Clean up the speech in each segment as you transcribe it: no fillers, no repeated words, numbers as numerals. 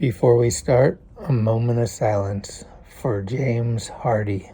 Before we start, a moment of silence for James Hardy.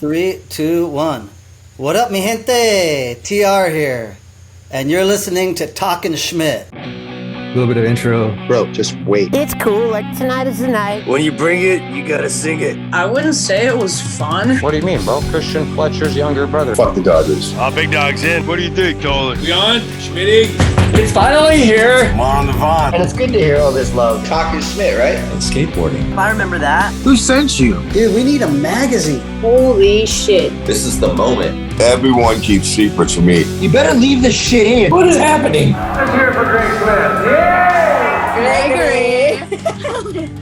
Three, two, one. What up, mi gente? TR here. And you're listening to Talkin Schmit. A little bit of intro. Bro, just wait. It's cool, like tonight is the night. When you bring it, you gotta sing it. I wouldn't say it was fun. What do you mean, bro? Christian Fletcher's younger brother. Fuck the Dodgers. Big Dog's in. What do you think, Colin? We on? Schmitty? It's finally here. I'm on the vine. And it's good to hear all this love. Talkin Schmit, right? And skateboarding. I remember that. Who sent you? Dude, we need a magazine. Holy shit. This is the moment. Everyone keeps secrets from me. You better leave this shit in. What is happening? Let's hear it for Greg Swift. Yeah! Gregory.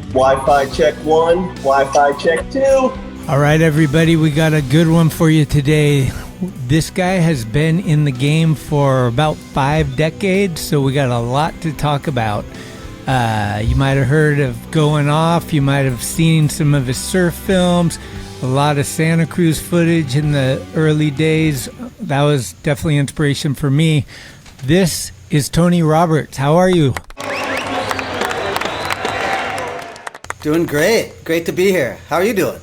Wi-Fi check 1, Wi-Fi check 2. All right, everybody, we got a good one for you today. This guy has been in the game for about 5 decades, so we got a lot to talk about. You might have heard of Goin Off. You might have seen some of his surf films, a lot of Santa Cruz footage in the early days. That was definitely inspiration for me. This is Tony Roberts. How are you? Doing great. Great to be here. How are you doing?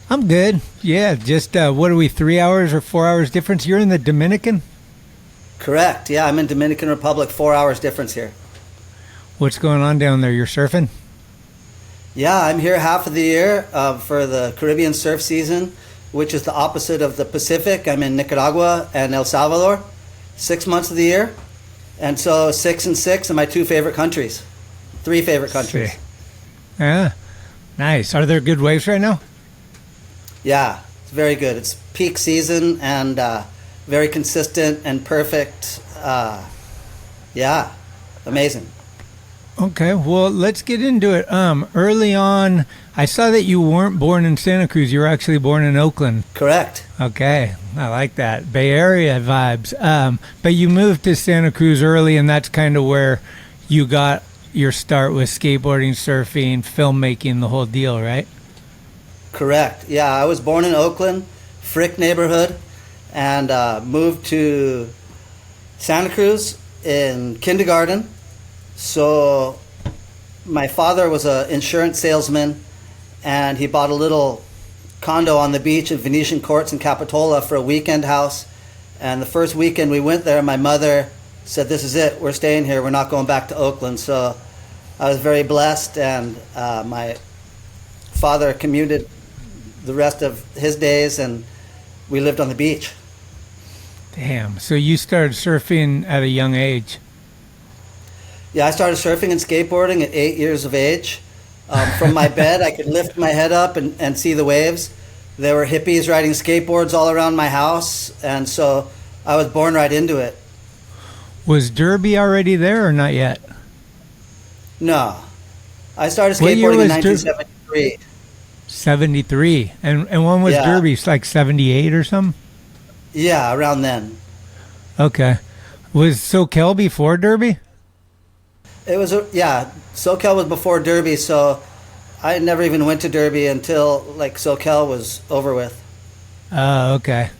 I'm good. Yeah, just what are we, 3 hours or 4 hours difference? You're in the Dominican? Correct. Yeah, I'm in Dominican Republic. 4 hours difference here. What's going on down there? You're surfing? Yeah, I'm here half of the year for the Caribbean surf season, which is the opposite of the Pacific. I'm in Nicaragua and El Salvador, 6 months of the year. And so 6 and 6 are my 2 favorite countries. 3 favorite countries. Yeah, nice. Are there good waves right now? Yeah, it's very good. It's peak season and very consistent and perfect. Yeah, amazing. Okay, well, let's get into it. Early on, I saw that you weren't born in Santa Cruz. You were actually born in Oakland. Correct. Okay, I like that. Bay Area vibes. But you moved to Santa Cruz early, and that's kind of where you got your start with skateboarding, surfing, filmmaking, the whole deal, right? Correct. Yeah, I was born in Oakland, Frick neighborhood, and moved to Santa Cruz in kindergarten. So my father was an insurance salesman, and he bought a little condo on the beach at Venetian Courts in Capitola for a weekend house. And the first weekend we went there, my mother said, "This is it. We're staying here. We're not going back to Oakland." So I was very blessed, and my father commuted the rest of his days, and we lived on the beach. Damn. So you started surfing at a young age. Yeah, I started surfing and skateboarding at 8 years of age. From my bed, I could lift my head up and see the waves. There were hippies riding skateboards all around my house, and so I was born right into it. Was Derby already there or not yet? No. I started What year skateboarding in was 1973. 73. And when was Yeah. Derby? It's like 78 or something? Yeah, around then. Okay. Was SoCal before Derby? It was, yeah, SoCal was before Derby, so I never even went to Derby until, like, SoCal was over with. Oh, okay.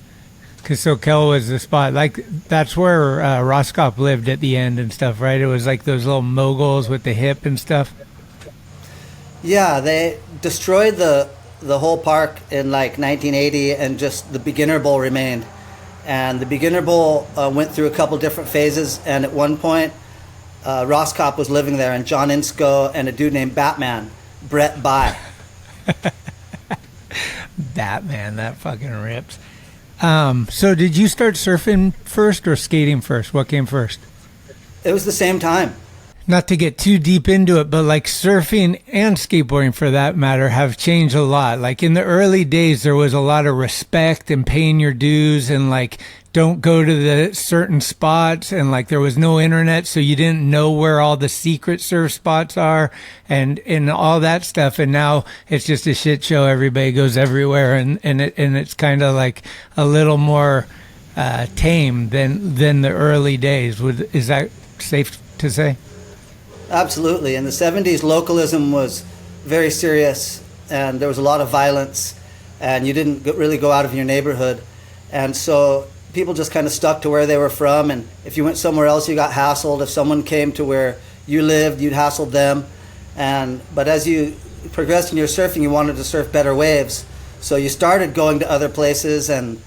Because SoCal was the spot. Like, that's where Roscoff lived at the end and stuff, right? It was like those little moguls with the hip and stuff. Yeah, they destroyed the whole park in, like, 1980, and just the Beginner Bowl remained. And the Beginner Bowl went through a couple different phases, and at one point, Roscoff was living there, and John Insco and a dude named Batman, Brett By. Batman, that fucking rips. So did you start surfing first or skating first? What came first? It was the same time. Not to get too deep into it, but like surfing and skateboarding for that matter have changed a lot. Like in the early days, there was a lot of respect and paying your dues and like don't go to the certain spots, and like there was no internet, so you didn't know where all the secret surf spots are and all that stuff. And now it's just a shit show. Everybody goes everywhere, and it's kind of like a little more tame than the early days. Is that safe to say? Absolutely. In the 70s, localism was very serious, and there was a lot of violence, and you didn't really go out of your neighborhood. And so people just kind of stuck to where they were from, and if you went somewhere else, you got hassled. If someone came to where you lived, you'd hassled them. But as you progressed in your surfing, you wanted to surf better waves. So you started going to other places and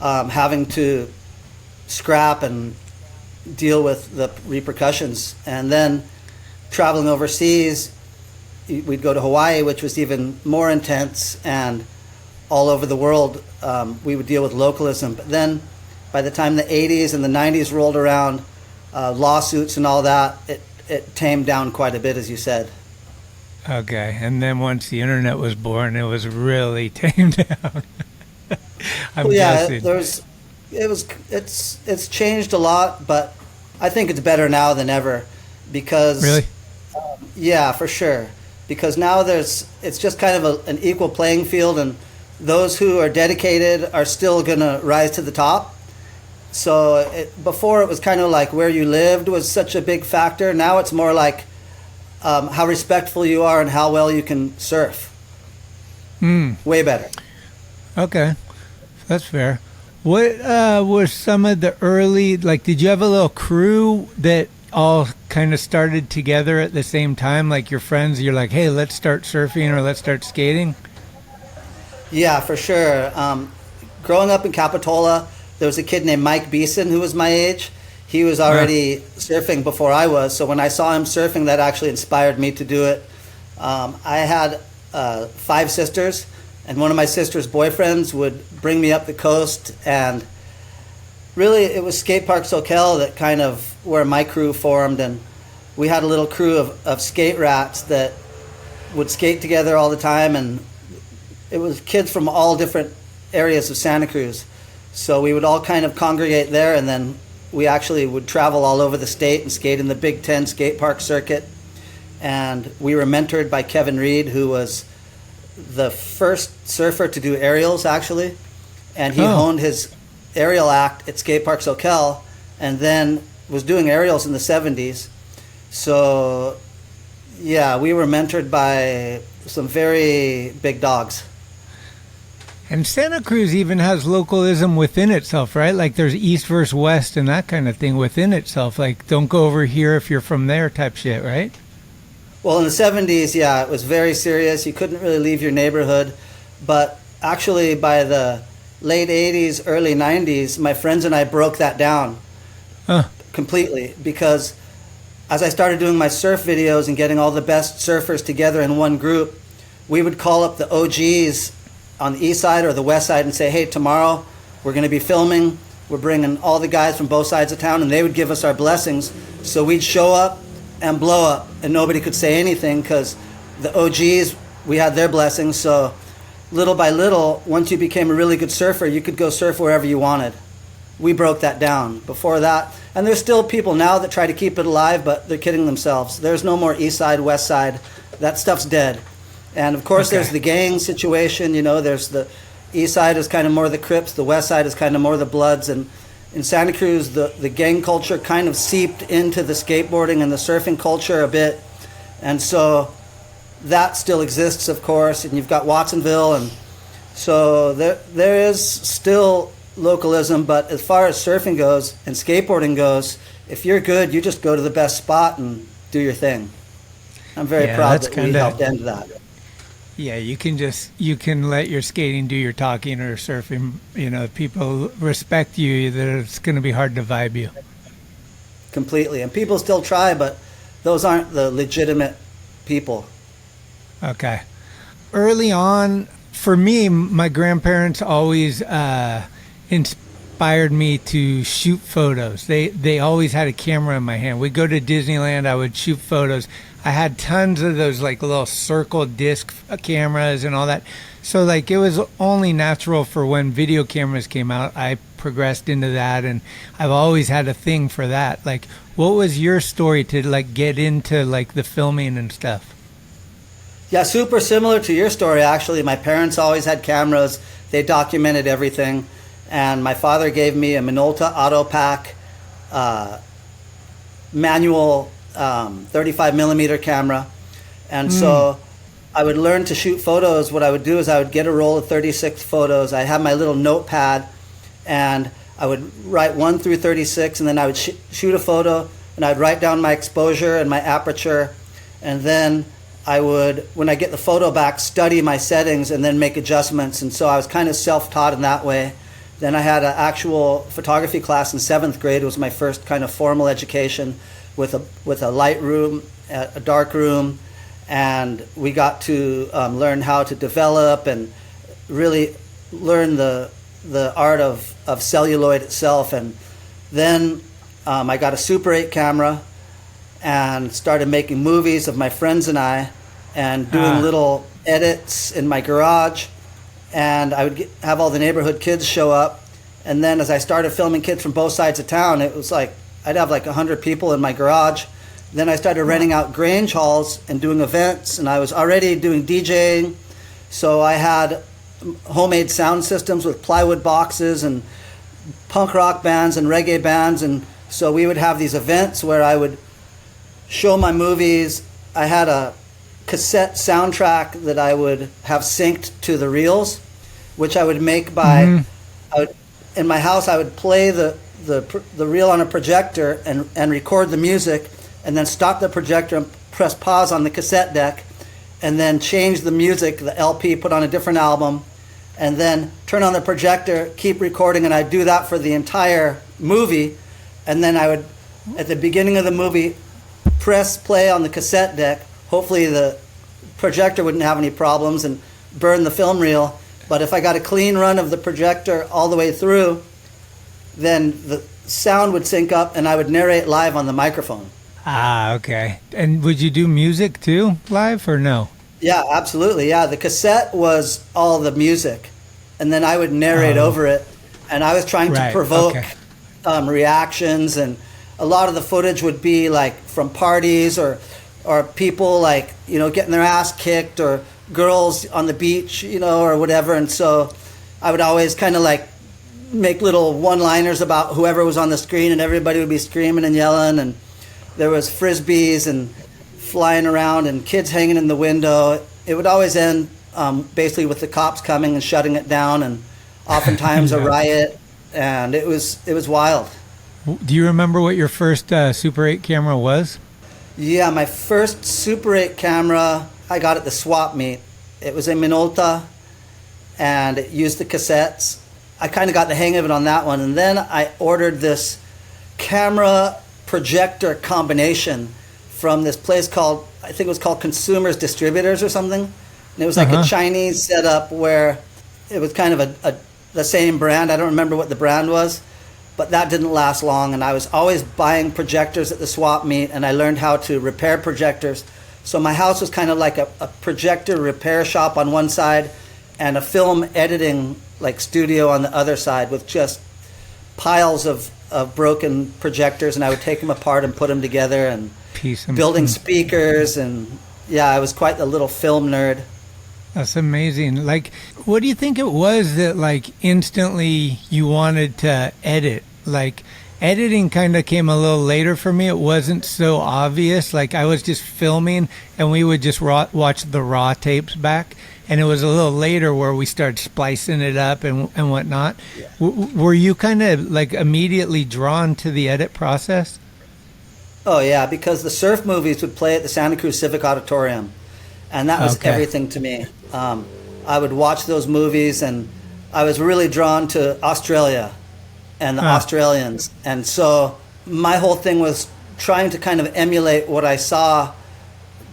having to scrap and deal with the repercussions. And then traveling overseas, we'd go to Hawaii, which was even more intense, and all over the world we would deal with localism. But then by the time the 80s and the 90s rolled around, lawsuits and all that, it tamed down quite a bit, as you said. Okay, and then once the internet was born, it was really tamed down. I'm guessing. It's changed a lot, but I think it's better now than ever, because really, yeah, for sure. Because now it's just kind of an equal playing field, and those who are dedicated are still gonna rise to the top. So before it was kind of like where you lived was such a big factor. Now it's more like how respectful you are and how well you can surf. Way better. Okay, that's fair. What was some of the early, like, did you have a little crew that all kind of started together at the same time? Like your friends, you're like, hey, let's start surfing or let's start skating? Yeah, for sure. Growing up in Capitola, there was a kid named Mike Beeson who was my age. He was already surfing before I was, so when I saw him surfing, that actually inspired me to do it. I had 5 sisters, and one of my sister's boyfriends would bring me up the coast, and really it was Skate Park SoCal that kind of where my crew formed, and we had a little crew of skate rats that would skate together all the time, and it was kids from all different areas of Santa Cruz. So we would all kind of congregate there, and then we actually would travel all over the state and skate in the Big Ten skate park circuit. and we were mentored by Kevin Reed, who was the first surfer to do aerials, actually. And he honed his aerial act at Skate Park SoCal, and then was doing aerials in the 70s. So, yeah, we were mentored by some very big dogs. And Santa Cruz even has localism within itself, right? Like there's East versus West and that kind of thing within itself. Like, don't go over here if you're from there type shit, right? Well, in the 70s, yeah, it was very serious. You couldn't really leave your neighborhood. But actually, by the late 80s, early 90s, my friends and I broke that down completely, because as I started doing my surf videos and getting all the best surfers together in one group, we would call up the OGs on the east side or the west side and say, hey, tomorrow we're going to be filming. We're bringing all the guys from both sides of town, and they would give us our blessings. So we'd show up and blow up, and nobody could say anything because the OGs, we had their blessings. So little by little, once you became a really good surfer, you could go surf wherever you wanted. We broke that down. Before that, and there's still people now that try to keep it alive, but they're kidding themselves. There's no more east side, west side. That stuff's dead. And of course, there's the gang situation. You know, there's the east side is kind of more the Crips, the west side is kind of more the Bloods. And in Santa Cruz, the gang culture kind of seeped into the skateboarding and the surfing culture a bit. And so that still exists, of course. And you've got Watsonville. And so there is still localism. But as far as surfing goes and skateboarding goes, if you're good, you just go to the best spot and do your thing. I'm very proud that we helped end that. Yeah, you can let your skating do your talking or surfing. You know, people respect you, that it's going to be hard to vibe you. Completely. And people still try, but those aren't the legitimate people. Okay. Early on, for me, my grandparents always inspired me to shoot photos. They always had a camera in my hand. We'd go to Disneyland, I would shoot photos. I had tons of those like little circle disc cameras and all that. So like it was only natural for when video cameras came out, I progressed into that, and I've always had a thing for that. Like, what was your story to like get into like the filming and stuff? Yeah, super similar to your story, actually. My parents always had cameras. They documented everything. And my father gave me a Minolta Auto Pack manual 35 millimeter camera. And so I would learn to shoot photos. What I would do is I would get a roll of 36 photos. I had my little notepad, and I would write 1 through 36, and then I would shoot a photo, and I'd write down my exposure and my aperture. And then I would, when I get the photo back, study my settings and then make adjustments. And so I was kind of self-taught in that way. Then I had an actual photography class in 7th grade. It was my first kind of formal education with a light room, a dark room, and we got to learn how to develop and really learn the art of celluloid itself. And then I got a Super 8 camera and started making movies of my friends and I, and doing little edits in my garage. And I would have all the neighborhood kids show up. And then as I started filming kids from both sides of town, it was like I'd have like 100 people in my garage. Then I started renting out Grange halls and doing events, and I was already doing DJing. So I had homemade sound systems with plywood boxes and punk rock bands and reggae bands. And so we would have these events where I would show my movies. I had a cassette soundtrack that I would have synced to the reels, which I would make by, in my house I would play the reel on a projector and record the music, and then stop the projector and press pause on the cassette deck, and then change the music, the LP, put on a different album, and then turn on the projector, keep recording, and I'd do that for the entire movie. And then I would, at the beginning of the movie, press play on the cassette deck. Hopefully the projector wouldn't have any problems and burn the film reel. But if I got a clean run of the projector all the way through, then the sound would sync up and I would narrate live on the microphone. Ah, okay. And would you do music too, live, or no? Yeah, absolutely. Yeah, the cassette was all the music, and then I would narrate over it. And I was trying to provoke reactions, and a lot of the footage would be like from parties or or people like, getting their ass kicked, or girls on the beach, or whatever. And so I would always kind of like make little one-liners about whoever was on the screen, and everybody would be screaming and yelling, and there was frisbees and flying around and kids hanging in the window. It would always end basically with the cops coming and shutting it down, and oftentimes a riot, and it was wild. Do you remember what your first Super 8 camera was? Yeah, my first Super 8 camera I got at the swap meet. It was a Minolta, and it used the cassettes. I kind of got the hang of it on that one, and then I ordered this camera projector combination from this place called, I think it was called Consumers Distributors or something. And it was like a Chinese setup where it was kind of the same brand. I don't remember what the brand was, but that didn't last long. And I was always buying projectors at the swap meet, and I learned how to repair projectors. So my house was kind of like a projector repair shop on one side and a film editing like studio on the other side, with just piles of broken projectors, and I would take them apart and put them together, and building speakers, and yeah, I was quite a little film nerd. That's amazing. Like, what do you think it was that like instantly you wanted to edit? Like, editing kind of came a little later for me. It wasn't so obvious. Like, I was just filming, and we would just watch the raw tapes back. And it was a little later where we started splicing it up and whatnot. Yeah. Were you kind of like immediately drawn to the edit process? Oh yeah, because the surf movies would play at the Santa Cruz Civic Auditorium, and that was everything to me. I would watch those movies, and I was really drawn to Australia and the Australians. And so my whole thing was trying to kind of emulate what I saw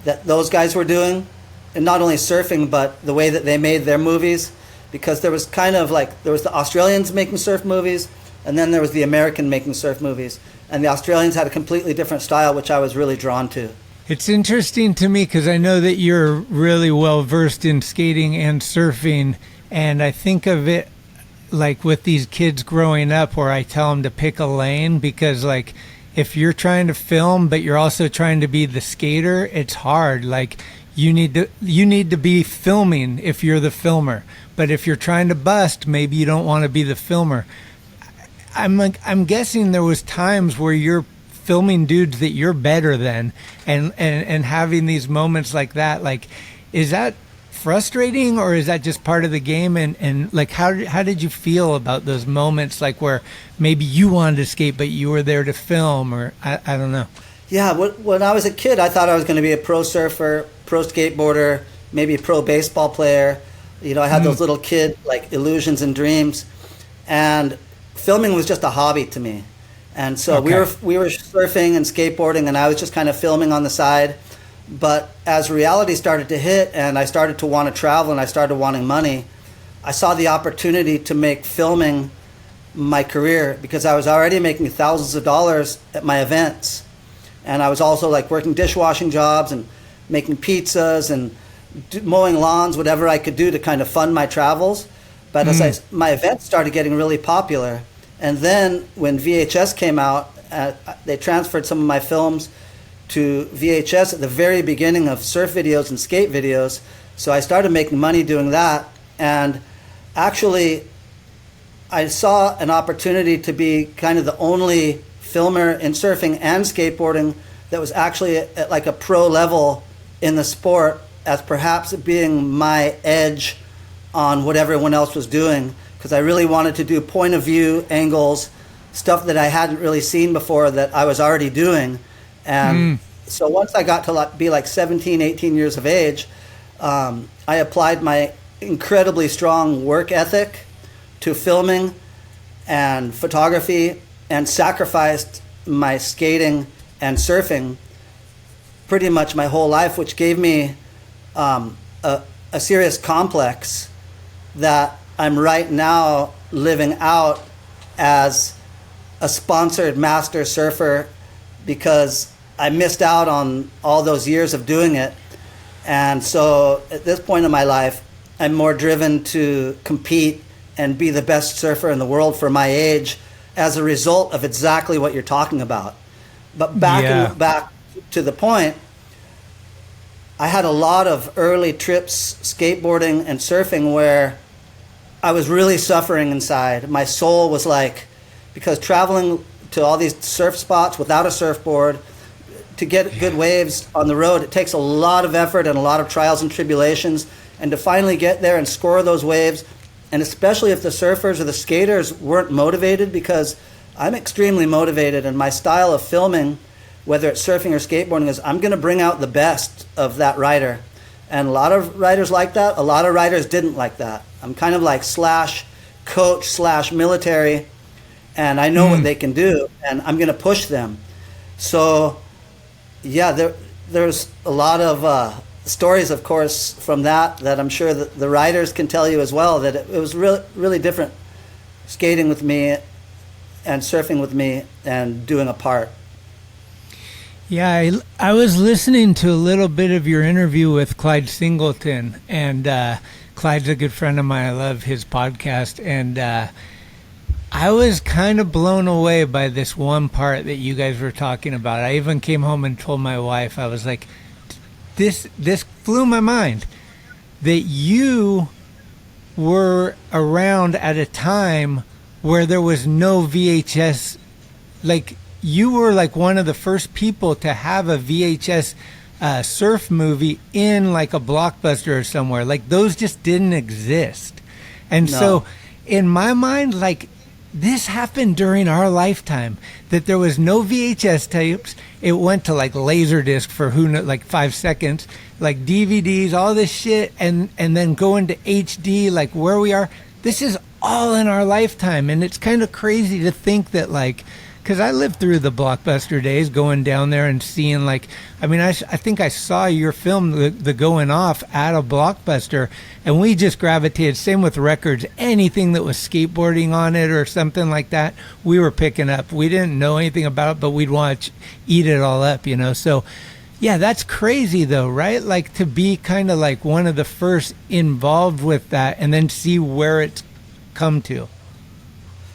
that those guys were doing. And not only surfing, but the way that they made their movies, because there was kind of like, there was the Australians making surf movies, and then there was the American making surf movies. And the Australians had a completely different style, which I was really drawn to. It's interesting to me because I know that you're really well versed in skating and surfing, and I think of it like with these kids growing up where I tell them to pick a lane, because like if you're trying to film but you're also trying to be the skater, it's hard. Like, you need to be filming if you're the filmer, but if you're trying to bust, maybe you don't want to be the filmer. I'm guessing there was times where you're filming dudes that you're better than, and having these moments like that. Like, is that frustrating, or is that just part of the game? And like, how did you feel about those moments, like where maybe you wanted to skate but you were there to film, or I don't know. Yeah, when I was a kid, I thought I was going to be a pro surfer, pro skateboarder, maybe a pro baseball player. I had those little kid like illusions and dreams, and filming was just a hobby to me. And so we were surfing and skateboarding, and I was just kind of filming on the side. But as reality started to hit, and I started to want to travel, and I started wanting money, I saw the opportunity to make filming my career, because I was already making thousands of dollars at my events. And I was also like working dishwashing jobs and making pizzas and mowing lawns, whatever I could do to kind of fund my travels. But as my events started getting really popular, and then when VHS came out, they transferred some of my films to VHS at the very beginning of surf videos and skate videos. So I started making money doing that. And actually, I saw an opportunity to be kind of the only filmer in surfing and skateboarding that was actually at like a pro level in the sport, as perhaps being my edge on what everyone else was doing, because I really wanted to do point of view angles, stuff that I hadn't really seen before that I was already doing. And so once I got to be like 17, 18 years of age, I applied my incredibly strong work ethic to filming and photography, and sacrificed my skating and surfing pretty much my whole life, which gave me a serious complex that I'm right now living out as a sponsored master surfer, because I missed out on all those years of doing it. And so at this point in my life, I'm more driven to compete and be the best surfer in the world for my age, as a result of exactly what you're talking about. But back to the point, I had a lot of early trips skateboarding and surfing where I was really suffering inside. My soul was like, because traveling to all these surf spots without a surfboard, to get good waves on the road, it takes a lot of effort and a lot of trials and tribulations. And to finally get there and score those waves, and especially if the surfers or the skaters weren't motivated, because I'm extremely motivated, and my style of filming, whether it's surfing or skateboarding, is I'm going to bring out the best of that rider. And a lot of riders like that. A lot of riders didn't like that. I'm kind of like slash coach slash military, and I know what they can do, and I'm going to push them. So, yeah, there's a lot of stories, of course, from that I'm sure that the riders can tell you as well, that it was really, really different skating with me and surfing with me and doing a part. Yeah, I was listening to a little bit of your interview with Clyde Singleton, and Clyde's a good friend of mine. I love his podcast, and I was kind of blown away by this one part that you guys were talking about. I even came home and told my wife, I was like, this blew my mind, that you were around at a time where there was no VHS. Like, you were like one of the first people to have a VHS surf movie in like a Blockbuster or somewhere. Like, those just didn't exist. And so in my mind, like, this happened during our lifetime, that there was no VHS tapes. It went to like Laserdisc for like 5 seconds, like DVDs, all this shit, and then going to HD, like where we are. This is all in our lifetime. And it's kind of crazy to think that, like, because I lived through the Blockbuster days, going down there and seeing, like, I mean, I think I saw your film, the Goin Off, at a Blockbuster, and we just gravitated. Same with records. Anything that was skateboarding on it or something like that, we were picking up. We didn't know anything about it, but we'd watch, eat it all up, you know. So, yeah, that's crazy, though, right? Like, to be kind of like one of the first involved with that and then see where it's come to.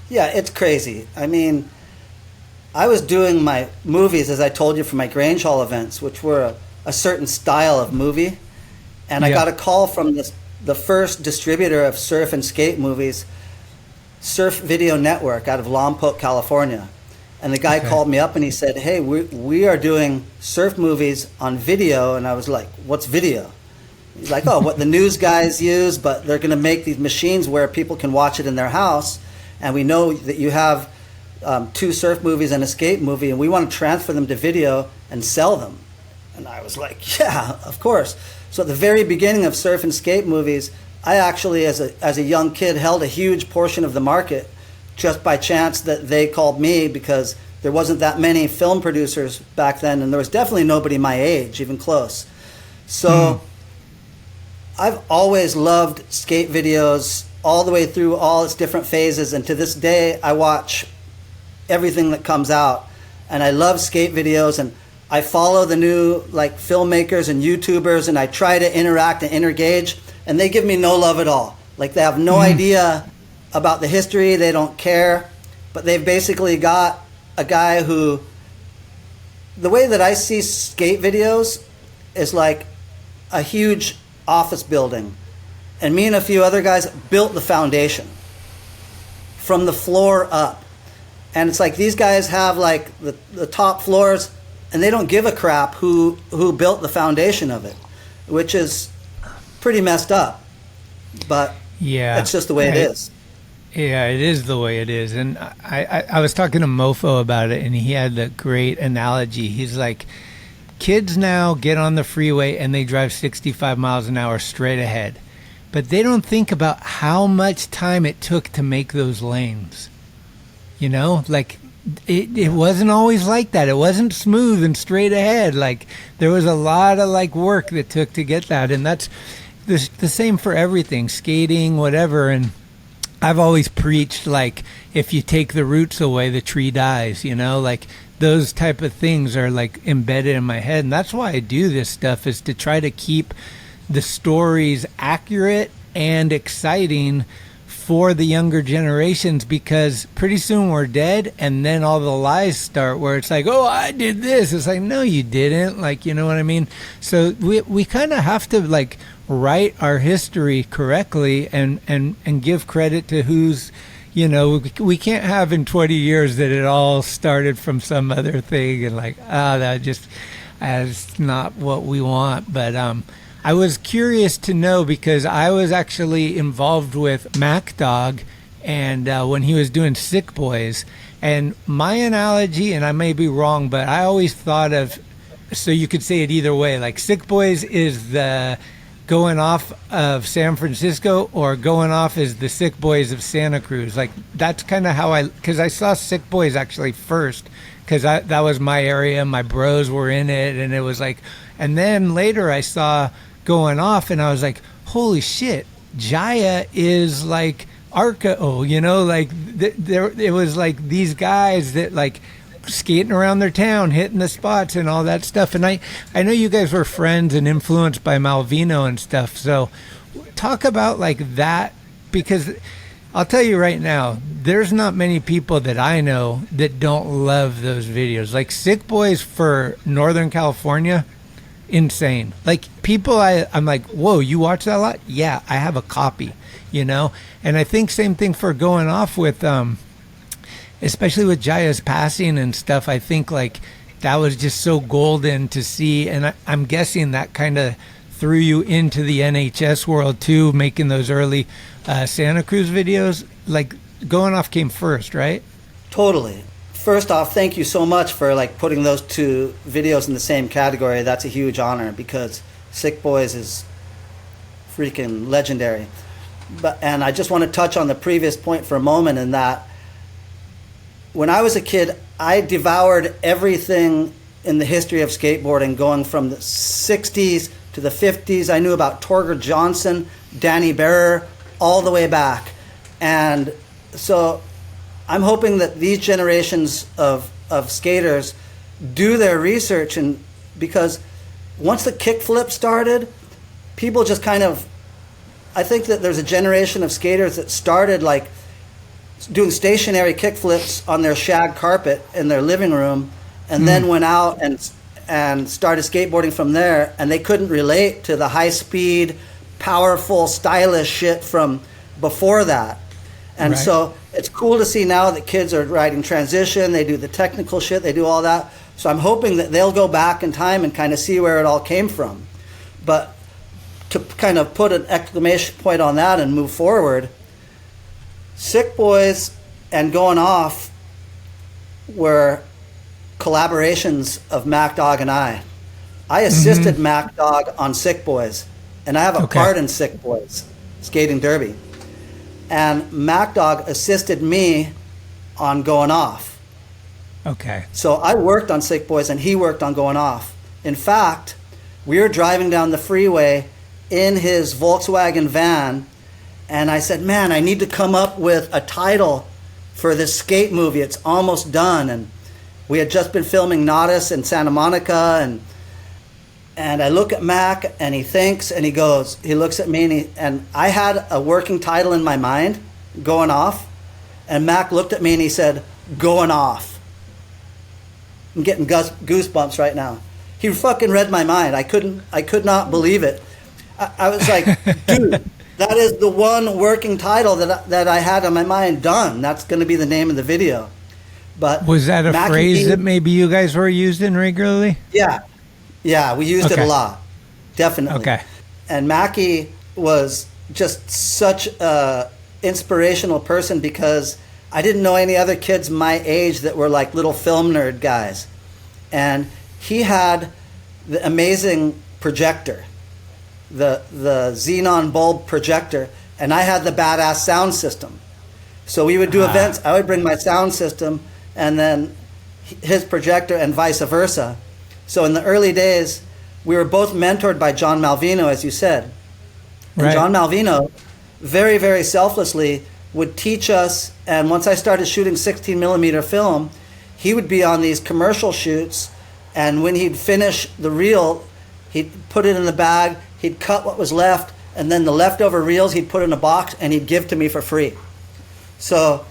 Yeah, it's crazy. I mean, I was doing my movies, as I told you, for my Grange Hall events, which were a certain style of movie. And I got a call from the first distributor of surf and skate movies, Surf Video Network, out of Lompoc, California. And the guy called me up and he said, hey, we are doing surf movies on video. And I was like, what's video? He's like, oh, what the news guys use, but they're going to make these machines where people can watch it in their house. And we know that you have 2 surf movies and a skate movie, and we want to transfer them to video and sell them. And I was like, yeah, of course. So at the very beginning of surf and skate movies, I actually, as a young kid, held a huge portion of the market just by chance that they called me, because there wasn't that many film producers back then, and there was definitely nobody my age, even close. So I've always loved skate videos all the way through all its different phases, and to this day I watch everything that comes out, and I love skate videos, and I follow the new like filmmakers and YouTubers, and I try to interact and engage, and they give me no love at all. Like, they have no idea about the history, they don't care, but they've basically got a guy who, the way that I see skate videos is like a huge office building, and me and a few other guys built the foundation from the floor up. And it's like these guys have like the top floors, and they don't give a crap who built the foundation of it, which is pretty messed up. But yeah, it's just the way it is. Yeah, it is the way it is. And I was talking to Mofo about it, and he had a great analogy. He's like, kids now get on the freeway and they drive 65 miles an hour straight ahead, but they don't think about how much time it took to make those lanes. You know, like, it wasn't always like that. It wasn't smooth and straight ahead. Like, there was a lot of like work that took to get that. And that's the same for everything, skating, whatever. And I've always preached, like, if you take the roots away, the tree dies, you know, like those type of things are like embedded in my head. And that's why I do this stuff, is to try to keep the stories accurate and exciting for the younger generations, because pretty soon we're dead, and then all the lies start where it's like, oh, I did this. It's like, no, you didn't. Like, you know what I mean? So we kind of have to like write our history correctly and give credit to who's, you know, we can't have in 20 years that it all started from some other thing and like, that's not what we want. But I was curious to know, because I was actually involved with Mack Dawg and when he was doing Sick Boys. And my analogy, and I may be wrong, but I always thought of, so you could say it either way, like Sick Boys is the Goin Off of San Francisco, or Goin Off is the Sick Boys of Santa Cruz. Like, that's kind of how because I saw Sick Boys actually first, because that was my area, my bros were in it, and it was like, and then later I saw Goin Off, and I was like, holy shit, Jaya is like Arco, you know, like it was like these guys that like skating around their town, hitting the spots and all that stuff. And I know you guys were friends and influenced by Malvino and stuff. So talk about like that, because I'll tell you right now, there's not many people that I know that don't love those videos. Like Sick Boys for Northern California, insane. Like people, I'm like, whoa, you watch that a lot? Yeah, I have a copy, you know? And I think same thing for Goin Off with, especially with Jaya's passing and stuff. I think like that was just so golden to see. And I'm guessing that kind of threw you into the NHS world too, making those early Santa Cruz videos. Like Goin Off came first, right? Totally. First off, thank you so much for like putting those two videos in the same category. That's a huge honor, because Sick Boys is freaking legendary. And I just want to touch on the previous point for a moment, in that when I was a kid, I devoured everything in the history of skateboarding, going from the 60s to the 50s. I knew about Torger Johnson, Danny Bearer, all the way back. And so I'm hoping that these generations of skaters do their research, and because once the kickflip started, people just kind of, I think that there's a generation of skaters that started like doing stationary kickflips on their shag carpet in their living room, and then went out and started skateboarding from there, and they couldn't relate to the high speed, powerful, stylish shit from before that. And right. So it's cool to see now that kids are riding transition, they do the technical shit, they do all that. So I'm hoping that they'll go back in time and kind of see where it all came from. But to kind of put an exclamation point on that and move forward, Sick Boys and Goin Off were collaborations of Mack Dawg and I. I assisted Mack Dawg on Sick Boys, and I have a part in Sick Boys, skating derby. And Mack Dawg assisted me on Goin Off. Okay. So I worked on Sick Boys and he worked on Goin Off. In fact, we were driving down the freeway in his Volkswagen van, and I said, man, I need to come up with a title for this skate movie. It's almost done. And we had just been filming Nadas in Santa Monica, and I look at Mac, and he thinks, and he goes, he looks at me, and I had a working title in my mind, Goin Off, and Mac looked at me and he said, Goin Off. I'm getting goosebumps right now. He fucking read my mind. I could not believe it. I was like, dude, that is the one working title that I had in my mind done. That's going to be the name of the video. But was that a phrase that maybe you guys were using regularly? Yeah, we used it a lot, definitely. Okay. And Mackie was just such a inspirational person, because I didn't know any other kids my age that were like little film nerd guys. And he had the amazing projector, the xenon bulb projector, and I had the badass sound system. So we would do events. I would bring my sound system and then his projector, and vice versa. So in the early days, we were both mentored by John Malvino, as you said. And right. John Malvino, very, very selflessly, would teach us. And once I started shooting 16 millimeter film, he would be on these commercial shoots. And when he'd finish the reel, he'd put it in the bag, he'd cut what was left, and then the leftover reels he'd put in a box and he'd give to me for free. So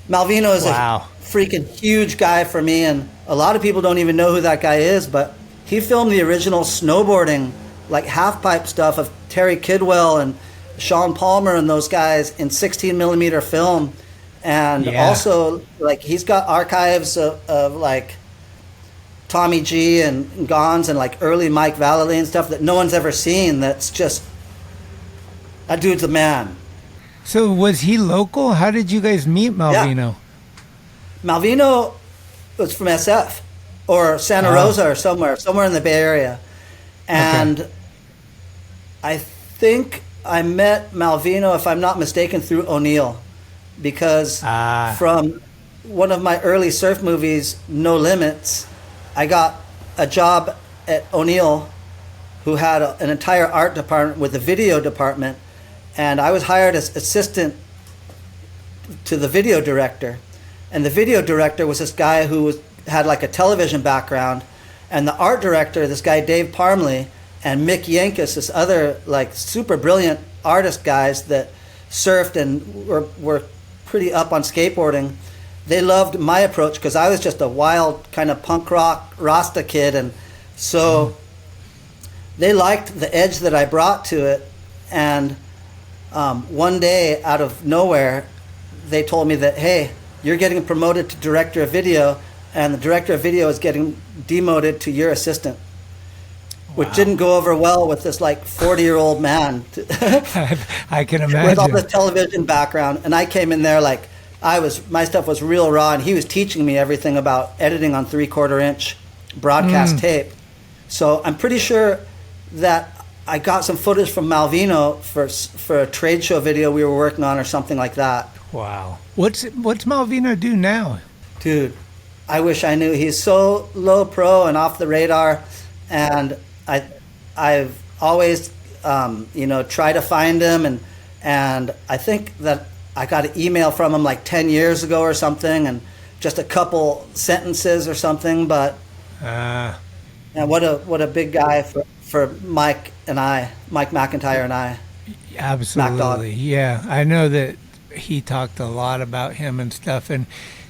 Malvino is a freaking huge guy for me, and a lot of people don't even know who that guy is, but he filmed the original snowboarding, like half-pipe stuff of Terry Kidwell and Sean Palmer and those guys in 16 millimeter film. And also, like, he's got archives of like Tommy G and Gons and like early Mike Vallely and stuff that no one's ever seen. That's just, that dude's a man. So was he local? How did you guys meet Malvino? Yeah. Malvino was from SF or Santa Rosa or somewhere in the Bay Area. And I think I met Malvino, if I'm not mistaken, through O'Neill, because from one of my early surf movies, No Limits, I got a job at O'Neill, who had an entire art department with a video department, and I was hired as assistant to the video director. And the video director was this guy who had like a television background, and the art director, this guy Dave Parmley, and Mick Yankus, this other like super brilliant artist guys that surfed and were pretty up on skateboarding. They loved my approach because I was just a wild kind of punk rock Rasta kid, and so they liked the edge that I brought to it. And one day, out of nowhere, they told me that, hey, you're getting promoted to director of video, and the director of video is getting demoted to your assistant. Which didn't go over well with this like 40-year-old man. I can imagine. With all this television background. And I came in there like, my stuff was real raw, and he was teaching me everything about editing on 3/4 inch broadcast tape. So I'm pretty sure that I got some footage from Malvino for a trade show video we were working on or something like that. Wow. What's Malvino do now? Dude, I wish I knew. He's so low pro and off the radar, and I've always tried to find him, and I think that I got an email from him like 10 years ago or something, and just a couple sentences or something, but and what a big guy for Mike McIntyre and I. Absolutely. Mack Dawg. Yeah, I know that he talked a lot about him and stuff, and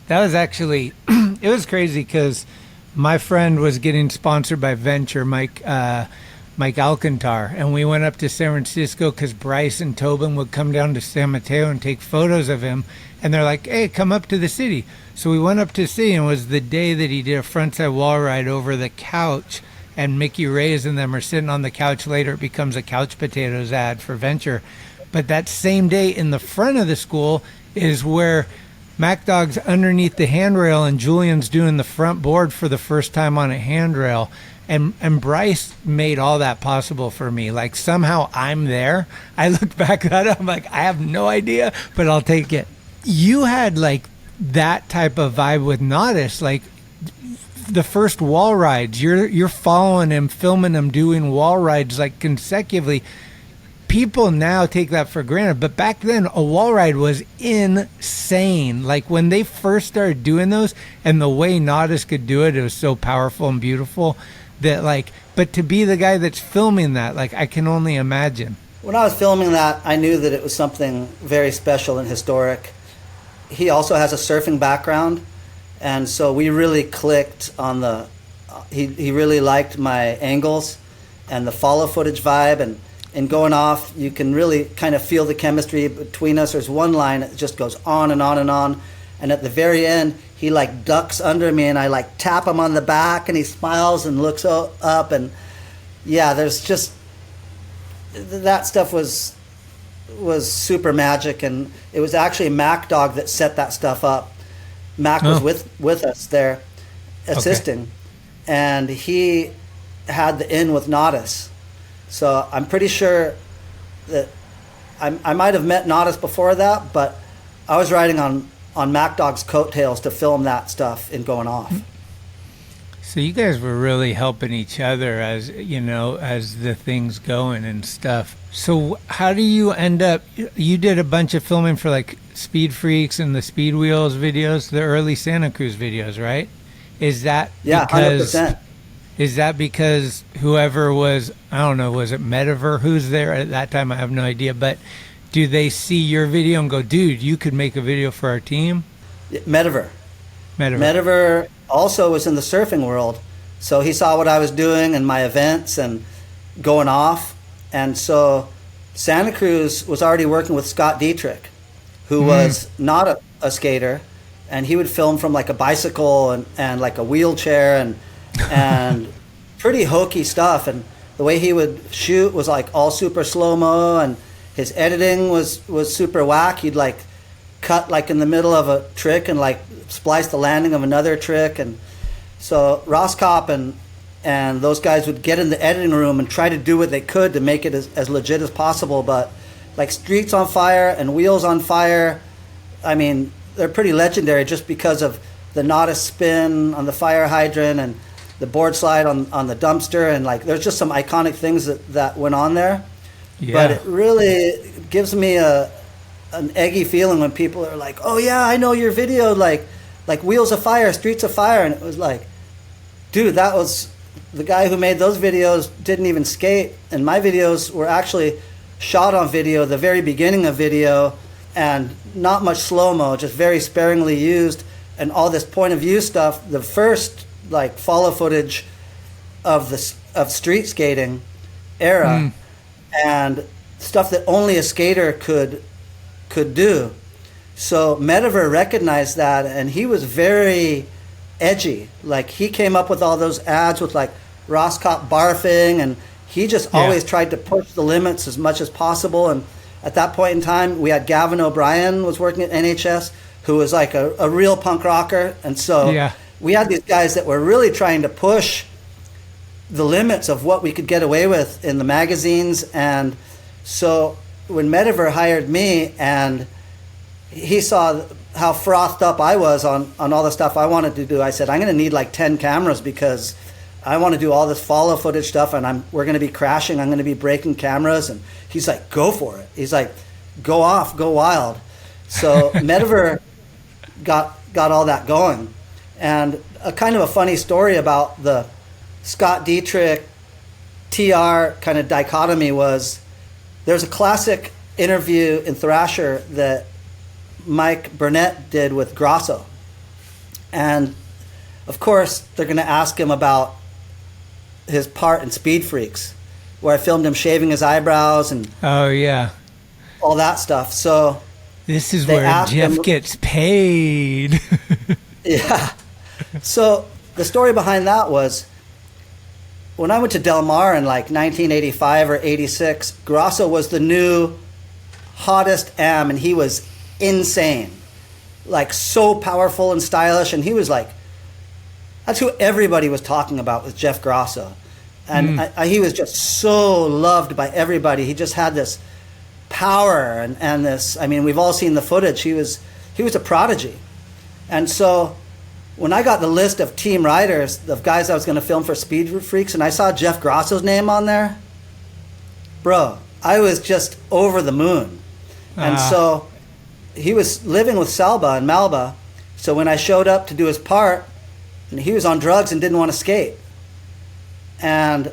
that was actually it was crazy because my friend was getting sponsored by Venture, Mike Alcantar, and we went up to San Francisco because Bryce and Tobin would come down to San Mateo and take photos of him, and they're like, hey, come up to the city. So we went up to the city, and it was the day that he did a frontside wall ride over the couch, and Mickey Reyes and them are sitting on the couch. Later it becomes a Couch Potatoes ad for Venture. But that same day in the front of the school is where Mack Dawg's underneath the handrail, and Julian's doing the front board for the first time on a handrail. And Bryce made all that possible for me. Like, somehow I'm there. I look back at it, I'm like, I have no idea, but I'll take it. You had like that type of vibe with Nodis, like the first wall rides. You're following him, filming him, doing wall rides like consecutively. People now take that for granted, but back then a wall ride was insane. Like when they first started doing those, and the way Nodis could do it, it was so powerful and beautiful that like, but to be the guy that's filming that, like, I can only imagine. When I was filming that, I knew that it was something very special and historic. He also has a surfing background, and so we really clicked on the, he really liked my angles and the follow footage vibe, and Goin Off, you can really kind of feel the chemistry between us. There's one line that just goes on and on and on. And at the very end, he like ducks under me, and I like tap him on the back, and he smiles and looks up. And yeah, there's just, that stuff was super magic. And it was actually Mack Dawg that set that stuff up. Mack was with us there assisting. And he had the in with Nodis. So I'm pretty sure that I might have met Nodis before that, but I was riding on Mack Dawg's coattails to film that stuff in Goin Off. So you guys were really helping each other as, you know, as the things going and stuff. So how do you end up, you did a bunch of filming for like Speed Freaks and the Speed Wheels videos, the early Santa Cruz videos, right? Is that because 100%. Is that because whoever was, I don't know, was it Metaver who's there at that time? I have no idea. But do they see your video and go, dude, you could make a video for our team? Metaver. Metaver also was in the surfing world. So he saw what I was doing and my events and Goin Off. And so Santa Cruz was already working with Scott Dietrich, who was not a skater. And he would film from like a bicycle and like a wheelchair and pretty hokey stuff. And the way he would shoot was like all super slow-mo, and his editing was super whack. He'd like cut like in the middle of a trick and like splice the landing of another trick. And so Roscop and those guys would get in the editing room and try to do what they could to make it as legit as possible. But like Streets on Fire and Wheels on Fire, I mean, they're pretty legendary just because of the Nautis spin on the fire hydrant and the board slide on the dumpster. And like, there's just some iconic things that went on there. Yeah. But it really gives me an eggy feeling when people are like, oh yeah, I know your video, like Wheels of Fire, Streets of Fire. And it was like, dude, that was the guy who made those videos didn't even skate. And my videos were actually shot on video, the very beginning of video, and not much slow-mo, just very sparingly used, and all this point of view stuff. The first like follow footage of street skating era, and stuff that only a skater could do. So Metaver recognized that, and he was very edgy. Like, he came up with all those ads with like Roscop barfing, and he just always tried to push the limits as much as possible. And at that point in time, we had Gavin O'Brien was working at NHS, who was like a real punk rocker. And so we had these guys that were really trying to push the limits of what we could get away with in the magazines. And so when Metaver hired me and he saw how frothed up I was on all the stuff I wanted to do, I said, I'm going to need like 10 cameras because I want to do all this follow footage stuff, and we're going to be crashing. I'm going to be breaking cameras. And he's like, go for it. He's like, go off, go wild. So Metaver got all that going. And a kind of a funny story about the Scott Dietrich TR kind of dichotomy was, there's a classic interview in Thrasher that Mike Burnett did with Grosso. And of course, they're going to ask him about his part in Speed Freaks, where I filmed him shaving his eyebrows and all that stuff. So this is where Jeff gets paid. Yeah. So the story behind that was, when I went to Del Mar in like 1985 or 86, Grosso was the new hottest am, and he was insane, like so powerful and stylish. And he was like, that's who everybody was talking about, was Jeff Grosso. And he was just so loved by everybody. He just had this power and this, I mean, we've all seen the footage. He was a prodigy. And so when I got the list of team riders, of guys I was going to film for Speed Freaks, and I saw Jeff Grosso's name on there, bro, I was just over the moon. And so he was living with Salba in Malba. So when I showed up to do his part, and he was on drugs and didn't want to skate. And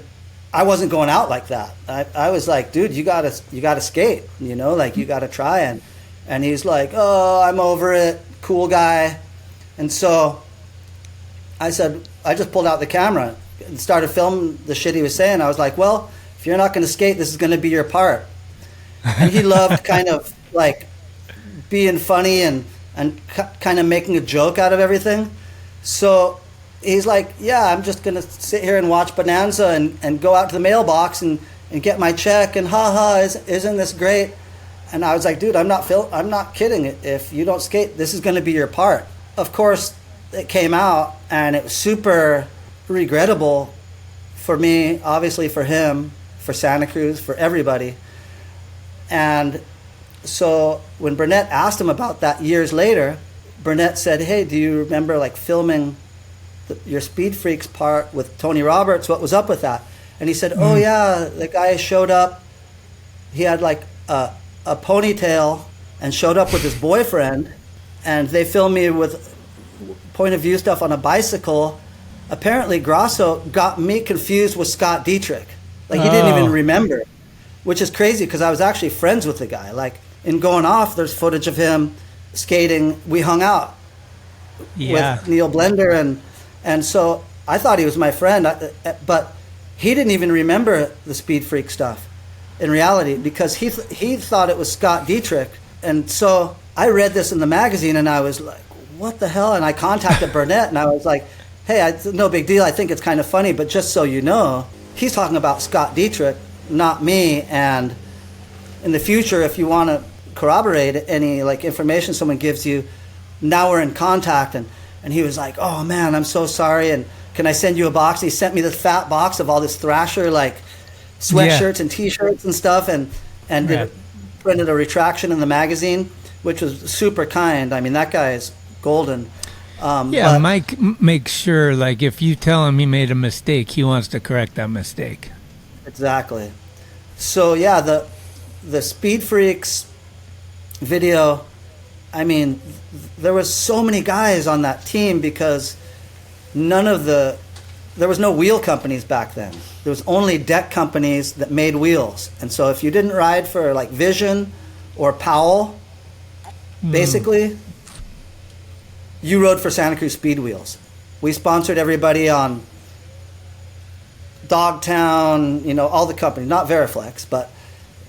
I wasn't going out like that. I was like, dude, you gotta skate, you know, like you gotta try. And he's like, oh, I'm over it, cool guy. And so I said, I just pulled out the camera and started filming the shit he was saying. I was like, well, if you're not gonna skate, this is gonna be your part. And he loved kind of like being funny and kind of making a joke out of everything. So he's like, yeah, I'm just going to sit here and watch Bonanza and go out to the mailbox and get my check, and isn't this great? And I was like, dude, I'm not kidding. If you don't skate, this is going to be your part. Of course, it came out, and it was super regrettable for me, obviously for him, for Santa Cruz, for everybody. And so when Burnett asked him about that years later, Burnett said, hey, do you remember like filming your Speed Freaks part with Tony Roberts? What was up with that? And he said, oh yeah, the guy showed up, he had like a ponytail and showed up with his boyfriend, and they filmed me with point of view stuff on a bicycle apparently Grasso got me confused with Scott Dietrich. Like, he didn't even remember, which is crazy because I was actually friends with the guy. Like, in Goin Off, there's footage of him skating. We hung out with Neil Blender, and so I thought he was my friend, but he didn't even remember the Speed Freak stuff in reality because he thought it was Scott Dietrich. And so I read this in the magazine and I was like, what the hell? And I contacted Burnett and I was like, hey, no big deal. I think it's kind of funny, but just so you know, he's talking about Scott Dietrich, not me. And in the future, if you want to corroborate any like information someone gives you, now we're in contact. And he was like, oh man, I'm so sorry. And can I send you a box? And he sent me this fat box of all this Thrasher, like sweatshirts and t-shirts and stuff. And printed a retraction in the magazine, which was super kind. I mean, that guy is golden. Mike makes sure, like, if you tell him he made a mistake, he wants to correct that mistake. Exactly. So yeah, the Speed Freaks video, I mean, there was so many guys on that team because there was no wheel companies back then. There was only deck companies that made wheels. And so if you didn't ride for like Vision or Powell, basically, you rode for Santa Cruz Speed Wheels. We sponsored everybody on Dogtown, you know, all the companies, not Veriflex, but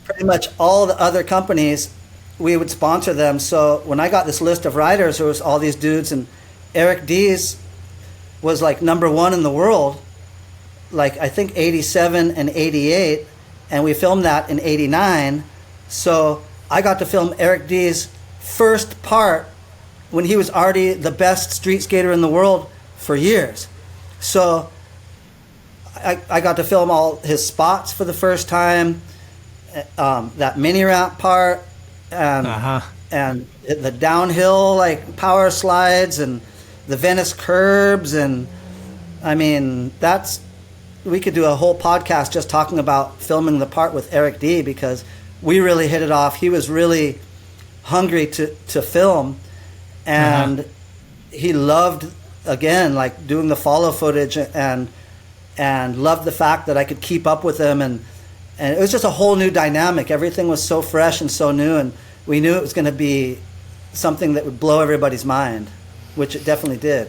pretty much all the other companies, we would sponsor them. So when I got this list of riders, there was all these dudes, and Eric Dees was like number one in the world, like I think 87 and 88, and we filmed that in 89. So I got to film Eric Dees' first part when he was already the best street skater in the world for years. So I got to film all his spots for the first time, that mini ramp part, and the downhill like power slides and the Venice curbs. And I mean, we could do a whole podcast just talking about filming the part with Eric D, because we really hit it off. He was really hungry to film, and he loved, again, like doing the follow footage, and loved the fact that I could keep up with him, and it was just a whole new dynamic. Everything was so fresh and so new, and we knew it was going to be something that would blow everybody's mind, which it definitely did.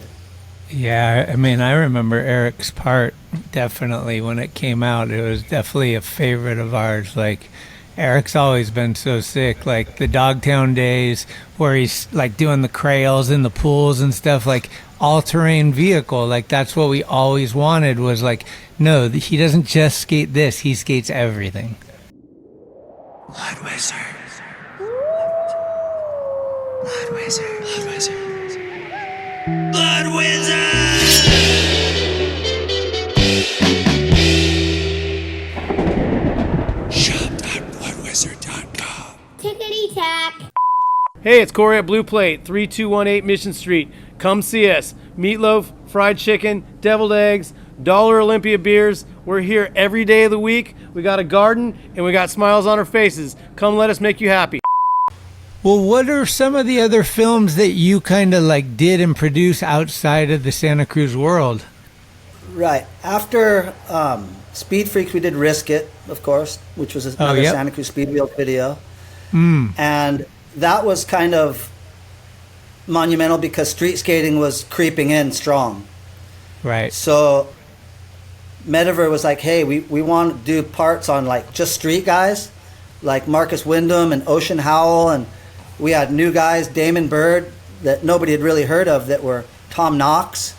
Yeah, I mean, I remember Eric's part definitely when it came out. It was definitely a favorite of ours. Like, Eric's always been so sick. Like the Dogtown days where he's like doing the crails in the pools and stuff, like all-terrain vehicle. Like, that's what we always wanted, was like, no, he doesn't just skate this, he skates everything. Blood Wizard. Blood Wizard. Blood Wizard. Blood Wizard! Shop.bloodwizard.com. Tickety-tack. Hey, it's Corey at Blue Plate, 3218 Mission Street. Come see us. Meatloaf, fried chicken, deviled eggs, Dollar Olympia beers. We're here every day of the week. We got a garden, and we got smiles on our faces. Come let us make you happy. Well, what are some of the other films that you kind of like did and produce outside of the Santa Cruz world? Right. After Speed Freaks, we did Risk It, of course, which was another Santa Cruz Speed Wheel video. And that was kind of monumental because street skating was creeping in strong. Right. So Metaver was like, hey, we want to do parts on like just street guys, like Marcus Wyndham and Ocean Howell, and we had new guys, Damon Bird, that nobody had really heard of, that were Tom Knox,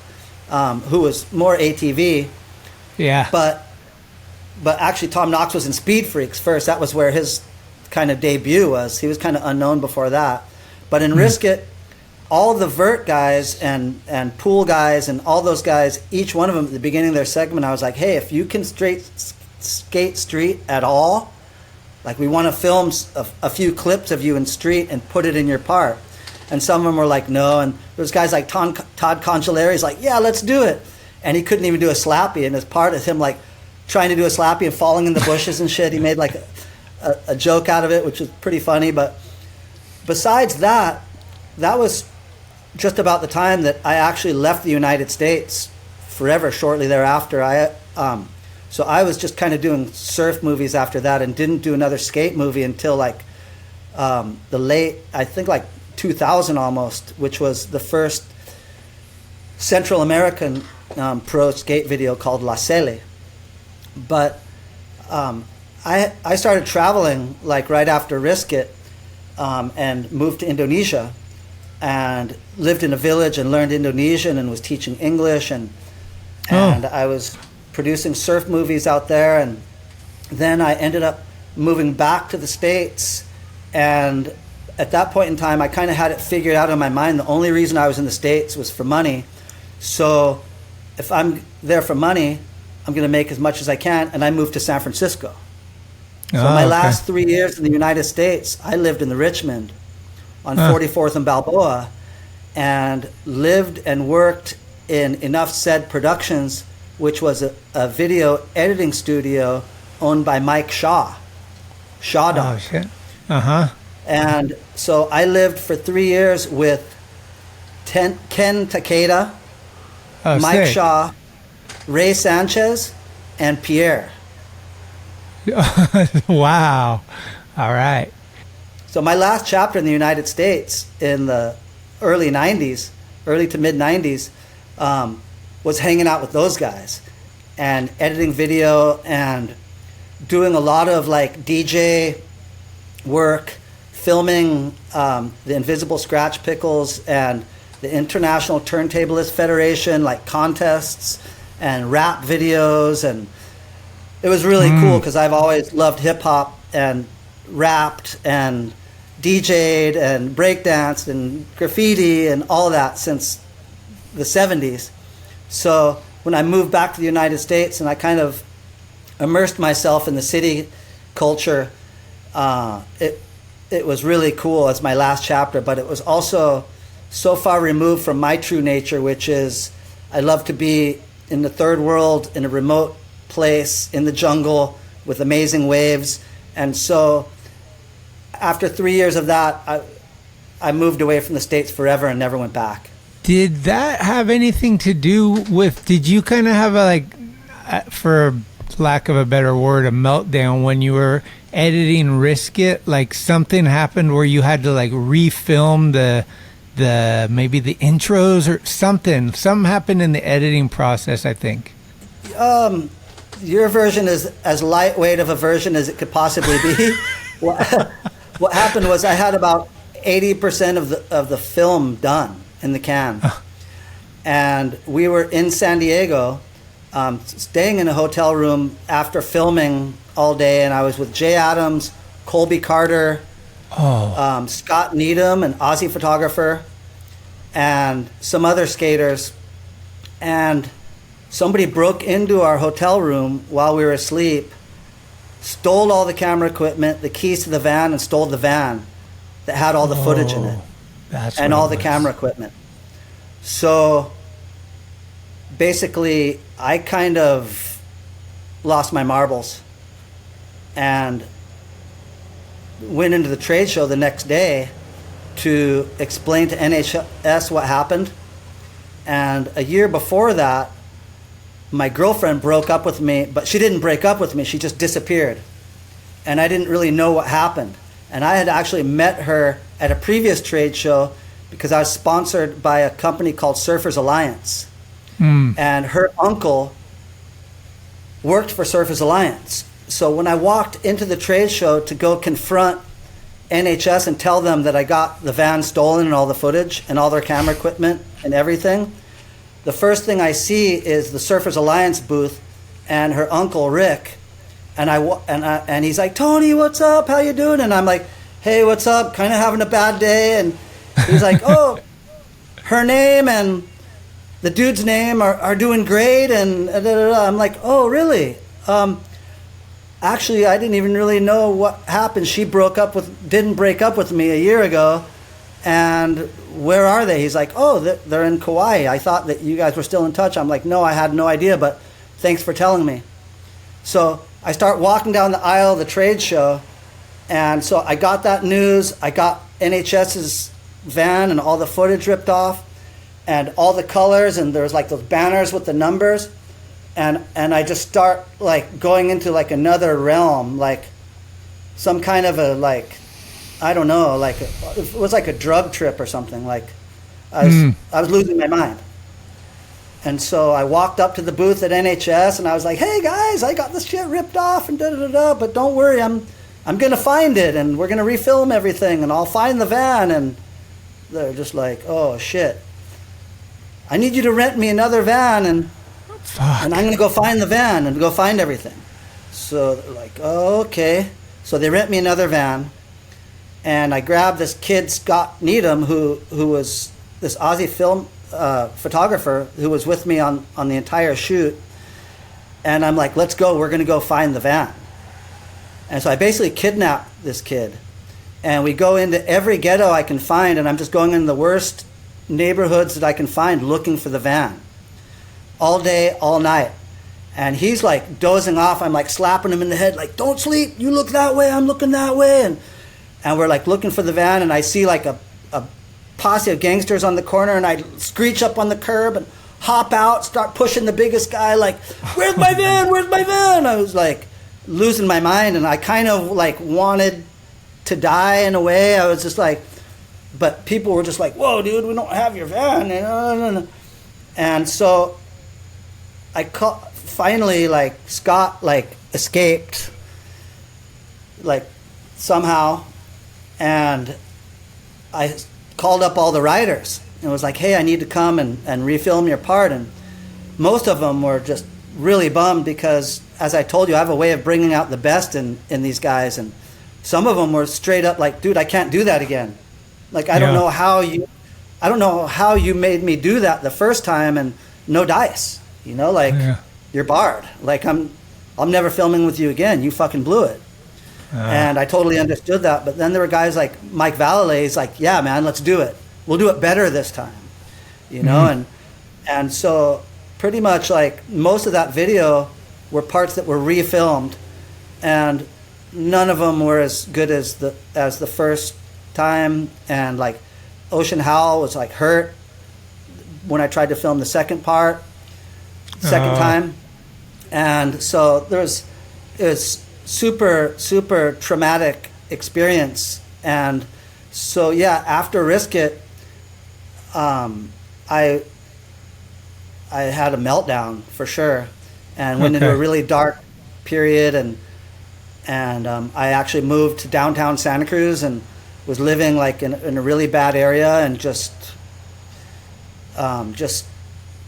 who was more ATV. Yeah. But actually Tom Knox was in Speed Freaks first. That was where his kind of debut was. He was kind of unknown before that. But in Risk It, all the vert guys and pool guys and all those guys, each one of them at the beginning of their segment, I was like, hey, if you can skate street at all, like, we want to film a few clips of you in street and put it in your part. And some of them were like, no. And there's guys like Todd Conchilari's like, yeah, let's do it. And he couldn't even do a slappy. And his part is him like trying to do a slappy and falling in the bushes and shit. He made like a joke out of it, which was pretty funny. But besides that was just about the time that I actually left the United States forever shortly thereafter. So I was just kind of doing surf movies after that and didn't do another skate movie until like the late, I think like 2000 almost, which was the first Central American pro skate video called La Cele. But I started traveling like right after Risk It and moved to Indonesia and lived in a village and learned Indonesian and was teaching English and I was producing surf movies out there, and then I ended up moving back to the States, and at that point in time I kind of had it figured out in my mind. The only reason I was in the States was for money, so if I'm there for money I'm going to make as much as I can, and I moved to San Francisco. So my last 3 years in the United States I lived in the Richmond on 44th and Balboa and lived and worked in Enough Said Productions, which was a video editing studio owned by Mike Shaw Dog. Oh, shit. And so I lived for 3 years with Ken Takeda, Mike Shaw, Ray Sanchez, and Pierre. Wow. All right. So my last chapter in the United States in the early to mid 90s, was hanging out with those guys and editing video and doing a lot of like DJ work, filming the Invisible Scratch Pickles and the International Turntablist Federation, like contests and rap videos. And it was really cool because I've always loved hip hop and rapped and DJ'd and breakdanced and graffiti and all that since the 70s. So when I moved back to the United States and I kind of immersed myself in the city culture, it was really cool as my last chapter, but it was also so far removed from my true nature, which is I love to be in the third world, in a remote place, in the jungle with amazing waves. And so after 3 years of that, I moved away from the States forever and never went back. Did that have anything to do with, did you kind of have for lack of a better word, a meltdown when you were editing Risk It? Like something happened where you had to like refilm the maybe the intros or something happened in the editing process, I think. Your version is as lightweight of a version as it could possibly be. What happened was I had about 80% of the film done in the can. And we were in San Diego, staying in a hotel room after filming all day, and I was with Jay Adams, Colby Carter, Scott Needham, an Aussie photographer, and some other skaters. And somebody broke into our hotel room while we were asleep, stole all the camera equipment, the keys to the van, and stole the van that had all the footage in it. And all the camera equipment. So basically, I kind of lost my marbles and went into the trade show the next day to explain to NHS what happened. And a year before that, my girlfriend broke up with me, but she didn't break up with me, she just disappeared. And I didn't really know what happened. And I had actually met her at a previous trade show because I was sponsored by a company called Surfers Alliance. And her uncle worked for Surfers Alliance. So when I walked into the trade show to go confront NHS and tell them that I got the van stolen and all the footage and all their camera equipment and everything, the first thing I see is the Surfers Alliance booth and her uncle Rick, and he's like, "Tony, what's up? How you doing?" And I'm like, "Hey, what's up? Kind of having a bad day." And he's like, "Oh, her name and the dude's name are doing great." And I'm like, "Oh, really? Actually, I didn't even really know what happened. She didn't break up with me a year ago. And where are they?" He's like, "Oh, they're in Kauai. I thought that you guys were still in touch." I'm like, "No, I had no idea, but thanks for telling me." So I start walking down the aisle of the trade show. And so I got that news. I got NHS's van and all the footage ripped off. and all the colors, and there's like those banners with the numbers, and I just start like going into like another realm, like some kind of a, like, I don't know, like it was like a drug trip or something. Like I was losing my mind. And so I walked up to the booth at NHS and I was like, hey guys, I got this shit ripped off and da-da-da-da, but don't worry, I'm going to find it and we're going to refilm everything and I'll find the van. And they're just like, oh shit, I need you to rent me another van and I'm going to go find the van and go find everything. So they're like, oh, okay. So they rent me another van and I grabbed this kid, Scott Needham, who was this Aussie film photographer who was with me on the entire shoot, and I'm like, let's go, we're gonna go find the van. And so I basically kidnapped this kid and we go into every ghetto I can find, and I'm just going in the worst neighborhoods that I can find looking for the van all day, all night. And he's like dozing off. I'm like slapping him in the head, like, don't sleep, you look that way, I'm looking that way. And we're like looking for the van, and I see like a posse of gangsters on the corner, and I screech up on the curb and hop out, start pushing the biggest guy, like, where's my van, where's my van? I was like losing my mind, and I kind of like wanted to die in a way. I was just like, but people were just like, whoa dude, we don't have your van. And so I finally, like, Scott like escaped like somehow, and I called up all the writers and was like, hey, I need to come and refilm your part. And most of them were just really bummed because, as I told you, I have a way of bringing out the best in these guys. And some of them were straight up like, dude, I can't do that again. Like, I don't know how you made me do that the first time, and no dice, you know, like you're barred. Like I'm never filming with you again. You fucking blew it. And I totally understood that. But then there were guys like Mike Valale's like, yeah, man, let's do it. We'll do it better this time, you know? And so pretty much like most of that video were parts that were refilmed, and none of them were as good as the first time. And like Ocean Howl was like hurt when I tried to film the second part, time. And so it was super traumatic experience. And so yeah, after Risk It, I had a meltdown for sure, and went into a really dark period, and I actually moved to downtown Santa Cruz and was living like in a really bad area, and just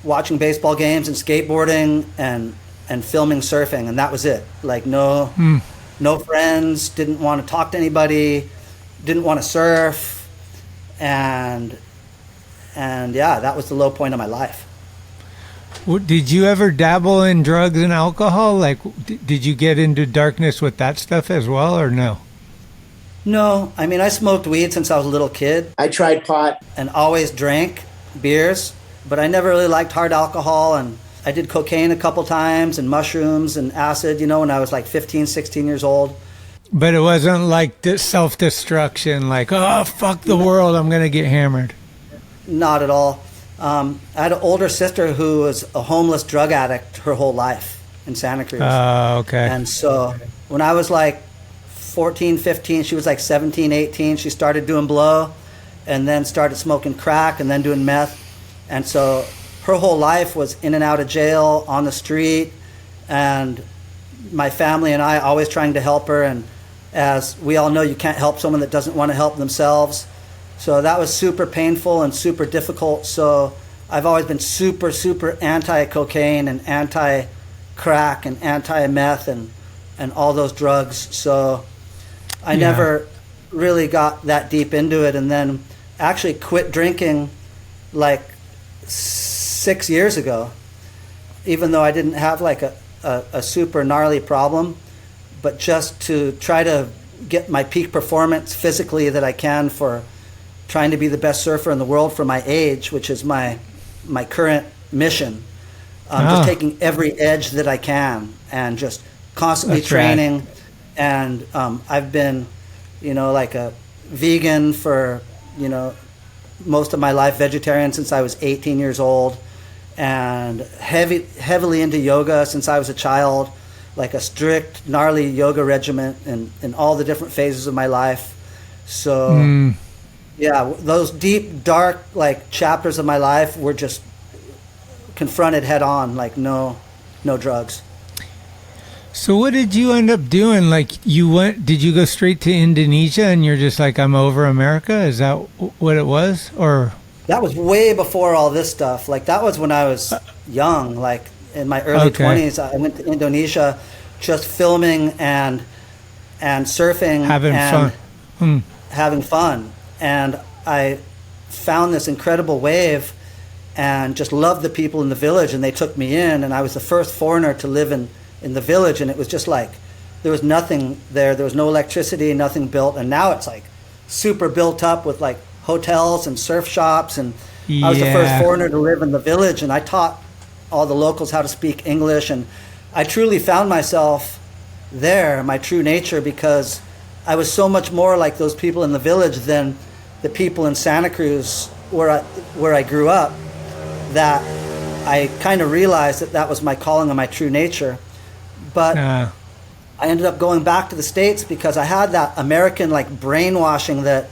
watching baseball games and skateboarding and filming surfing, and that was it. Like no friends, didn't want to talk to anybody, didn't want to surf, and yeah, that was the low point of my life. Did you ever dabble in drugs and alcohol? Like, did you get into darkness with that stuff as well, or no? No, I mean, I smoked weed since I was a little kid. I tried pot and always drank beers, but I never really liked hard alcohol. And I did cocaine a couple times and mushrooms and acid, you know, when I was like 15, 16 years old. But it wasn't like self-destruction, like, oh, fuck the world, I'm going to get hammered. Not at all. I had an older sister who was a homeless drug addict her whole life in Santa Cruz. Oh, okay. And so when I was like 14, 15, she was like 17, 18, she started doing blow and then started smoking crack and then doing meth. And so her whole life was in and out of jail, on the street, and my family and I always trying to help her. And as we all know, you can't help someone that doesn't want to help themselves. So that was super painful and super difficult. So I've always been super anti-cocaine and anti-crack and anti-meth and all those drugs. So I never really got that deep into it, and then actually quit drinking like 6 years ago, even though I didn't have like a super gnarly problem, but just to try to get my peak performance physically that I can for trying to be the best surfer in the world for my age, which is my current mission. Just taking every edge that I can and just constantly training. Right. And I've been, like a vegan for, most of my life, vegetarian since I was 18 years old, and heavily into yoga since I was a child, like a strict, gnarly yoga regimen in all the different phases of my life. So, yeah, those deep, dark, like, chapters of my life were just confronted head on, like, no drugs. So what did you end up doing? Like, did you go straight to Indonesia and you're just like, I'm over America? Is that what it was? Or that was way before all this stuff. Like, that was when I was young, like in my early 20s. I went to Indonesia just filming and surfing, having fun. And I found this incredible wave and just loved the people in the village, and they took me in, and I was the first foreigner to live in the village, and it was just like there was nothing there. There was no electricity, nothing built, and now it's like super built up with like hotels and surf shops, and I was the first foreigner to live in the village, and I taught all the locals how to speak English, and I truly found myself there, my true nature, because I was so much more like those people in the village than the people in Santa Cruz where I grew up, that I kind of realized that was my calling and my true nature. But I ended up going back to the States because I had that American like brainwashing that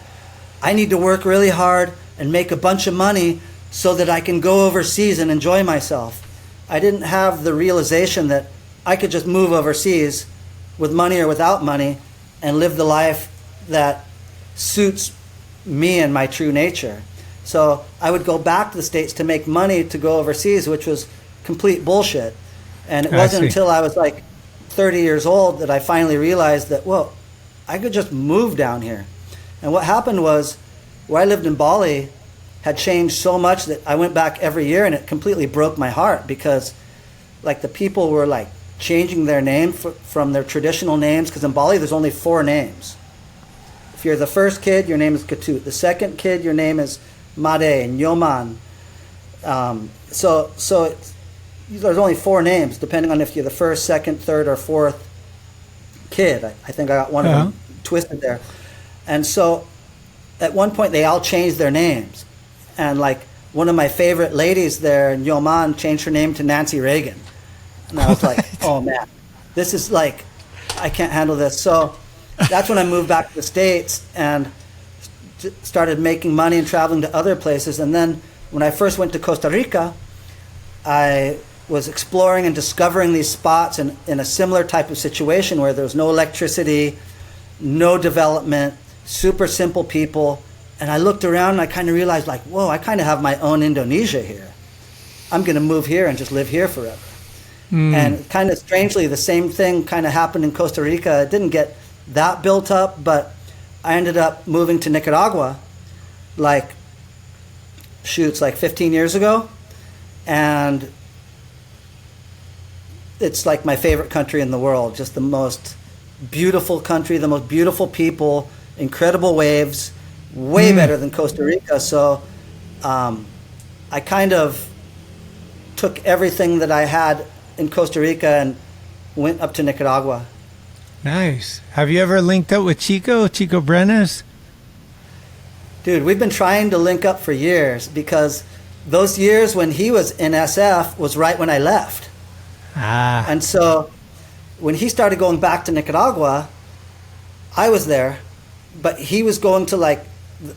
I need to work really hard and make a bunch of money so that I can go overseas and enjoy myself. I didn't have the realization that I could just move overseas with money or without money and live the life that suits me and my true nature. So I would go back to the States to make money to go overseas, which was complete bullshit. And it wasn't until I was like 30 years old that I finally realized that, well, I could just move down here. And what happened was, where I lived in Bali had changed so much that I went back every year, and it completely broke my heart because like the people were like changing their name from their traditional names, because in Bali there's only 4 names. If you're the first kid, your name is Ketut. The second kid, your name is Made, Nyoman. So there's only 4 names, depending on if you're the first, second, third, or fourth kid. I think I got one of them twisted there. And so at one point they all changed their names. And like one of my favorite ladies there, Nyoman, changed her name to Nancy Reagan. And I was like, oh man, this is like, I can't handle this. So that's when I moved back to the States and started making money and traveling to other places. And then when I first went to Costa Rica, I was exploring and discovering these spots in a similar type of situation where there was no electricity, no development, super simple people. And I looked around and I kind of realized, like, whoa, I kind of have my own Indonesia here. I'm going to move here and just live here forever. And kind of strangely, the same thing kind of happened in Costa Rica. It didn't get that built up, but I ended up moving to Nicaragua like 15 years ago. And it's like my favorite country in the world. Just the most beautiful country, the most beautiful people, incredible waves, way better than Costa Rica. So I kind of took everything that I had in Costa Rica and went up to Nicaragua. Nice. Have you ever linked up with Chico Brenes? Dude, we've been trying to link up for years because those years when he was in SF was right when I left. And so when he started going back to Nicaragua, I was there, but he was going to like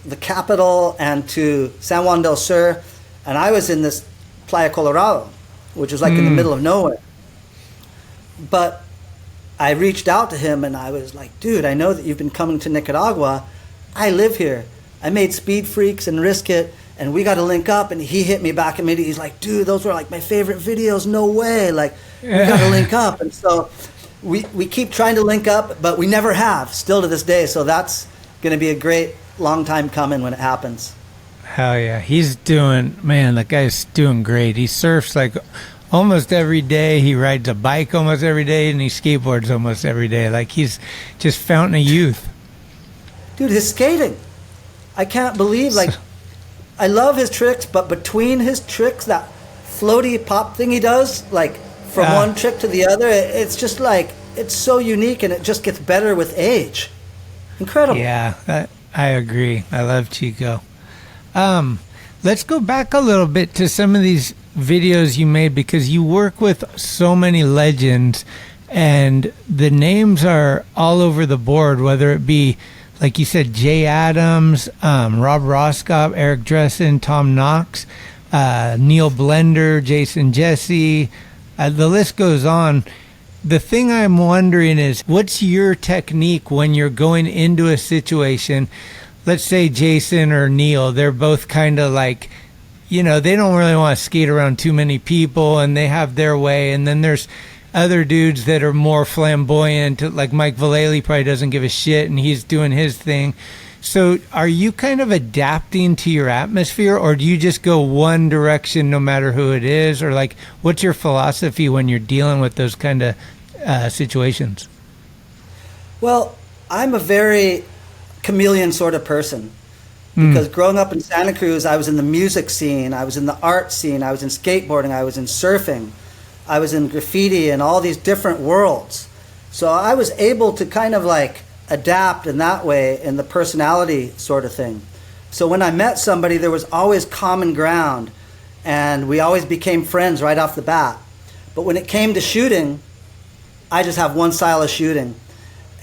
the capital and to San Juan del Sur, and I was in this Playa Colorado, which was like in the middle of nowhere. But I reached out to him and I was like, dude, I know that you've been coming to Nicaragua. I live here. I made Speed Freaks and Risk It, and we got to link up. And he hit me back immediately. He's like, dude, those were like my favorite videos. No way. Like, we got to link up. And so we keep trying to link up, but we never have, still to this day. So that's going to be a great long time coming when it happens. Hell yeah. That guy's doing great. He surfs like almost every day. He rides a bike almost every day, and he skateboards almost every day. Like, he's just fountain of youth. Dude, his skating. I can't believe, like, I love his tricks, but between his tricks, that floaty pop thing he does, like, from one trick to the other, it's just like, it's so unique, and it just gets better with age. Incredible. Yeah, I agree. I love Chico. Let's go back a little bit to some of these videos you made, because you work with so many legends and the names are all over the board, whether it be, like you said, Jay Adams, Rob Roscop, Eric Dressen, Tom Knox, Neil Blender, Jason Jesse, the list goes on. The thing I'm wondering is, what's your technique when you're going into a situation? Let's say Jason or Neil, they're both kind of like, they don't really want to skate around too many people and they have their way. And then there's other dudes that are more flamboyant, like Mike Vallely probably doesn't give a shit and he's doing his thing. So are you kind of adapting to your atmosphere, or do you just go one direction no matter who it is? Or like, what's your philosophy when you're dealing with those kind of situations? Well, I'm a very chameleon sort of person, because growing up in Santa Cruz, I was in the music scene, I was in the art scene, I was in skateboarding, I was in surfing, I was in graffiti and all these different worlds. So I was able to kind of like adapt in that way, in the personality sort of thing. So when I met somebody, there was always common ground and we always became friends right off the bat. But when it came to shooting, I just have one style of shooting.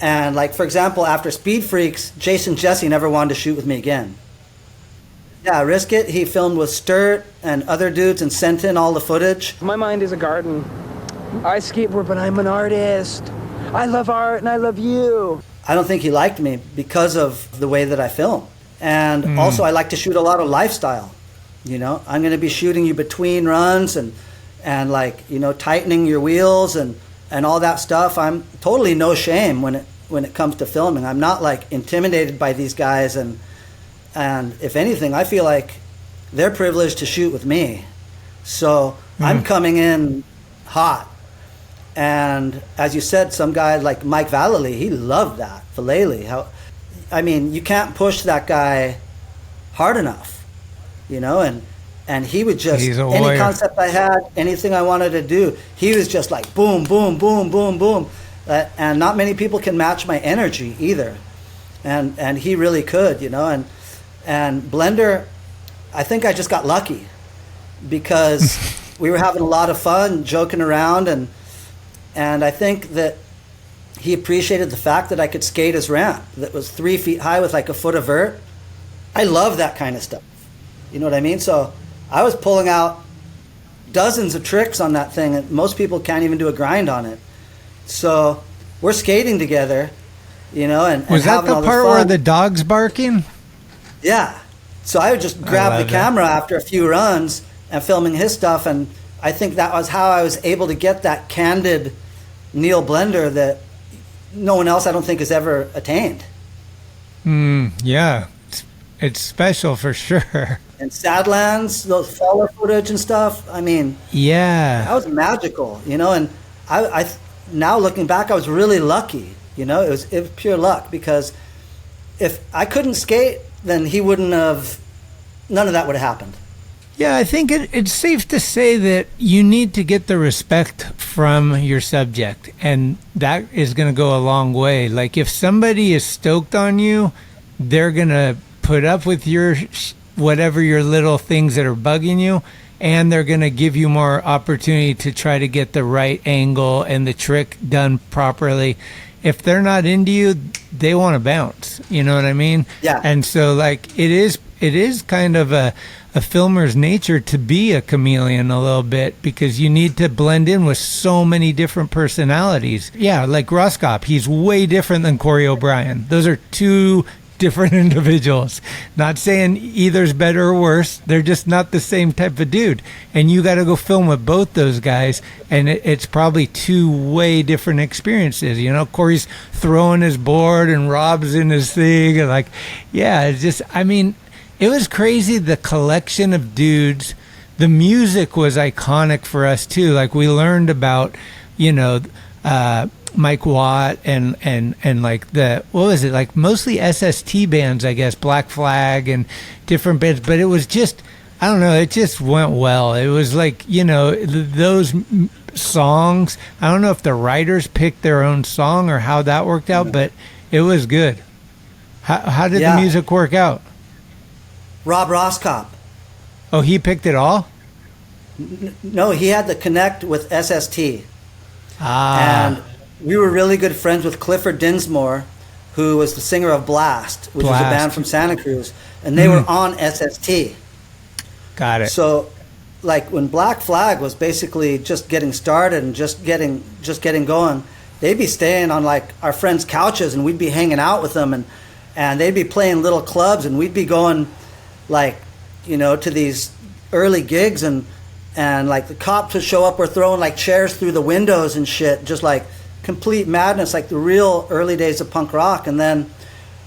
And like, for example, after Speed Freaks, Jason Jesse never wanted to shoot with me again. Yeah, Risk It, he filmed with Sturt and other dudes and sent in all the footage. My mind is a garden. I skateboard, but I'm an artist. I love art and I love you. I don't think he liked me because of the way that I film. And also I like to shoot a lot of lifestyle. I'm going to be shooting you between runs and like, tightening your wheels and all that stuff. I'm totally no shame when it comes to filming. I'm not like intimidated by these guys, and if anything, I feel like they're privileged to shoot with me. So I'm coming in hot. And as you said, some guy like Mike Vallely, he loved that. Vallely, you can't push that guy hard enough, and he would just, any concept I had, anything I wanted to do, he was just like boom, boom, boom, boom, boom. And not many people can match my energy either. And he really could, and Blender, I think I just got lucky because we were having a lot of fun joking around, and I think that he appreciated the fact that I could skate his ramp that was 3 feet high with like a foot of vert. I love that kind of stuff. You know what I mean? So I was pulling out dozens of tricks on that thing, and most people can't even do a grind on it. So we're skating together, and was that the part where the dog's barking? Yeah. So I would just grab the camera after a few runs and filming his stuff, and I think that was how I was able to get that candid Neil Blender that no one else, I don't think, has ever attained. Yeah, it's special for sure. And Sadlands, those follow footage and stuff, yeah, that was magical, and I now looking back, I was really lucky, it was pure luck, because if I couldn't skate, then none of that would have happened. Yeah, I think it's safe to say that you need to get the respect from your subject, and that is going to go a long way. Like, if somebody is stoked on you, they're going to put up with your whatever your little things that are bugging you, and they're going to give you more opportunity to try to get the right angle and the trick done properly. If they're not into you, they want to bounce. You know what I mean? Yeah. And so, like, it is kind of a filmer's nature to be a chameleon a little bit, because you need to blend in with so many different personalities. Yeah, like Roscop, he's way different than Corey O'Brien. Those are two different individuals. Not saying either's better or worse. They're just not the same type of dude. And you got to go film with both those guys, and it's probably two way different experiences. Corey's throwing his board and Rob's in his thing, and like, yeah, it's just, it was crazy, the collection of dudes. The music was iconic for us too. Like, we learned about, Mike Watt and like what was it, like mostly SST bands, I guess, Black Flag and different bands, but it was just, I don't know, it just went well. It was like, those songs, I don't know if the writers picked their own song or how that worked out, but it was good. How did the music work out? Rob Roscop. Oh, he picked it all? No, he had to connect with SST. Ah. And we were really good friends with Clifford Dinsmore, who was the singer of Blast, which was a band from Santa Cruz. And they were on SST. Got it. So, like, when Black Flag was basically just getting started and just getting going, they'd be staying on, like, our friends' couches, and we'd be hanging out with them, and they'd be playing little clubs, and we'd be going, like, you know, to these early gigs, and like the cops would show up, we're throwing like chairs through the windows and shit, just like complete madness, like the real early days of punk rock. And then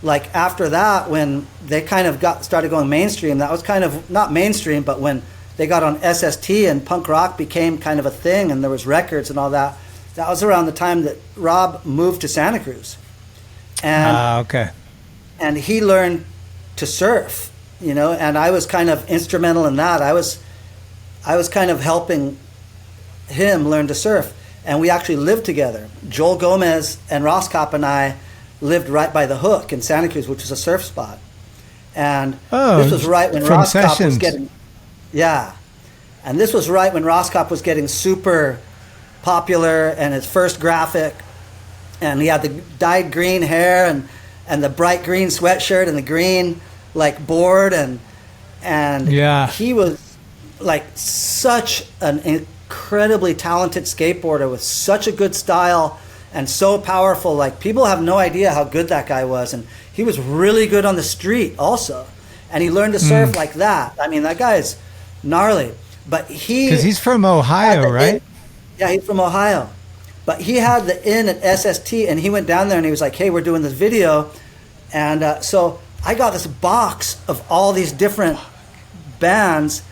like after that, when they kind of started going mainstream, that was kind of not mainstream, but when they got on SST and punk rock became kind of a thing and there was records and all that, that was around the time that Rob moved to Santa Cruz. And okay. And he learned to surf, you know, and I was kind of instrumental in that. I was kind of helping him learn to surf, and we actually lived together. Joel Gomez and Roscop and I lived right by the Hook in Santa Cruz, which is a surf spot. And this was right when Roscop was getting, and this was right when Roscop was getting super popular and his first graphic, and he had the dyed green hair and the bright green sweatshirt and the green like board, and he was like such an incredibly talented skateboarder with such a good style and so powerful. Like, people have no idea how good that guy was, and he was really good on the street also, and he learned to surf like that. I mean, that guy's gnarly, but because he's from Ohio, right? Yeah, he's from Ohio, but he had the in at SST, and he went down there and he was like, hey, we're doing this video. And so I got this box of all these different bands,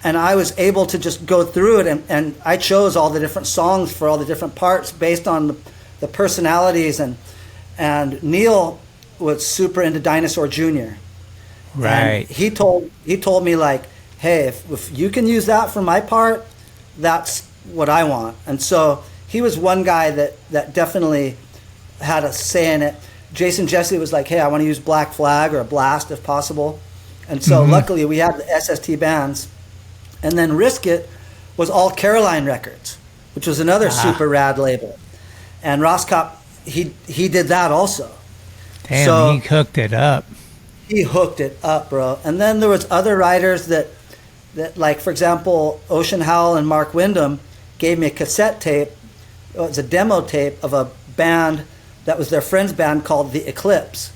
and I was able to just go through it, and I chose all the different songs for all the different parts based on the personalities. And Neil was super into Dinosaur Jr. Right. And he told me, like, hey, if you can use that for my part, that's what I want. And so he was one guy that definitely had a say in it. Jason Jesse was like, hey, I want to use Black Flag or a Blast if possible. And so luckily we had the SST bands. And then Risk It was all Caroline Records, which was another super rad label. And Roscop, he did that also. Damn, so he hooked it up. He hooked it up, bro. And then there was other writers that like, for example, Ocean Howell and Mark Wyndham gave me a cassette tape. It was a demo tape of a band that was their friend's band called The Eclipse.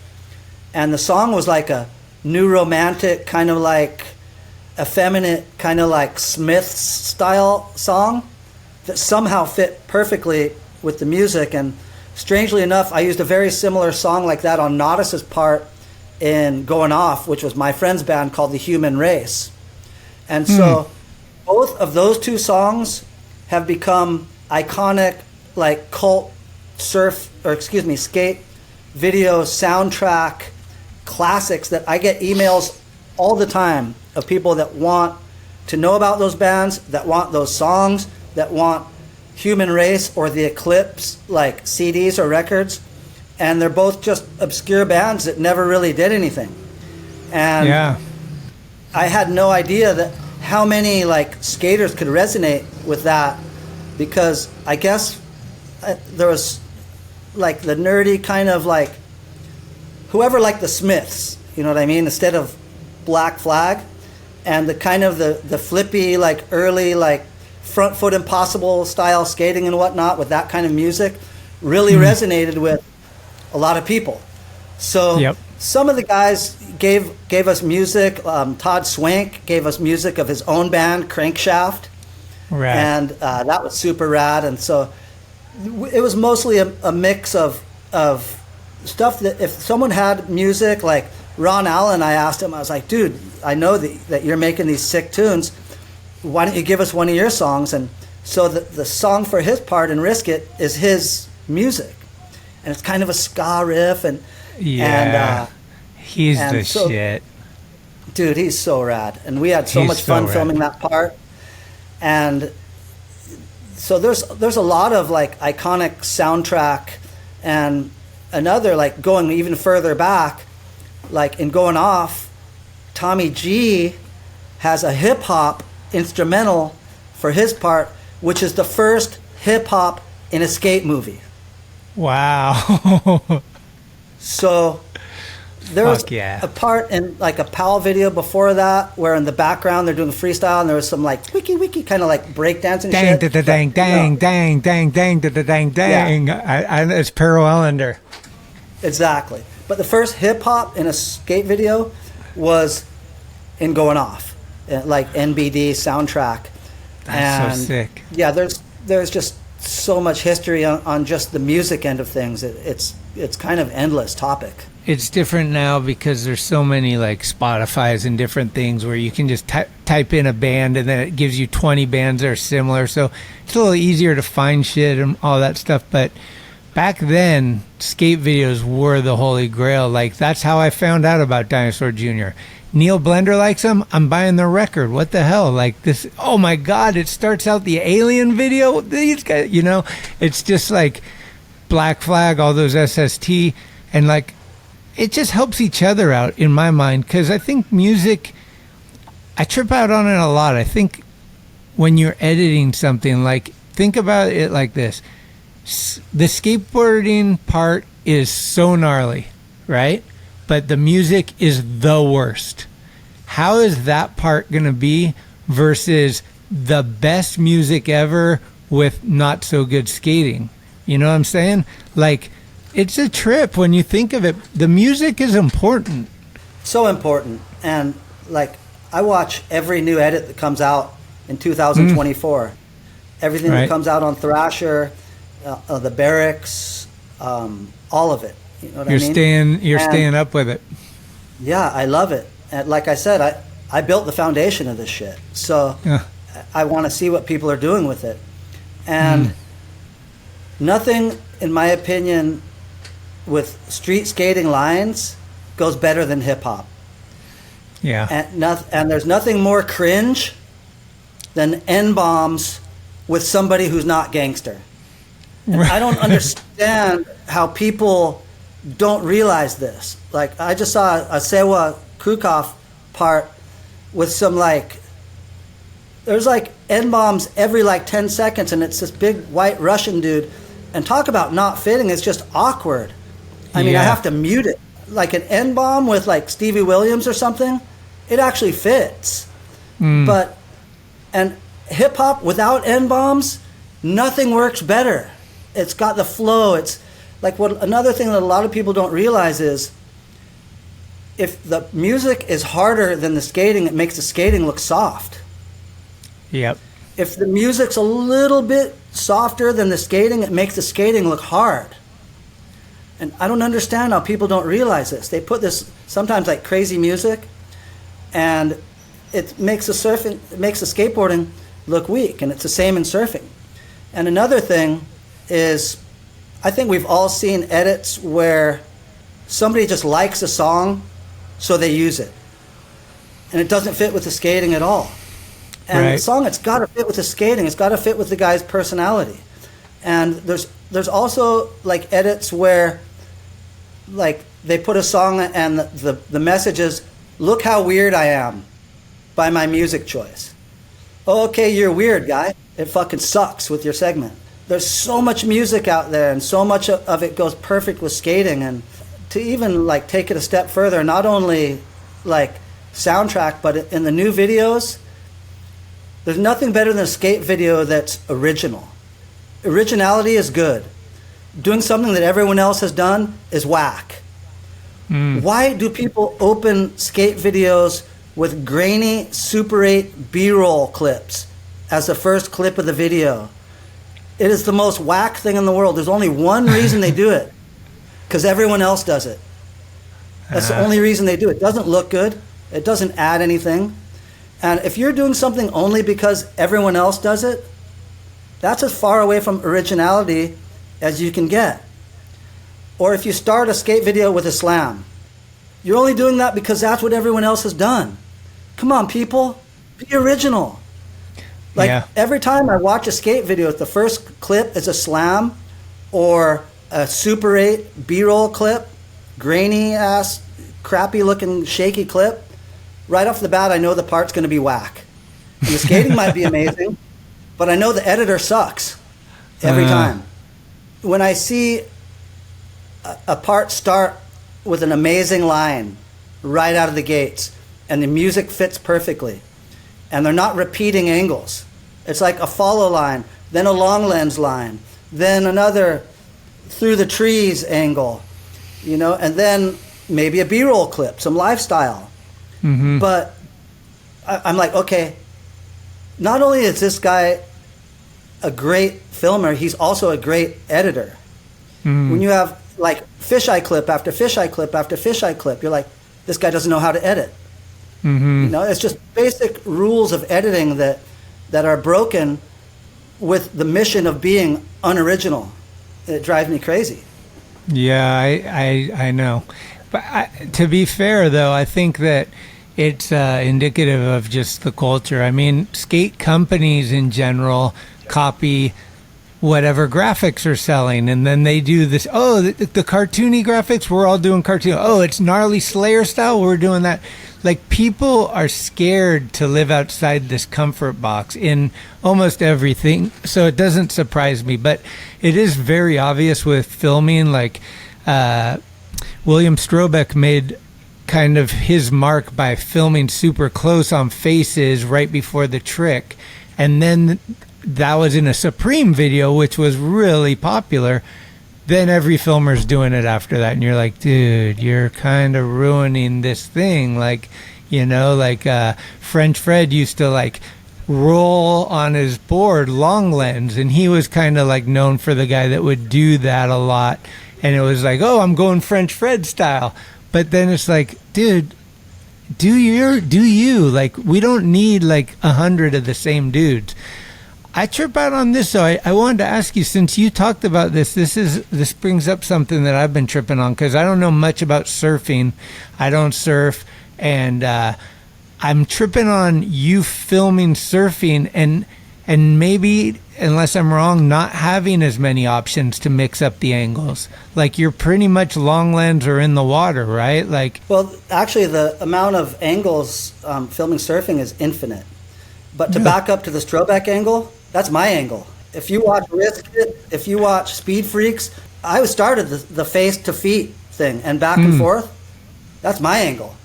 And the song was like a new romantic, kind of like effeminate, kind of like Smith's style song that somehow fit perfectly with the music. And strangely enough, I used a very similar song like that on Nodis's part in Goin Off, which was my friend's band called The Human Race. And so both of those two songs have become iconic, like cult skate video soundtrack classics that I get emails all the time of people that want to know about those bands, that want those songs, that want Human Race or The Eclipse like CDs or records, and they're both just obscure bands that never really did anything. And I had no idea that how many like skaters could resonate with that, because I guess there was like the nerdy kind of like whoever liked the Smiths, you know what I mean, instead of Black Flag, and the kind of the flippy like early like front foot impossible style skating and whatnot with that kind of music really resonated with a lot of people. So some of the guys gave us music. Todd Swank gave us music of his own band, Crankshaft, and that was super rad. And so it was mostly a mix of stuff that if someone had music like Ron Allen, I asked him, I was like, dude, I know that you're making these sick tunes. Why don't you give us one of your songs? And so the song for his part in Risk It is his music. And it's kind of a ska riff. And he's the shit. Dude, he's so rad. And we had so much fun filming that part. And so there's a lot of like iconic soundtrack, and another like going even further back, like in Going Off, Tommy G has a hip hop instrumental for his part, which is the first hip hop in a skate movie. Wow. So there was a part in like a PAL video before that where in the background they're doing freestyle and there was some like wiki kind of like breakdancing dang, shit. Dang, dang, dang, dang, dang, dang, dang. It's Parallel Ender. Exactly. But the first hip hop in a skate video was in Goin Off, like NBD soundtrack. That's so sick. Yeah, there's just so much history on just the music end of things. It's kind of endless topic. It's different now because there's so many like Spotify's and different things where you can just type in a band and then it gives you 20 bands that are similar. So it's a little easier to find shit and all that stuff. But back then, skate videos were the holy grail. Like, that's how I found out about Dinosaur Jr. Neil Blender likes them. I'm buying their record. What the hell? Like this, oh my God, it starts out the Alien video. These guys, you know, it's just like Black Flag, all those SST. And like, it just helps each other out in my mind. Because I think music, I trip out on it a lot. I think when you're editing something, like, think about it like this. The skateboarding part is so gnarly, right? But the music is the worst. How is that part going to be versus the best music ever with not so good skating? You know what I'm saying? Like, it's a trip when you think of it. The music is important. So important. And like, I watch every new edit that comes out in 2024. Everything that comes out on Thrasher, the Barracks, all of it. You know what I mean? You're staying up with it. Yeah, I love it. And like I said, I built the foundation of this shit. So I want to see what people are doing with it. And nothing, in my opinion, with street skating lines goes better than hip hop. Yeah. And there's nothing more cringe than N-bombs with somebody who's not gangster. And I don't understand how people don't realize this. Like, I just saw a Sewa Krukov part with some like, there's like N-bombs every like 10 seconds and it's this big white Russian dude. And talk about not fitting, it's just awkward. I mean, I have to mute it. Like an N-bomb with like Stevie Williams or something, it actually fits. But, and hip hop without N-bombs, nothing works better. It's got the flow. It's like another thing that a lot of people don't realize is if the music is harder than the skating, it makes the skating look soft. Yep. If the music's a little bit softer than the skating, it makes the skating look hard. And I don't understand how people don't realize this. They put this sometimes like crazy music, and it makes the skateboarding look weak, and it's the same in surfing. And another thing is, I think we've all seen edits where somebody just likes a song, so they use it. And it doesn't fit with the skating at all. And the song, it's got to fit with the skating. It's got to fit with the guy's personality. And there's also like edits where like they put a song and the message is, look how weird I am by my music choice. Okay, you're weird, guy. It fucking sucks with your segment. There's so much music out there and so much of it goes perfect with skating. And to even like take it a step further, not only like soundtrack, but in the new videos, there's nothing better than a skate video that's original. Originality is good. Doing something that everyone else has done is whack. Why do people open skate videos with grainy Super 8 B-roll clips as the first clip of the video? It is the most whack thing in the world. There's only one reason they do it, because everyone else does it. That's the only reason they do it. It doesn't look good. It doesn't add anything. And if you're doing something only because everyone else does it, that's as far away from originality as you can get. Or if you start a skate video with a slam, you're only doing that because that's what everyone else has done. Come on, people, be original. Like every time I watch a skate video, the first clip is a slam or a Super 8 B-roll clip, grainy ass, crappy looking, shaky clip. right off the bat, I know the part's going to be whack. And the skating might be amazing, but I know the editor sucks every time. When I see a part start with an amazing line right out of the gates, and the music fits perfectly, and they're not repeating angles. It's like a follow line, then a long lens line, then another through the trees angle, you know, and then maybe a B-roll clip, some lifestyle. But I'm like, okay, not only is this guy a great filmer, he's also a great editor. When you have like fisheye clip after fisheye clip after fisheye clip, you're like, this guy doesn't know how to edit. You know, it's just basic rules of editing that are broken with the mission of being unoriginal. It drives me crazy. Yeah, I know. But to be fair, though, I think that it's indicative of just the culture. I mean, skate companies in general copy whatever graphics are selling, and then they do this, the cartoony graphics, we're all doing cartoon. Oh, it's gnarly Slayer style, we're doing that. Like, people are scared to live outside this comfort box in almost everything, so it doesn't surprise me. But it is very obvious with filming, like William Strobeck made kind of his mark by filming super close on faces right before the trick, and then that was in a Supreme video, which was really popular. Then every filmer's doing it after that, and you're like, dude, you're kind of ruining this thing. Like, you know, like French Fred used to like roll on his board long lens, and he was kind of like known for the guy that would do that a lot. And it was like, oh, I'm going French Fred style. But then it's like, dude, do you. Like, we don't need like 100 of the same dudes. I trip out on this, so I wanted to ask you, since you talked about this brings up something that I've been tripping on, because I don't know much about surfing. I don't surf, and I'm tripping on you filming surfing and maybe, unless I'm wrong, not having as many options to mix up the angles. Like, you're pretty much long lens or in the water, right? Like, well, actually, the amount of angles filming surfing is infinite. But to back up to the Strobeck angle, that's my angle. If you watch Risk It, if you watch Speed Freaks, I started the face to feet thing and back and forth. That's my angle.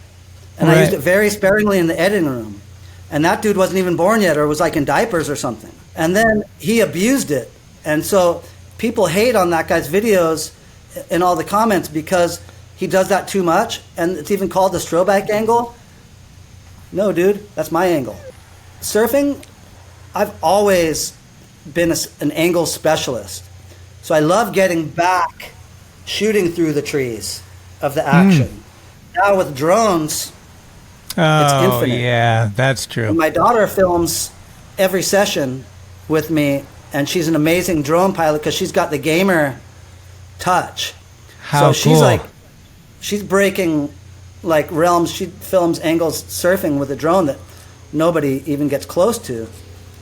And I used it very sparingly in the editing room. And that dude wasn't even born yet, or was like in diapers or something. And then he abused it. And so people hate on that guy's videos in all the comments because he does that too much. And it's even called the Strobeck angle. No, dude, that's my angle. Surfing, I've always been an angle specialist. So I love getting back, shooting through the trees of the action. Now with drones, it's infinite. Yeah, that's true. And my daughter films every session with me, and she's an amazing drone pilot because she's got the gamer touch. How so cool. She's breaking like realms. She films angles surfing with a drone that nobody even gets close to.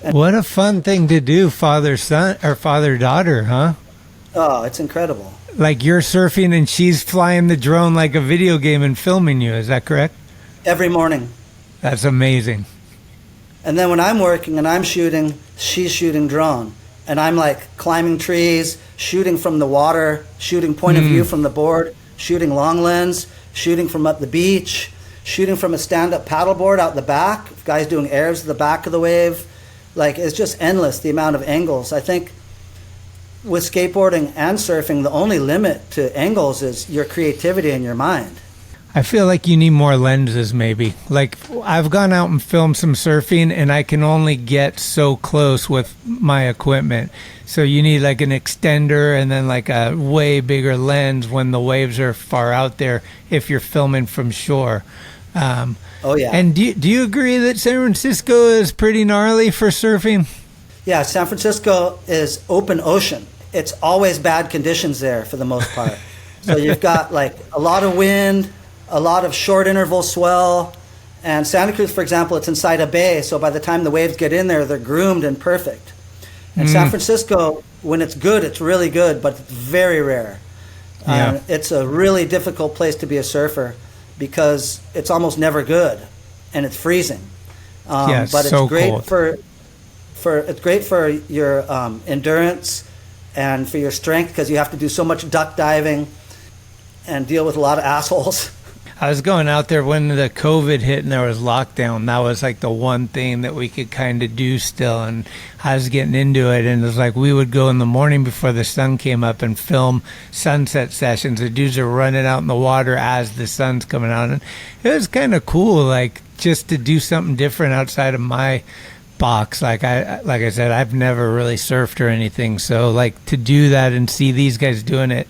And what a fun thing to do, father-son or father-daughter, huh? Oh, it's incredible. Like, you're surfing and she's flying the drone like a video game and filming you. Is that correct? Every morning. That's amazing. And then when I'm working and I'm shooting, she's shooting drone. And I'm like climbing trees, shooting from the water, shooting point of view from the board, shooting long lens, shooting from up the beach, shooting from a stand-up paddleboard out the back, guys doing airs at the back of the wave. Like, it's just endless, the amount of angles. I think with skateboarding and surfing, the only limit to angles is your creativity and your mind. I feel like you need more lenses, maybe. Like, I've gone out and filmed some surfing, and I can only get so close with my equipment. So you need like an extender and then like a way bigger lens when the waves are far out there if you're filming from shore. Oh, yeah. And do you agree that San Francisco is pretty gnarly for surfing? Yeah, San Francisco is open ocean. It's always bad conditions there for the most part. So you've got like a lot of wind, a lot of short interval swell. And Santa Cruz, for example, it's inside a bay. So by the time the waves get in there, they're groomed and perfect. And San Francisco, when it's good, it's really good, but it's very rare. Yeah. It's a really difficult place to be a surfer because it's almost never good. and it's freezing. Yeah, but so it's great cold. it's great for your endurance and for your strength, because you have to do so much duck diving and deal with a lot of assholes. I was going out there when the COVID hit and there was lockdown. That was like the one thing that we could kind of do still. And I was getting into it. And it was like we would go in the morning before the sun came up and film sunset sessions. The dudes are running out in the water as the sun's coming out. And it was kind of cool, like just to do something different outside of my box. Like I said, I've never really surfed or anything. So like to do that and see these guys doing it,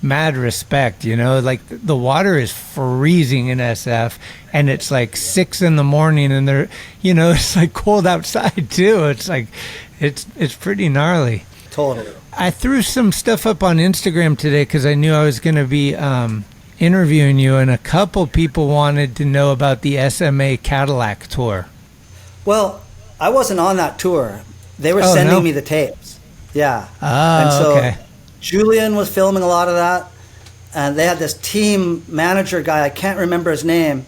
mad respect, you know. Like the water is freezing in SF and it's like 6 a.m. and they're, you know, it's like cold outside too. It's like it's pretty gnarly. Totally. I threw some stuff up on Instagram today because I knew I was going to be interviewing you, and a couple people wanted to know about the SMA Cadillac tour. Well, I wasn't on that tour. They were sending me the tapes. Yeah. And so okay. Julian was filming a lot of that, and they had this team manager guy, I can't remember his name,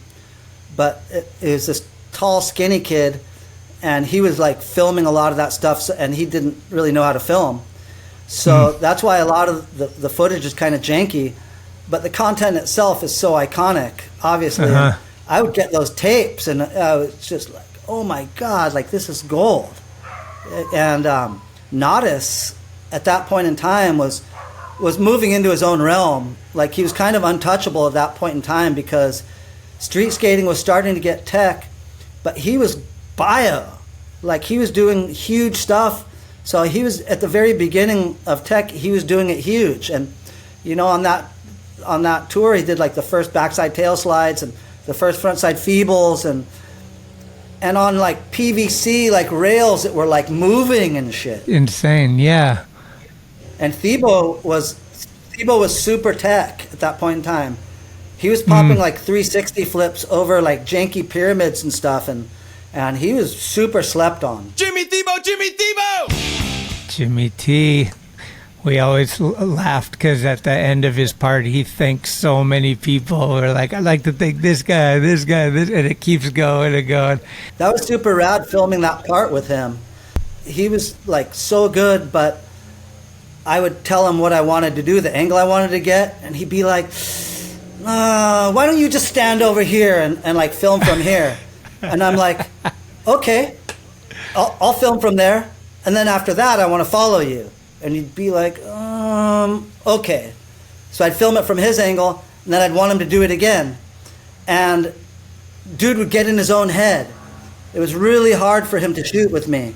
but it was this tall, skinny kid, and he was like filming a lot of that stuff, and he didn't really know how to film. So that's why a lot of the footage is kind of janky, but the content itself is so iconic, obviously. And I would get those tapes, and I was just like, oh my God, like this is gold. And Nodis, at that point in time, was moving into his own realm. Like he was kind of untouchable at that point in time because street skating was starting to get tech, but he was bio. Like he was doing huge stuff. So he was at the very beginning of tech, he was doing it huge. And you know, on that tour, he did like the first backside tail slides and the first frontside feebles, and on like PVC like rails that were like moving and shit. Insane, yeah. And Thebo was super tech at that point in time. He was popping like 360 flips over like janky pyramids and stuff, and he was super slept on. Jimmy Thebo! Jimmy T. We always laughed because at the end of his part, he thanks so many people. We're like, I'd like to thank this guy, and it keeps going and going. That was super rad filming that part with him. He was like so good, but I would tell him what I wanted to do, the angle I wanted to get, and he'd be like, why don't you just stand over here and like film from here? And I'm like, okay, I'll film from there, and then after that I want to follow you. And he'd be like, okay. So I'd film it from his angle, and then I'd want him to do it again. And dude would get in his own head. It was really hard for him to shoot with me.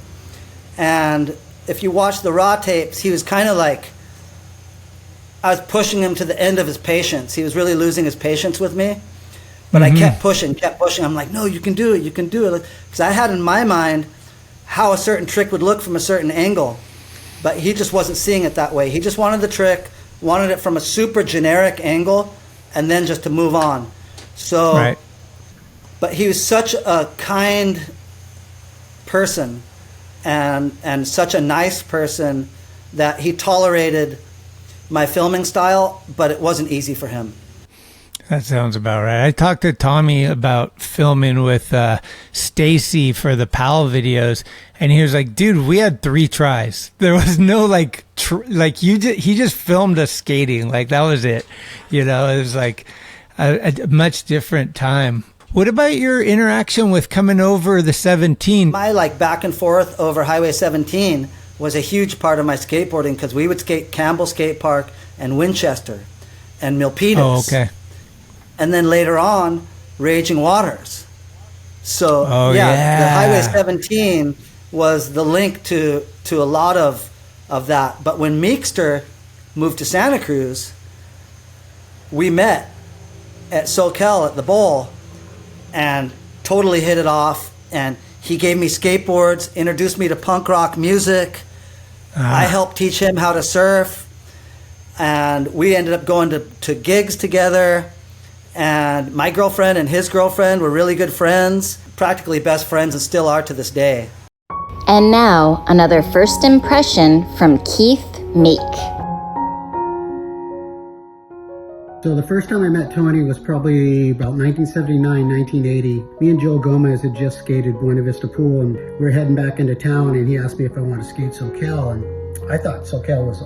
And if you watch the raw tapes, he was kind of like, I was pushing him to the end of his patience. He was really losing his patience with me. But I kept pushing. I'm like, no, you can do it. Because I had in my mind how a certain trick would look from a certain angle. But he just wasn't seeing it that way. He just wanted the trick, wanted it from a super generic angle, and then just to move on. So, right. But he was such a kind person and such a nice person that he tolerated my filming style, but it wasn't easy for him. That sounds about right. I talked to Tommy about filming with Stacy for the PAL videos, and he was like, "Dude, we had 3 tries. There was no he just filmed us skating. Like that was it. You know, it was like a much different time." What about your interaction with coming over the 17? My like back and forth over Highway 17 was a huge part of my skateboarding because we would skate Campbell Skate Park and Winchester and Milpitas. Oh, okay. And then later on, Raging Waters. So the Highway 17 was the link to a lot of that. But when Meekster moved to Santa Cruz, we met at SoCal at the Bowl and totally hit it off. And he gave me skateboards, introduced me to punk rock music. I helped teach him how to surf. And we ended up going to gigs together. And my girlfriend and his girlfriend were really good friends, practically best friends, and still are to this day. And now, another first impression from Keith Meek. So the first time I met Tony was probably about 1979, 1980. Me and Joe Gomez had just skated Buena Vista Pool, and we were heading back into town, and he asked me if I wanted to skate SoCal, and I thought SoCal was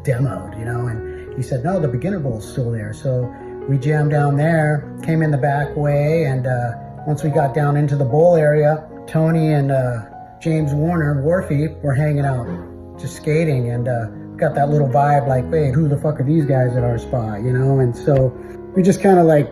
demoed, you know, and he said, no, the beginner bowl's still there. So we jammed down there, came in the back way, and once we got down into the bowl area, Tony and James Warner, Wharfie, were hanging out, just skating, and got that little vibe like, wait, who the fuck are these guys at our spot, you know? And so we just kind of like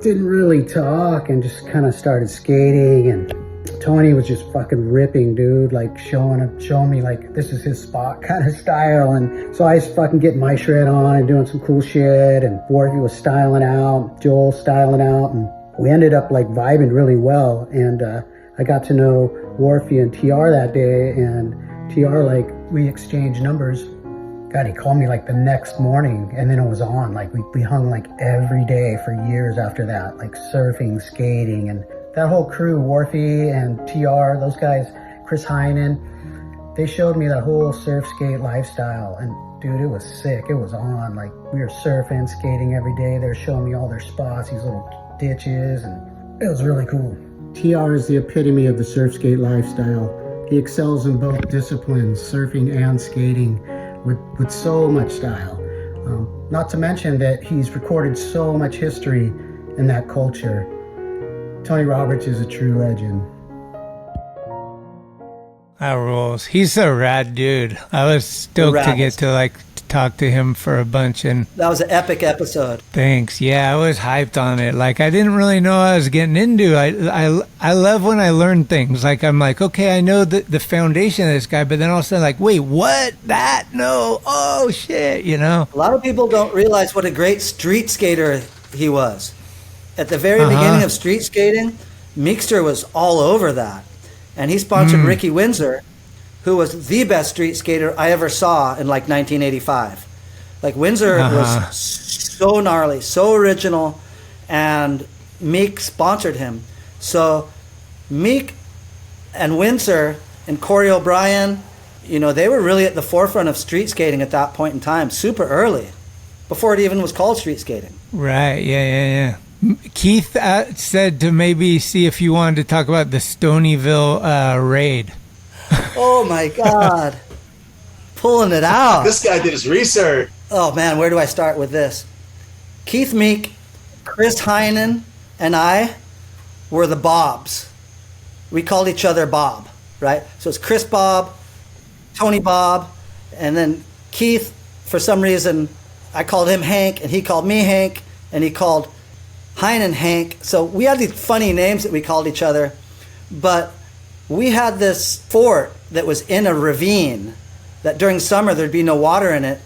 didn't really talk and just kind of started skating, and Tony was just fucking ripping, dude, like showing me like this is his spot kind of style. And so I was fucking getting my shred on and doing some cool shit, and Wharfie was styling out, Joel styling out, and we ended up like vibing really well. And I got to know Wharfie and TR that day, and TR, like, we exchanged numbers. God, he called me like the next morning, and then it was on. Like we hung like every day for years after that, like surfing, skating, and that whole crew, Wharfie and TR, those guys, Chris Heinen, they showed me that whole surf skate lifestyle, and dude, it was sick. It was on. Like we were surfing, skating every day. They were showing me all their spots, these little ditches, and it was really cool. TR is the epitome of the surf skate lifestyle. He excels in both disciplines, surfing and skating, with so much style. Not to mention that he's recorded so much history in that culture. Tony Roberts is a true legend. That rules. He's a rad dude. I was stoked to get to like talk to him for a bunch, and that was an epic episode. Thanks. Yeah, I was hyped on it. Like I didn't really know what I was getting into. I love when I learn things. Like I'm like, okay, I know the foundation of this guy, but then all of a sudden like, wait, what? That? No. Oh shit, you know? A lot of people don't realize what a great street skater he was. At the very beginning of street skating, Meekster was all over that. And he sponsored Ricky Windsor, who was the best street skater I ever saw in like 1985. Like Windsor was so gnarly, so original, and Meek sponsored him. So Meek and Windsor and Corey O'Brien, you know, they were really at the forefront of street skating at that point in time, super early, before it even was called street skating. Right, yeah. Keith said to maybe see if you wanted to talk about the Stonyville raid. Oh my God. Pulling it out. This guy did his research. Oh man, where do I start with this? Keith Meek, Chris Heinen, and I were the Bobs. We called each other Bob, right? So it's Chris Bob, Tony Bob, and then Keith, for some reason, I called him Hank, and he called me Hank, and he called Heinen Hank. So we had these funny names that we called each other, but we had this fort that was in a ravine that during summer there'd be no water in it,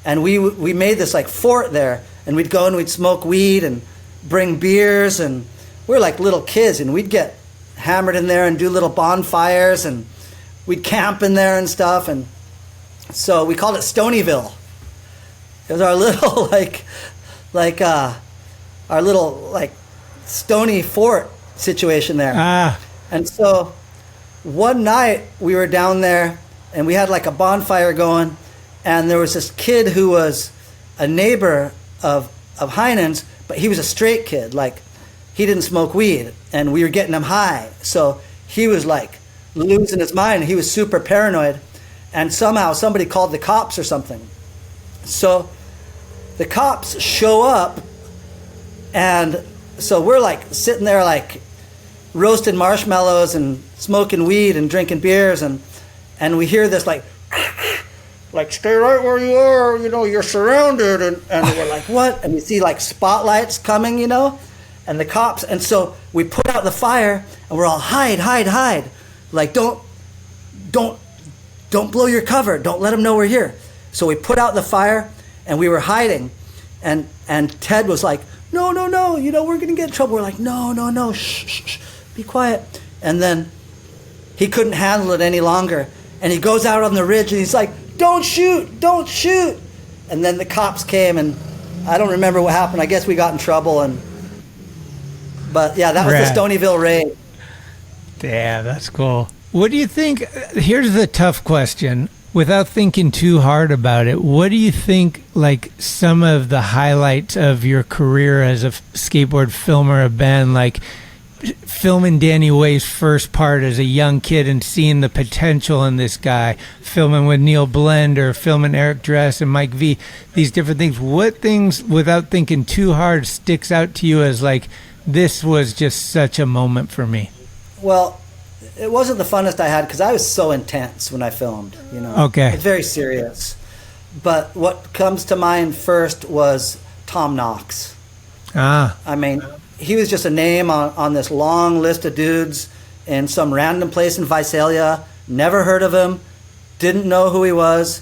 and we made this like fort there, and we'd go and we'd smoke weed and bring beers, and we were like little kids, and we'd get hammered in there and do little bonfires, and we'd camp in there and stuff, and so we called it Stonyville. It was our little our little like stony fort situation there. And so one night we were down there and we had like a bonfire going, and there was this kid who was a neighbor of Heinen's, but he was a straight kid. Like he didn't smoke weed, and we were getting him high. So he was like losing his mind. He was super paranoid, and somehow somebody called the cops or something. So the cops show up, and so we're like sitting there like roasting marshmallows and smoking weed and drinking beers, and we hear this like stay right where you are, you know, you're surrounded, and we're like, what? And we see like spotlights coming, you know, and the cops, and so we put out the fire and we're all hide, like don't blow your cover, don't let them know we're here. So we put out the fire and we were hiding, and Ted was like, no, you know, we're gonna get in trouble. We're like, no, shh, be quiet. And then he couldn't handle it any longer, and he goes out on the ridge and he's like, don't shoot. And then the cops came, and I don't remember what happened. I guess we got in trouble, but yeah, that was the Stonyville raid. Yeah, that's cool. What do you think? Here's the tough question. Without thinking too hard about it, what do you think, like, some of the highlights of your career as a skateboard filmer have been? Like, filming Danny Way's first part as a young kid and seeing the potential in this guy, filming with Neil Blender, filming Eric Dress and Mike V, these different things. What things, without thinking too hard, sticks out to you as, like, this was just such a moment for me? Well, it wasn't the funnest I had because I was so intense when I filmed, you know. Okay. It's very serious. But what comes to mind first was Tom Knox. Ah. I mean, he was just a name on this long list of dudes in some random place in Visalia. Never heard of him. Didn't know who he was.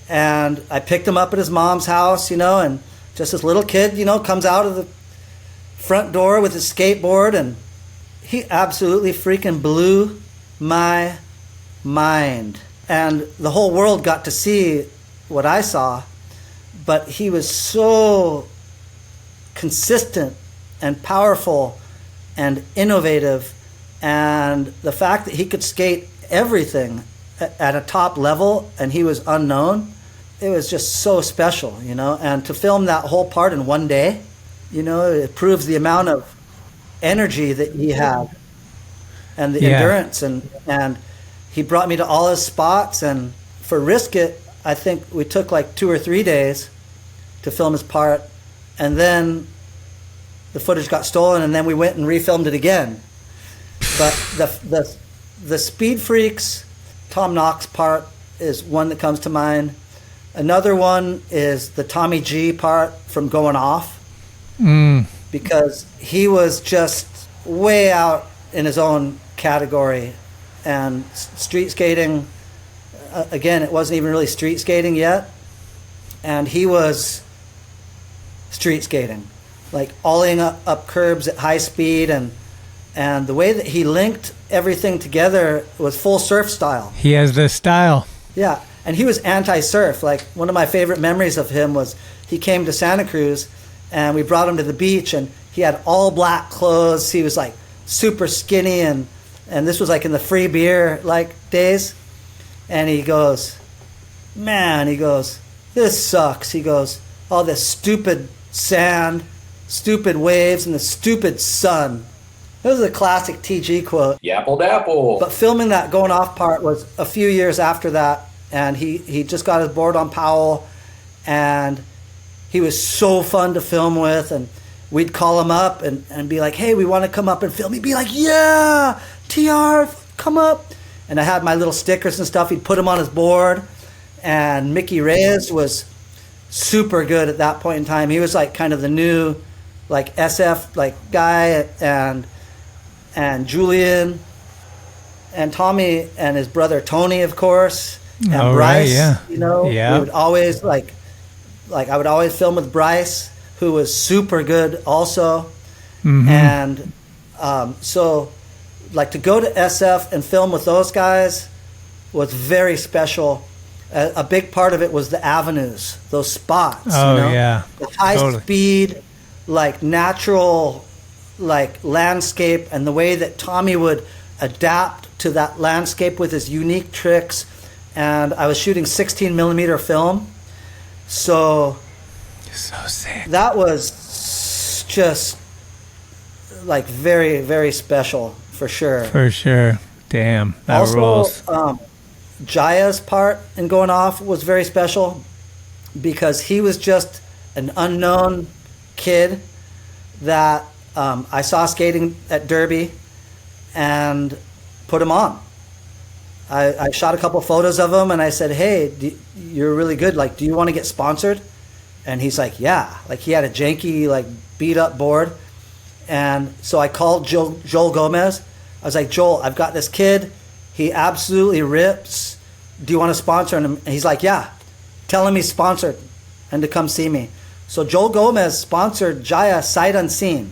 And I picked him up at his mom's house, you know, and just this little kid, you know, comes out of the front door with his skateboard, and he absolutely freaking blew my mind. And the whole world got to see what I saw, but he was so consistent and powerful and innovative, and the fact that he could skate everything at a top level and he was unknown, it was just so special, you know. And to film that whole part in one day, you know, it proves the amount of energy that he had and the endurance, and he brought me to all his spots. And for Risk It, I think we took like 2 or 3 days to film his part, and then the footage got stolen, and then we went and refilmed it again. But the Speed Freaks Tom Knox part is one that comes to mind. Another one is the Tommy G part from Goin Off, because he was just way out in his own category. And street skating, again, it wasn't even really street skating yet, and he was street skating, like olling up curbs at high speed, and the way that he linked everything together was full surf style. He has the style. Yeah, and he was anti-surf. Like, one of my favorite memories of him was he came to Santa Cruz, and we brought him to the beach, and he had all black clothes. He was like super skinny, and this was like in the free beer like days. And he goes, man, he goes, this sucks. He goes, all this stupid sand, stupid waves, and the stupid sun. It was a classic TG quote. Yapple dapple. But filming that Goin Off part was a few years after that, and he just got his board on Powell, and he was so fun to film with, and we'd call him up and be like, hey, we want to come up and film. He'd be like, yeah, TR, come up. And I had my little stickers and stuff. He'd put them on his board, and Mickey Reyes was super good at that point in time. He was like kind of the new like SF like guy, and Julian and Tommy and his brother Tony, of course, and Bryce. Right, yeah. You know, we would always like I would always film with Bryce, who was super good also. And so like to go to SF and film with those guys was very special. A big part of it was the avenues, those spots. Oh, you know? yeah. The high speed, like natural, like landscape, and the way that Tommy would adapt to that landscape with his unique tricks. And I was shooting 16 millimeter film. So sick. That was just like very, very special for sure. For sure. Damn, that also, rules. Jaya's part in Goin Off was very special because he was just an unknown kid that I saw skating at Derby and put him on. I shot a couple photos of him, and I said, hey, you're really good. Like, do you want to get sponsored? And he's like, yeah. Like, he had a janky, like, beat-up board. And so I called Joel Gomez. I was like, Joel, I've got this kid. He absolutely rips. Do you want to sponsor him? And he's like, yeah. Tell him he's sponsored and to come see me. So Joel Gomez sponsored Jaya sight unseen.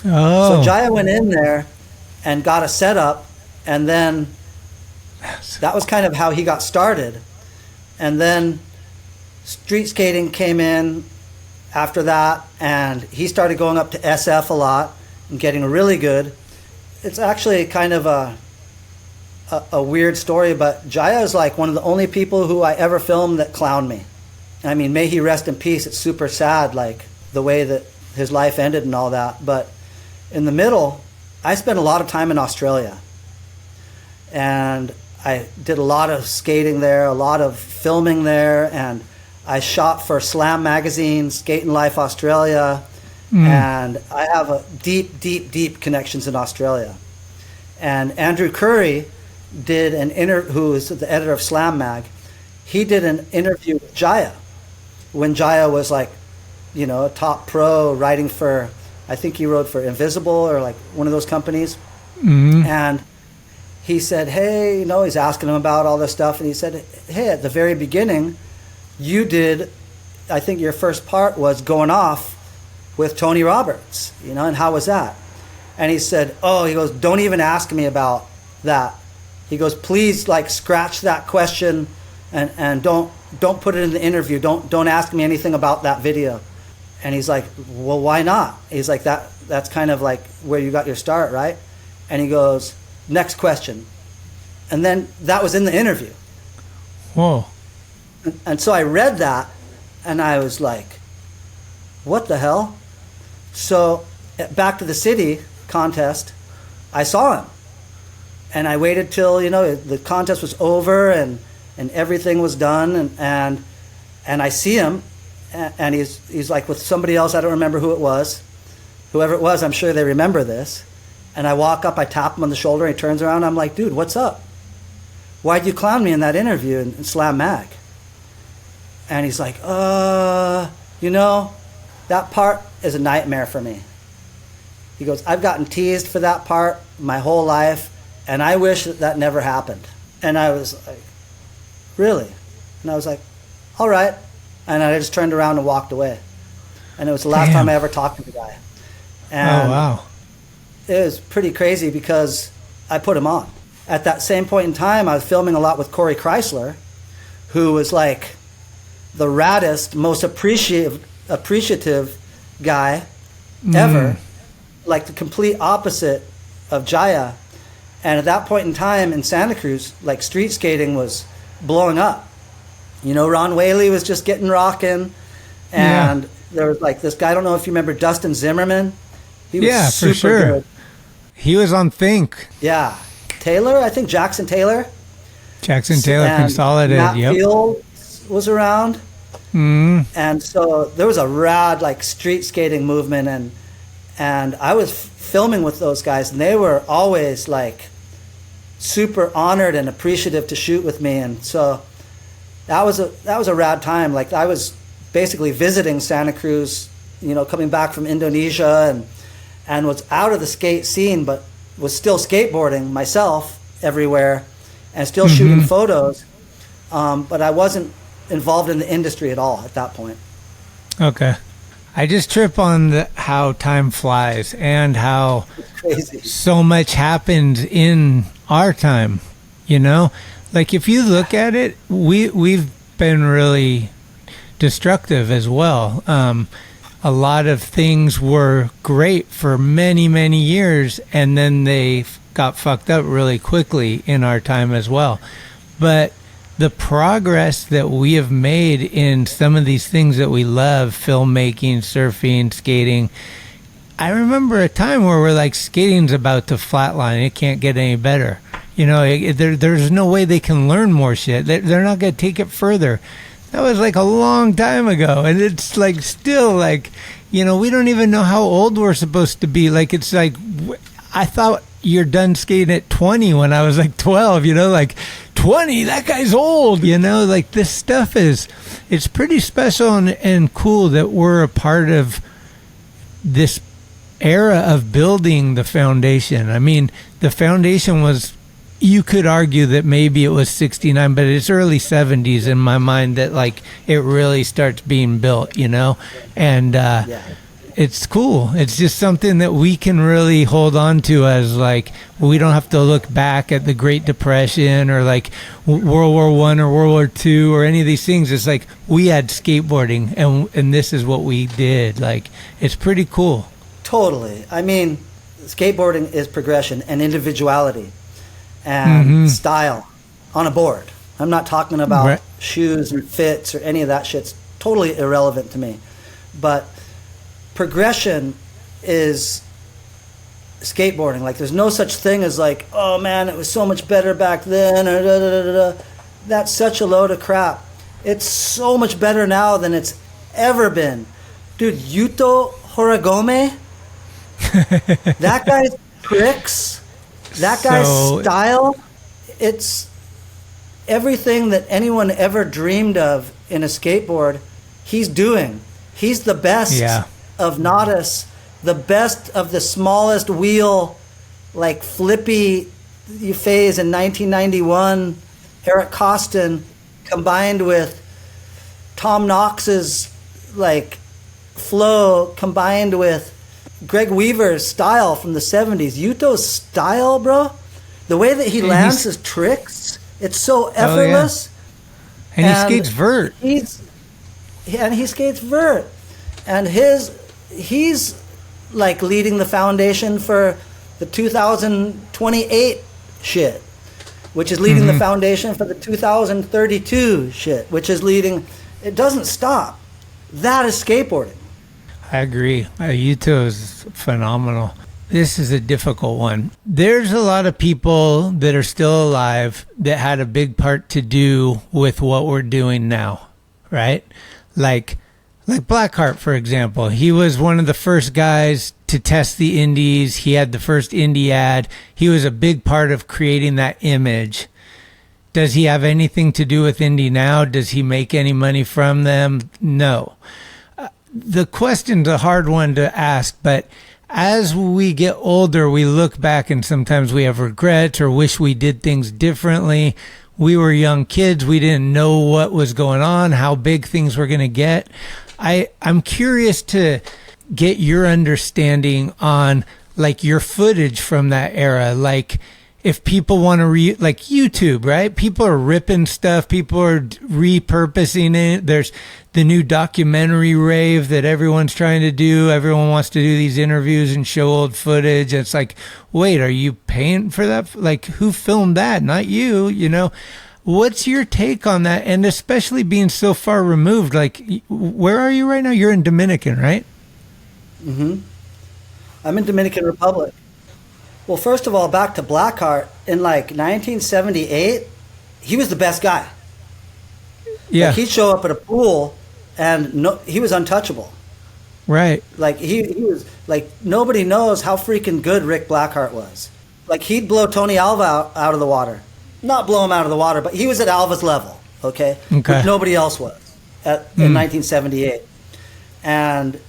Oh. So Jaya went in there and got a setup, and then that was kind of how he got started. And then street skating came in after that, and he started going up to SF a lot and getting really good. It's actually kind of a a weird story, but Jaya is like one of the only people who I ever filmed that clowned me. I mean, may he rest in peace. It's super sad, like the way that his life ended and all that. But in the middle, I spent a lot of time in Australia. And I did a lot of skating there, a lot of filming there, and I shot for Slam Magazine, Skate and Life Australia, and I have a deep connections in Australia. And Andrew Curry did who is the editor of Slam Mag, he did an interview with Jaya when Jaya was like, you know, a top pro writing for, I think he wrote for Invisible or like one of those companies. And he said, hey, you know, he's asking him about all this stuff. And he said, hey, at the very beginning, you did, I think your first part was Goin Off with Tony Roberts, you know, and how was that? And he said, oh, he goes, don't even ask me about that. He goes, please, like, scratch that question and don't put it in the interview. Don't ask me anything about that video. And he's like, well, why not? He's like, that's kind of like where you got your start, right? And he goes, next question. And then that was in the interview. Whoa. And so I read that and I was like, what the hell? So back to the city contest, I saw him. And I waited till, you know, the contest was over and everything was done. And I see him and he's like with somebody else. I don't remember who it was. Whoever it was, I'm sure they remember this. And I walk up, I tap him on the shoulder, and he turns around, I'm like, dude, what's up? Why'd you clown me in that interview in Slam Mag? And he's like, you know, that part is a nightmare for me. He goes, I've gotten teased for that part my whole life, and I wish that never happened. And I was like, really? And I was like, all right. And I just turned around and walked away. And it was the last time I ever talked to the guy. And oh, wow. It was pretty crazy because I put him on. At that same point in time, I was filming a lot with Corey Chrysler, who was like the raddest, most appreciative guy ever, like the complete opposite of Jaya. And at that point in time in Santa Cruz, like street skating was blowing up. You know, Ron Whaley was just getting rocking. And there was like this guy, I don't know if you remember Dustin Zimmerman. He was super for sure. good. He was on Think. Yeah. Taylor, I think Jackson Taylor. Jackson Taylor Consolidated, Matt yep. Fields was around. And so there was a rad like street skating movement and I was filming with those guys and they were always like super honored and appreciative to shoot with me. And so that was a rad time. Like I was basically visiting Santa Cruz, you know, coming back from Indonesia and was out of the skate scene, but was still skateboarding myself everywhere and still shooting photos. But I wasn't involved in the industry at all at that point. Okay. I just trip on how time flies and how crazy so much happened in our time, you know? Like if you look at it, we've been really destructive as well. A lot of things were great for many, many years, and then they got fucked up really quickly in our time as well. But the progress that we have made in some of these things that we love, filmmaking, surfing, skating, I remember a time where we're like, skating's about to flatline. It can't get any better. You know, there's no way they can learn more shit. They're not going to take it further. That was like a long time ago, and it's like still like, you know, we don't even know how old we're supposed to be. Like it's like, I thought you're done skating at 20 when I was like 12, you know, like 20, that guy's old, you know, like this stuff it's pretty special and cool that we're a part of this era of building the foundation. I mean, the foundation was, you could argue that maybe it was 69, but it's early 70s in my mind that like it really starts being built, you know? And it's cool. It's just something that we can really hold on to as like, we don't have to look back at the Great Depression or like World War I or World War II or any of these things. It's like we had skateboarding and this is what we did. Like, it's pretty cool. Totally. I mean, skateboarding is progression and individuality. and style on a board. I'm not talking about shoes and fits or any of that shit's totally irrelevant to me. But progression is skateboarding. Like, there's no such thing as like, oh man, it was so much better back then, or da, da, da, da. That's such a load of crap. It's so much better now than it's ever been. Dude, Yuto Horigome, that guy's tricks, that guy's style, it's everything that anyone ever dreamed of in a skateboard, he's doing. He's the best of Nodus, the best of the smallest wheel, like flippy phase in 1991, Eric Costin, combined with Tom Knox's like flow, combined with Greg Weaver's style from the 70s. Yuto's style, bro, the way that he lands his tricks, it's so effortless. And he skates vert. He skates vert. And he's like leading the foundation for the 2028 shit, which is leading the foundation for the 2032 shit, which is leading, it doesn't stop. That is skateboarding. I agree. Yuto is phenomenal. This is a difficult one. There's a lot of people that are still alive that had a big part to do with what we're doing now, right? Like Blackheart, for example. He was one of the first guys to test the indies. He had the first indie ad. He was a big part of creating that image. Does he have anything to do with indie now? Does he make any money from them? No. The question's a hard one to ask, but as we get older, we look back and sometimes we have regrets or wish we did things differently. We were young kids. We didn't know what was going on, how big things were going to get. I'm curious to get your understanding on like your footage from that era. Like if people want to like YouTube, right? People are ripping stuff. People are repurposing it. There's the new documentary rave that everyone's trying to do. Everyone wants to do these interviews and show old footage. It's like, wait, are you paying for that? Like, who filmed that? Not you, you know? What's your take on that? And especially being so far removed, like, where are you right now? You're in Dominican, right? I'm in Dominican Republic. Well, first of all, back to Blackheart. In like 1978, he was the best guy. Yeah. Like, he'd show up at a pool and he was untouchable. Right. Like he was like, nobody knows how freaking good Rick Blackheart was. Like, he'd blow Tony Alva out of the water. Not blow him out of the water, but he was at Alva's level, okay? Which nobody else was in 1978. And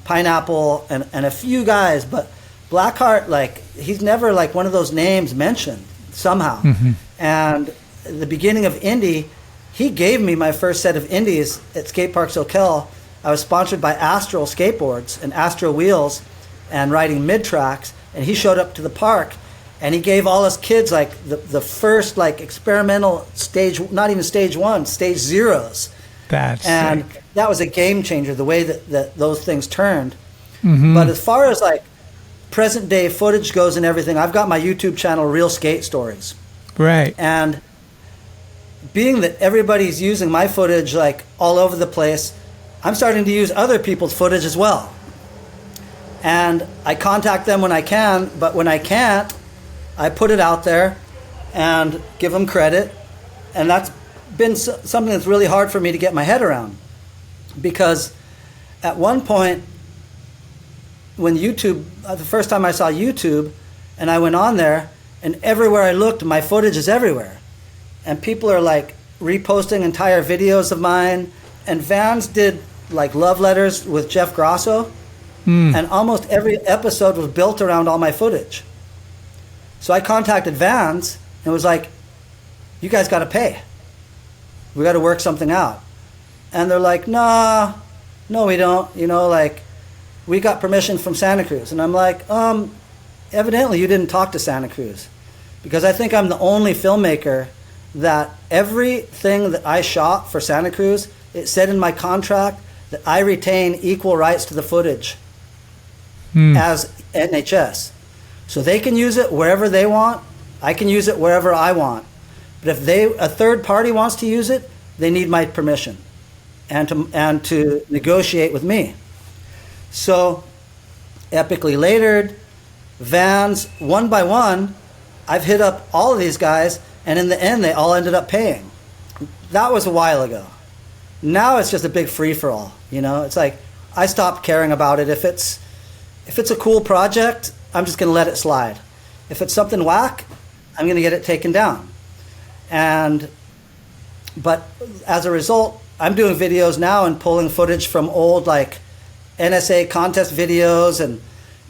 Pineapple and a few guys, but Blackheart, like, he's never like one of those names mentioned somehow. And at the beginning of Indy, he gave me my first set of Indies at Skate Park SoCal. I was sponsored by Astral Skateboards and Astral Wheels and riding mid-tracks, and he showed up to the park and he gave all us kids like the first like experimental stage, not even stage one, stage zeros. That's and sick. That was a game changer, the way that those things turned. But as far as like present day footage goes and everything, I've got my YouTube channel, Real Skate Stories. Right. And being that everybody's using my footage like all over the place, I'm starting to use other people's footage as well. And I contact them when I can, but when I can't, I put it out there and give them credit. And that's been something that's really hard for me to get my head around. Because at one point, when YouTube, the first time I saw YouTube, and I went on there, and everywhere I looked, my footage is everywhere. And people are like reposting entire videos of mine. And Vans did like love letters with Jeff Grosso. And almost every episode was built around all my footage. So I contacted Vans and was like, you guys got to pay. We got to work something out. And they're like, no, we don't. You know, like, we got permission from Santa Cruz. And I'm like, evidently you didn't talk to Santa Cruz. Because I think I'm the only filmmaker that everything that I shot for Santa Cruz, it said in my contract that I retain equal rights to the footage as NHS. So they can use it wherever they want, I can use it wherever I want. But if a third party wants to use it, they need my permission and to negotiate with me. So, epically latered, Vans, one by one, I've hit up all of these guys, and in the end, they all ended up paying. That was a while ago. Now it's just a big free-for-all, you know? It's like, I stopped caring about it. If it's a cool project, I'm just going to let it slide. If it's something whack, I'm going to get it taken down. But as a result, I'm doing videos now and pulling footage from old like NSA contest videos and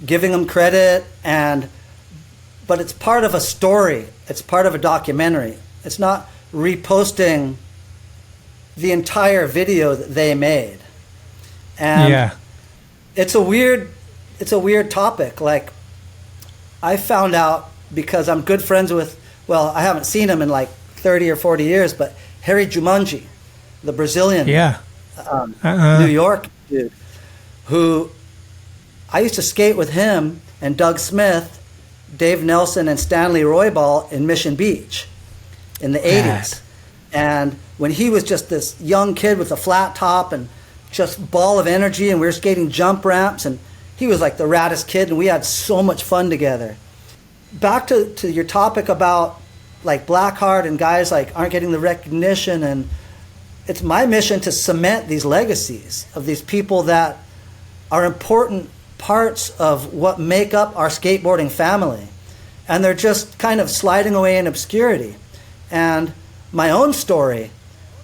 giving them credit, but it's part of a story. It's part of a documentary. It's not reposting the entire video that they made. And it's a weird topic. Like, I found out because I'm good friends with, well, I haven't seen him in like 30 or 40 years, but Harry Jumanji, the Brazilian, New York dude, who I used to skate with him and Doug Smith, Dave Nelson, and Stanley Roybal in Mission Beach in the 80s. And when he was just this young kid with a flat top and just ball of energy, and we were skating jump ramps, and he was like the raddest kid, and we had so much fun together. Back to your topic about like Blackheart and guys like aren't getting the recognition, and it's my mission to cement these legacies of these people that are important parts of what make up our skateboarding family, and they're just kind of sliding away in obscurity. And my own story,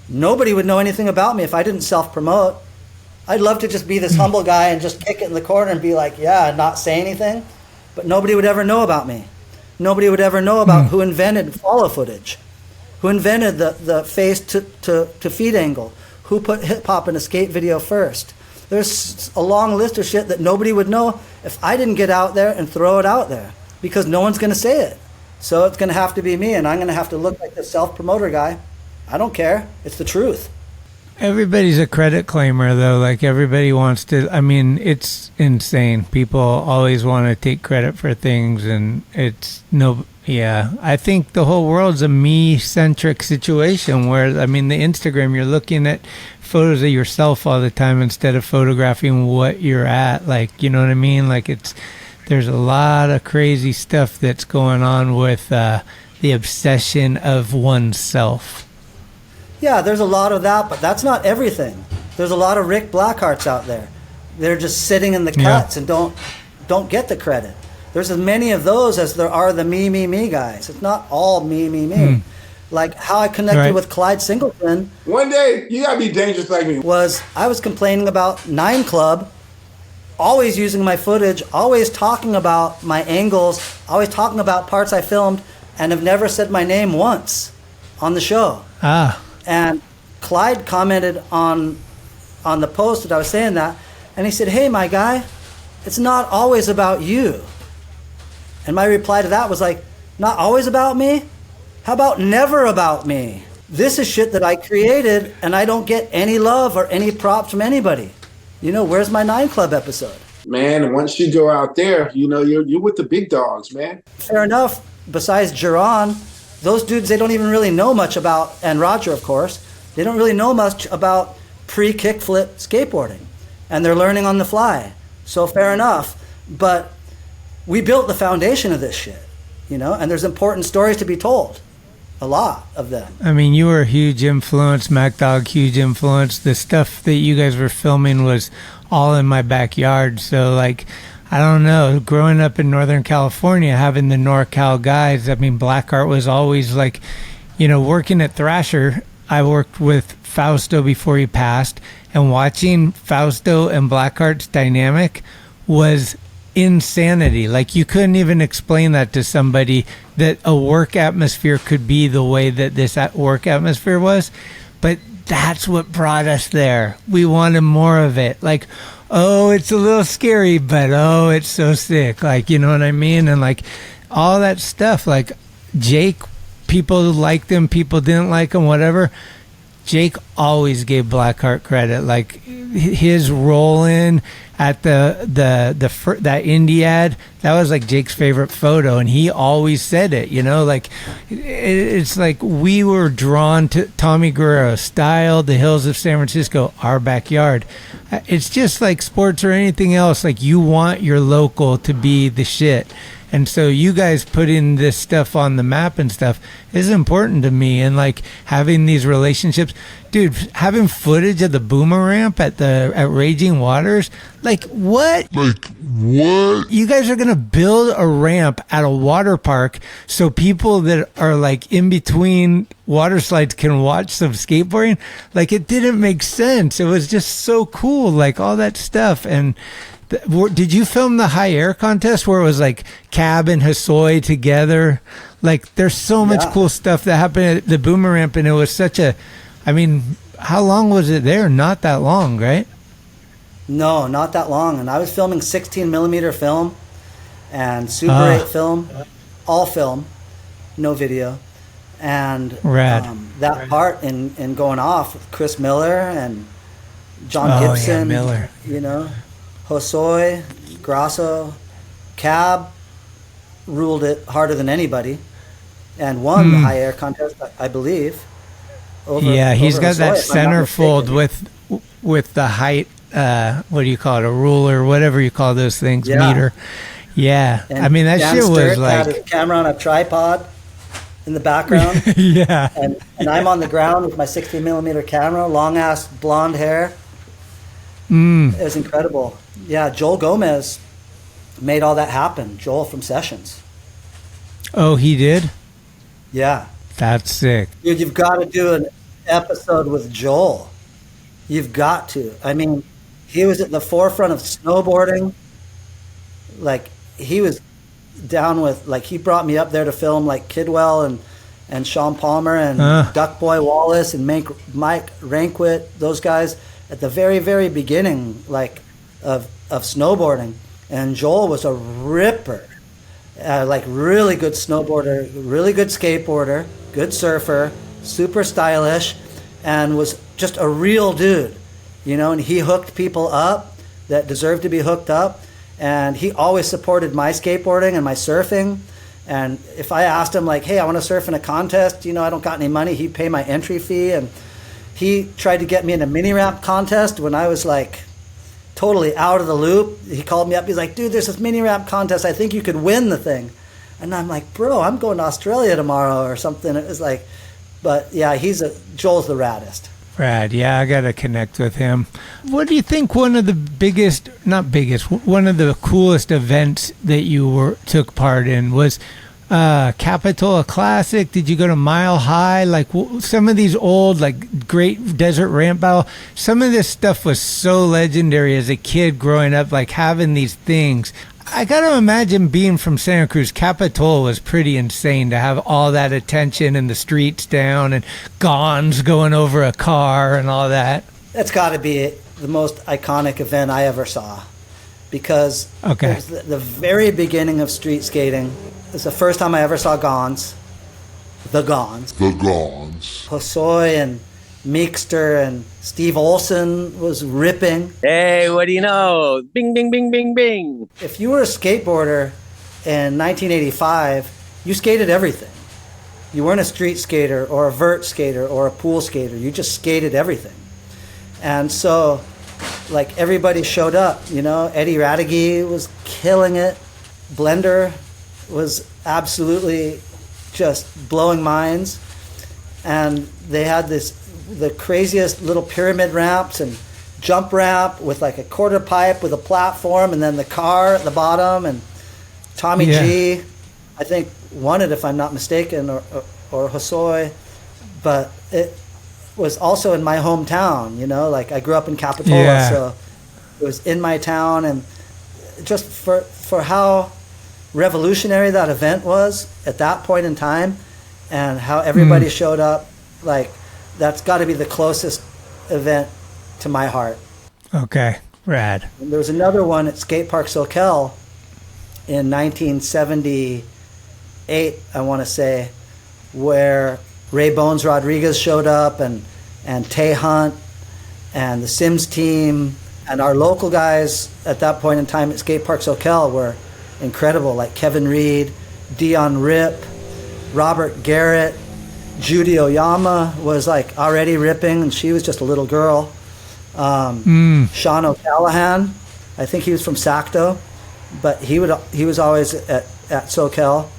nobody would know anything about me if I didn't self-promote. I'd love to just be this humble guy and just kick it in the corner and be like, yeah, and not say anything, but nobody would ever know about me. Nobody would ever know about who invented follow footage, who invented the face to feet angle, who put hip hop in a skate video first. There's a long list of shit that nobody would know if I didn't get out there and throw it out there, because no one's going to say it. So it's going to have to be me, and I'm going to have to look like the self-promoter guy. I don't care. It's the truth. Everybody's a credit claimer, though. Like, everybody wants to. I mean, it's insane. People always want to take credit for things, and it's no. Yeah, I think the whole world's a me-centric situation where, I mean, the Instagram, you're looking at photos of yourself all the time instead of photographing what you're at. Like, you know what I mean? Like, there's a lot of crazy stuff that's going on with the obsession of oneself. Yeah, there's a lot of that, but that's not everything. There's a lot of Rick Blackhearts out there. They're just sitting in the cuts and don't get the credit. There's as many of those as there are the me guys. It's not all me. Like how I connected with Clyde Singleton. One day, you gotta be dangerous like me. I was complaining about 9 Club, always using my footage, always talking about my angles, always talking about parts I filmed, and have never said my name once on the show. And Clyde commented on the post that I was saying that, and he said, "Hey, my guy, it's not always about you." And my reply to that was like, "Not always about me? How about never about me? This is shit that I created, and I don't get any love or any props from anybody. You know, where's my 9 Club episode?" Man, once you go out there, you know, you're with the big dogs, man. Fair enough. Besides Geron, those dudes, they don't even really know much about, and Roger, of course, they don't really know much about pre-kickflip skateboarding. And they're learning on the fly. So fair enough. But we built the foundation of this shit, you know, and there's important stories to be told. A lot of them. I mean, you were a huge influence, Mack Dawg, huge influence. The stuff that you guys were filming was all in my backyard. So, like, I don't know, growing up in Northern California, having the NorCal guys, I mean, Blackheart was always like, you know, working at Thrasher, I worked with Fausto before he passed, and watching Fausto and Blackheart's dynamic was insanity. Like, you couldn't even explain that to somebody, that a work atmosphere could be the way that this work atmosphere was, but that's what brought us there. We wanted more of it. Like, oh, it's a little scary, but oh, it's so sick. Like, you know what I mean? And like all that stuff, like Jake, people liked him, people didn't like him, whatever. Jake always gave Blackheart credit. Like his role in at that indie ad, that was like Jake's favorite photo, and he always said it. You know, like it's like we were drawn to Tommy Guerrero's style, the hills of San Francisco, our backyard. It's just like sports or anything else. Like you want your local to be the shit. And so you guys putting this stuff on the map and stuff is important to me. And like having these relationships, dude, having footage of the boomer ramp at Raging Waters, like what? Like what? You guys are going to build a ramp at a water park so people that are like in between water slides can watch some skateboarding. Like it didn't make sense. It was just so cool. Like all that stuff. And did you film the high air contest where it was like Cab and Hosoi together? Like there's so much cool stuff that happened at the boomer ramp, and it was such a, I mean, how long was it there? Not that long, right? No, not that long. And I was filming 16 millimeter film and Super 8 film, all film, no video. And rad. That part in Goin Off with Chris Miller and John Gibson, Miller. You know, Hosoi, Grasso, Cab ruled it harder than anybody and won the high air contest, I believe. He's got Hosoi, that centerfold with the height, what do you call it, a ruler, whatever you call those things, meter. Yeah, and I mean, that Dan shit was Sturt like... had his camera on a tripod in the background. Yeah. And I'm on the ground with my 16 millimeter camera, long-ass blonde hair. It was incredible. Yeah, Joel Gomez made all that happen. Joel from Sessions. Oh, he did? Yeah. That's sick. Dude, you've got to do an episode with Joel. You've got to. I mean, he was at the forefront of snowboarding. Like, he was down with, like, he brought me up there to film, like, Kidwell and Sean Palmer and Duck Boy Wallace and Mike Rankwit, those guys at the very, very beginning, like, of snowboarding. And Joel was a ripper, like really good snowboarder, really good skateboarder, good surfer, super stylish, and was just a real dude, you know, and he hooked people up that deserved to be hooked up. And he always supported my skateboarding and my surfing. And if I asked him, like, hey, I want to surf in a contest, you know, I don't got any money, he'd pay my entry fee. And he tried to get me in a mini ramp contest when I was like totally out of the loop. He called me up. He's like, dude, there's this mini ramp contest. I think you could win the thing. And I'm like, bro, I'm going to Australia tomorrow or something. It was like, but yeah, Joel's the raddest. Rad. Yeah, I got to connect with him. What do you think one of the one of the coolest events that you took part in was Capitola Classic? Did you go to Mile High? Like some of these old, like Great Desert Ramp Battle, some of this stuff was so legendary as a kid growing up, like having these things. I got to imagine being from Santa Cruz, Capitola was pretty insane to have all that attention and the streets down and Gons going over a car and all that. That's got to be the most iconic event I ever saw because it was the very beginning of street skating. It was the first time I ever saw Gons. The Gons. Hosoi and Meekster and Steve Olson was ripping. Hey, what do you know? Bing, bing, bing, bing, bing. If you were a skateboarder in 1985, you skated everything. You weren't a street skater or a vert skater or a pool skater. You just skated everything. And so, like, everybody showed up, you know. Eddie Radegui was killing it. Blender was absolutely just blowing minds. And they had the craziest little pyramid ramps and jump ramp with like a quarter pipe with a platform and then the car at the bottom. And Tommy G, I think, won it if I'm not mistaken, or Hosoi. But it was also in my hometown, you know, like I grew up in Capitola, so it was in my town. And just for how revolutionary that event was at that point in time and how everybody showed up, like, that's got to be the closest event to my heart. Okay, rad. And there was another one at Skate Park Soquel in 1978, I want to say, where Ray Bones Rodriguez showed up and and Tay Hunt and the Sims team, and our local guys at that point in time at Skate Park SoCal were incredible, like Kevin Reed, Dion Rip, Robert Garrett, Judy Oyama was like already ripping, and she was just a little girl. Sean O'Callahan, I think he was from Sacto, but he was always at SoCal.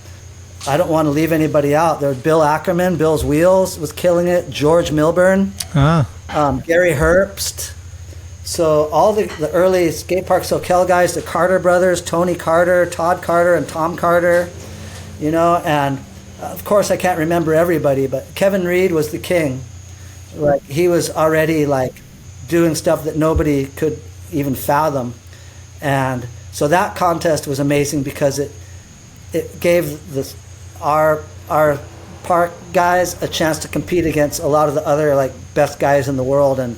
I don't want to leave anybody out. There was Bill Ackerman, Bill's Wheels was killing it. George Milburn, Gary Herbst. So all the early Skate Park SoCal guys, the Carter brothers, Tony Carter, Todd Carter, and Tom Carter, you know, and of course I can't remember everybody, but Kevin Reed was the king. Like, he was already like doing stuff that nobody could even fathom. And so that contest was amazing because it gave our park guys a chance to compete against a lot of the other like best guys in the world, and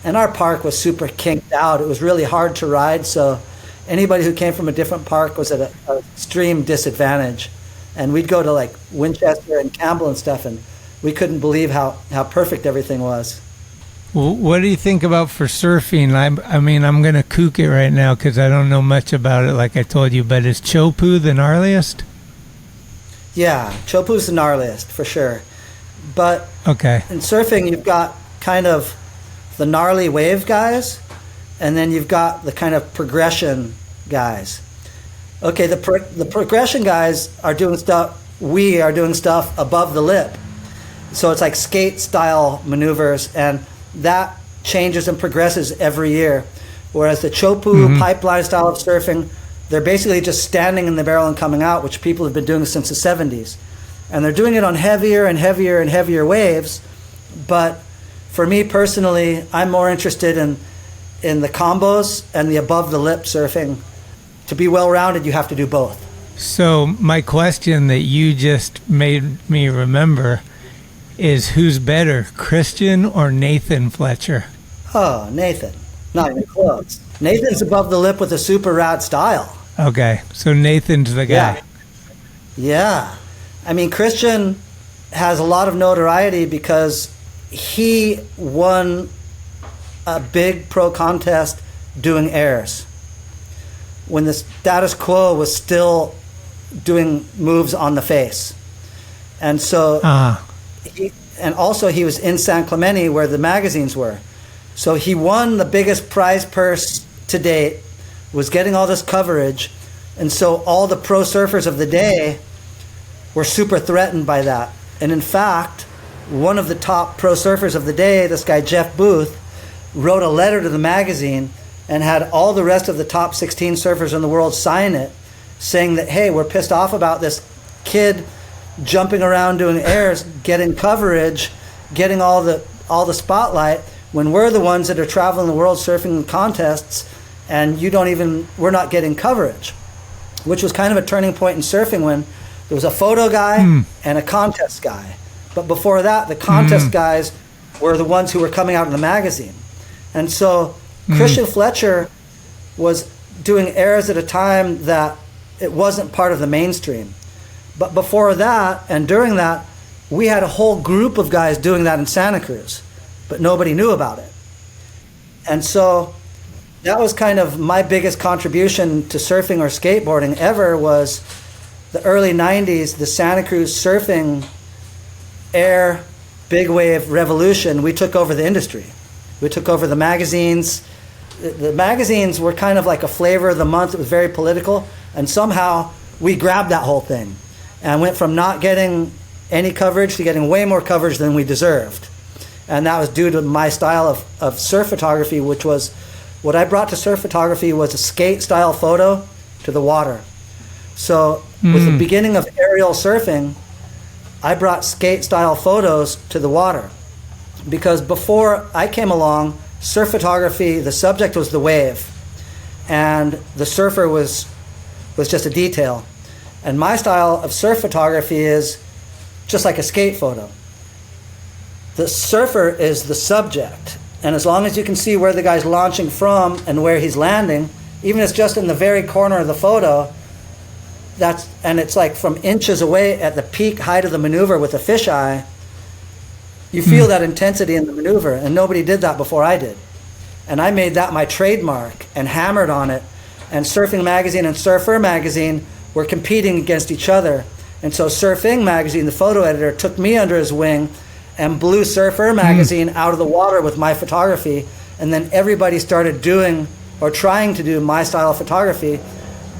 our park was super kinked out. It was really hard to ride, so anybody who came from a different park was at an extreme disadvantage. And we'd go to like Winchester and Campbell and stuff, and we couldn't believe how perfect everything was. Well, what do you think about for surfing? I mean, I'm going to kook it right now because I don't know much about it, like I told you, but is Chopu the gnarliest? Yeah, Chopu's the gnarliest, for sure. But okay, in surfing, you've got kind of the gnarly wave guys, and then you've got the kind of progression guys. Okay, the progression guys are doing stuff, we are doing stuff above the lip. So it's like skate style maneuvers, and that changes and progresses every year. Whereas the Chopu pipeline style of surfing, they're basically just standing in the barrel and coming out, which people have been doing since the 70s. And they're doing it on heavier and heavier and heavier waves. But for me personally, I'm more interested in the combos and the above the lip surfing. To be well-rounded, you have to do both. So my question that you just made me remember is, who's better, Christian or Nathan Fletcher? Oh, Nathan. Not even close. Nathan's above the lip with a super rad style. Okay, so Nathan's the guy. Yeah. I mean, Christian has a lot of notoriety because he won a big pro contest doing airs when the status quo was still doing moves on the face. And so, and also he was in San Clemente where the magazines were. So he won the biggest prize purse to date, was getting all this coverage, and so all the pro surfers of the day were super threatened by that. And in fact, one of the top pro surfers of the day, this guy Jeff Booth, wrote a letter to the magazine and had all the rest of the top 16 surfers in the world sign it, saying that, hey, we're pissed off about this kid jumping around doing airs, getting coverage, getting all the spotlight, when we're the ones that are traveling the world surfing contests, and we're not getting coverage. Which was kind of a turning point in surfing when there was a photo guy and a contest guy. But before that, the contest guys were the ones who were coming out in the magazine. And so Christian Fletcher was doing airs at a time that it wasn't part of the mainstream. But before that and during that, we had a whole group of guys doing that in Santa Cruz, but nobody knew about it. And so that was kind of my biggest contribution to surfing or skateboarding ever, was the early 90s, the Santa Cruz surfing air big wave revolution. We took over the industry. We took over the magazines. The magazines were kind of like a flavor of the month. It was very political. And somehow we grabbed that whole thing and went from not getting any coverage to getting way more coverage than we deserved. And that was due to my style of surf photography, which was, what I brought to surf photography was a skate style photo to the water. So with the beginning of aerial surfing, I brought skate style photos to the water. Because before I came along, surf photography, the subject was the wave, and the surfer was just a detail. And my style of surf photography is just like a skate photo. The surfer is the subject, and as long as you can see where the guy's launching from and where he's landing, even if it's just in the very corner of the photo, and it's like from inches away at the peak height of the maneuver with a fisheye, You feel that intensity in the maneuver, and nobody did that before I did. And I made that my trademark and hammered on it. And Surfing Magazine and Surfer Magazine were competing against each other. And so Surfing Magazine, the photo editor, took me under his wing and blew Surfer Magazine out of the water with my photography. And then everybody started doing or trying to do my style of photography,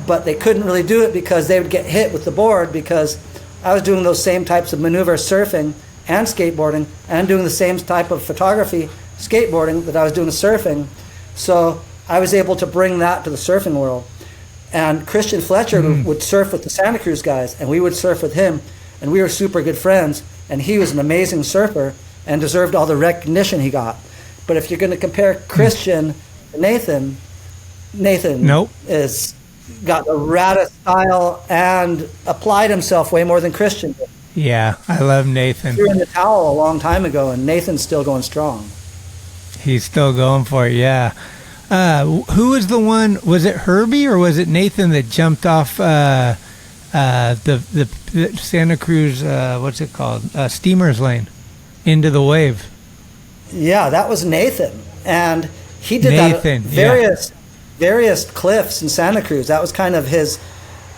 but they couldn't really do it because they would get hit with the board, because I was doing those same types of maneuvers surfing and skateboarding, and doing the same type of photography skateboarding that I was doing surfing. So I was able to bring that to the surfing world. And Christian Fletcher would surf with the Santa Cruz guys, and we would surf with him, and we were super good friends, and he was an amazing surfer and deserved all the recognition he got. But if you're going to compare Christian to Nathan is got the raddest style and applied himself way more than Christian did. Yeah, I love Nathan. He threw in the towel a long time ago, and Nathan's still going strong. He's still going for it, yeah. Who was the one, was it Herbie or was it Nathan that jumped off the Santa Cruz, what's it called, Steamer's Lane into the wave? Yeah, that was Nathan. And he did that at various cliffs in Santa Cruz. That was kind of his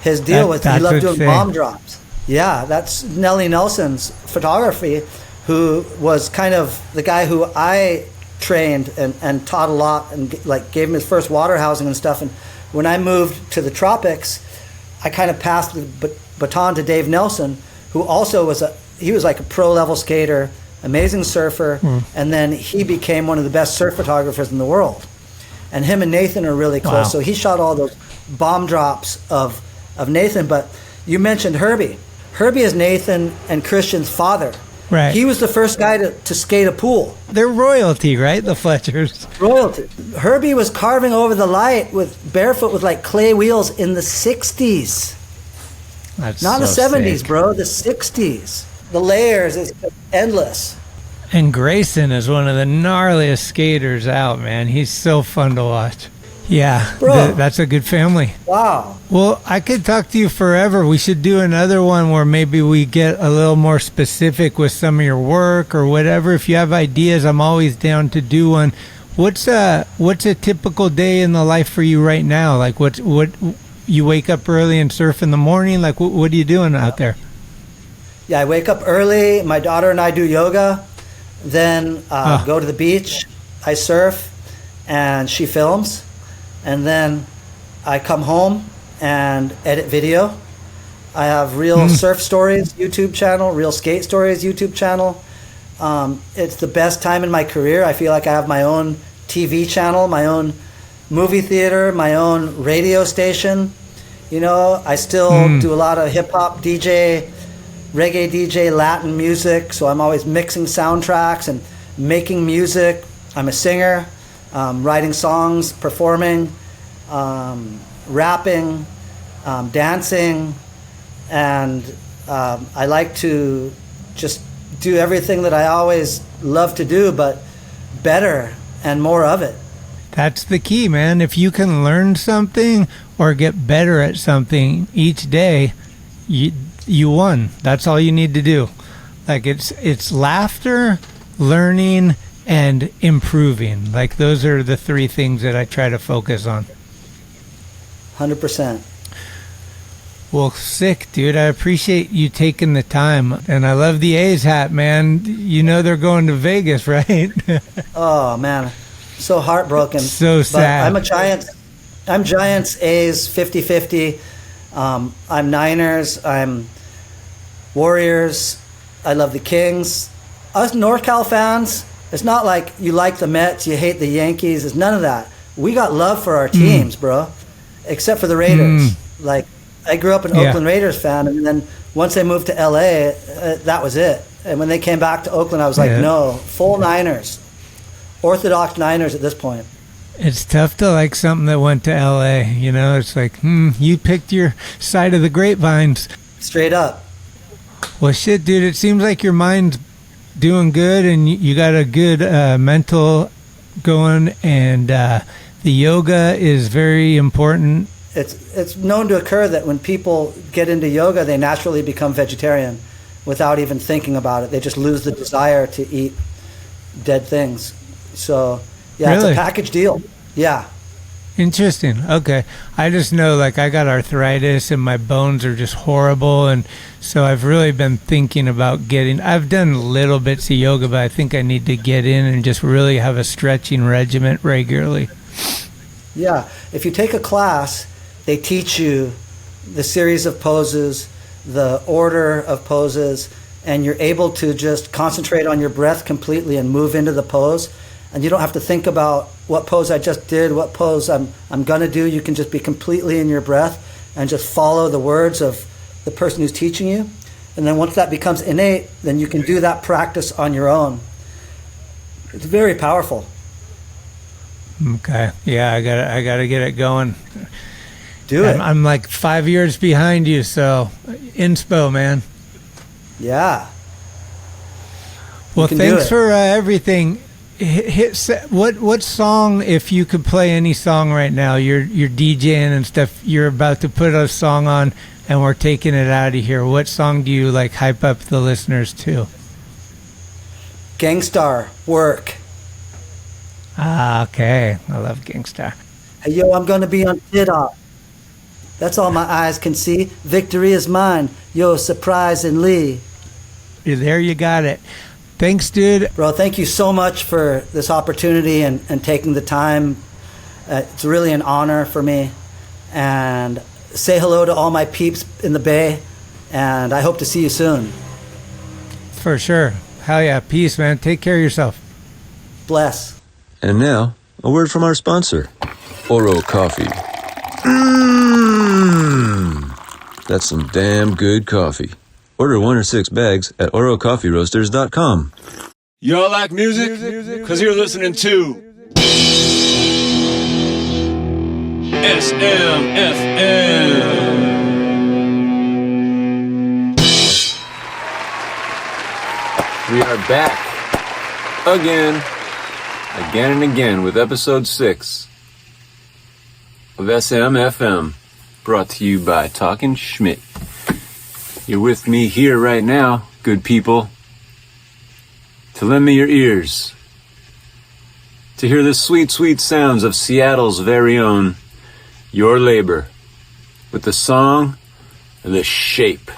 deal with, he loved doing bomb drops. Yeah, that's Nellie Nelson's photography, who was kind of the guy who I trained and taught a lot, and like gave him his first water housing and stuff. And when I moved to the tropics, I kind of passed the baton to Dave Nelson, who also was like a pro level skater, amazing surfer, and then he became one of the best surf photographers in the world. And him and Nathan are really close. Wow. So he shot all those bomb drops of Nathan. But you mentioned Herbie. Herbie is Nathan and Christian's father. Right. He was the first guy to skate a pool. They're royalty, right? The Fletchers. Royalty. Herbie was carving over the light with barefoot with like clay wheels in the 60s. That's not so the 70s, sick. bro. The 60s. The layers is endless. And Grayson is one of the gnarliest skaters out, man. He's so fun to watch. Yeah, that's a good family. Wow. Well, I could talk to you forever. We should do another one where maybe we get a little more specific with some of your work or whatever. If you have ideas, I'm always down to do one. What's a typical day in the life for you right now? Like what you wake up early and surf in the morning? Like what are you doing out there? Yeah, I wake up early. My daughter and I do yoga. Then go to the beach. I surf, and she films. And then I come home and edit video. I have Real Surf Stories YouTube channel, Real Skate Stories YouTube channel. It's the best time in my career. I feel like I have my own TV channel, my own movie theater, my own radio station. You know, I still do a lot of hip-hop DJ, reggae DJ, Latin music. So I'm always mixing soundtracks and making music. I'm a singer. Writing songs, performing, rapping, dancing, and I like to just do everything that I always love to do, but better and more of it. That's the key, man. If you can learn something or get better at something each day, you won. That's all you need to do. Like it's laughter, learning, and improving. Like those are the three things that I try to focus on. 100%. Well, sick, dude. I appreciate you taking the time. And I love the A's hat, man. You know they're going to Vegas, right? Oh, man. So heartbroken. So sad. But I'm Giants, A's, 50-50. I'm Niners. I'm Warriors. I love the Kings. Us NorCal fans, it's not like you like the Mets, you hate the Yankees. It's none of that. We got love for our teams, bro. Except for the Raiders. Like, I grew up an Oakland Raiders fan, and then once they moved to LA, that was it. And when they came back to Oakland, I was like, no, full Niners. Orthodox Niners at this point. It's tough to like something that went to LA. You know, it's like, you picked your side of the grapevines. Straight up. Well, shit, dude, it seems like your mind's doing good, and you got a good mental going, and the yoga is very important. It's known to occur that when people get into yoga, they naturally become vegetarian. without even thinking about it. They just lose the desire to eat dead things. So, yeah, Really? it's a package deal. Yeah. Interesting. Okay. I just know, like, I got arthritis and my bones are just horrible. And so I've really been thinking about I've done little bits of yoga, but I think I need to get in and just really have a stretching regimen regularly. Yeah. If you take a class, they teach you the series of poses, the order of poses, and you're able to just concentrate on your breath completely and move into the pose. And you don't have to think about what pose I just did, what pose I'm going to do. You can just be completely in your breath and just follow the words of the person who's teaching you. And then once that becomes innate, then you can do that practice on your own. It's very powerful. Okay. Yeah, I gotta get it going. Do it. I'm like 5 years behind you, so inspo, man. Yeah. Well, thanks for everything. What song, if you could play any song right now, you're DJing and stuff, you're about to put a song on and we're taking it out of here. What song do you like hype up the listeners to? Gangstar, Work. Ah, okay. I love Gangstar. Hey, yo, I'm going to be on TikTok. That's all my eyes can see. Victory is mine. Yo, surprisingly. There you got it. Thanks, dude. Bro, thank you so much for this opportunity and taking the time. It's really an honor for me. And say hello to all my peeps in the Bay. And I hope to see you soon. For sure. Hell yeah. Peace, man. Take care of yourself. Bless. And now, a word from our sponsor, Oro Coffee. That's some damn good coffee. Order 1 or 6 bags at orocoffeeroasters.com. Y'all like music? Because you're listening to SMFM. We are back again and again with episode 6 of SMFM, brought to you by Talkin Schmit. You're with me here right now, good people, to lend me your ears, to hear the sweet, sweet sounds of Seattle's very own Your Labor, with the song, The Shape.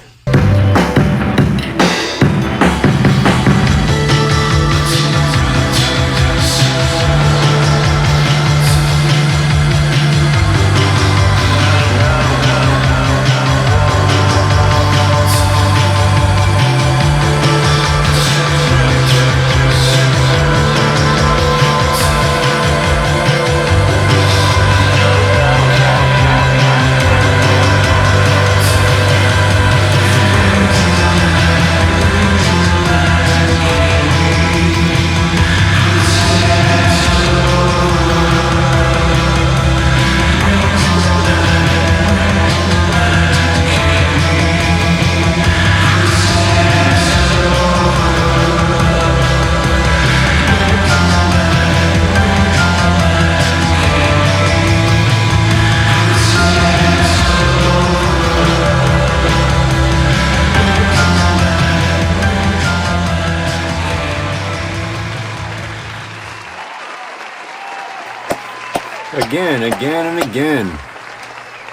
Again and again.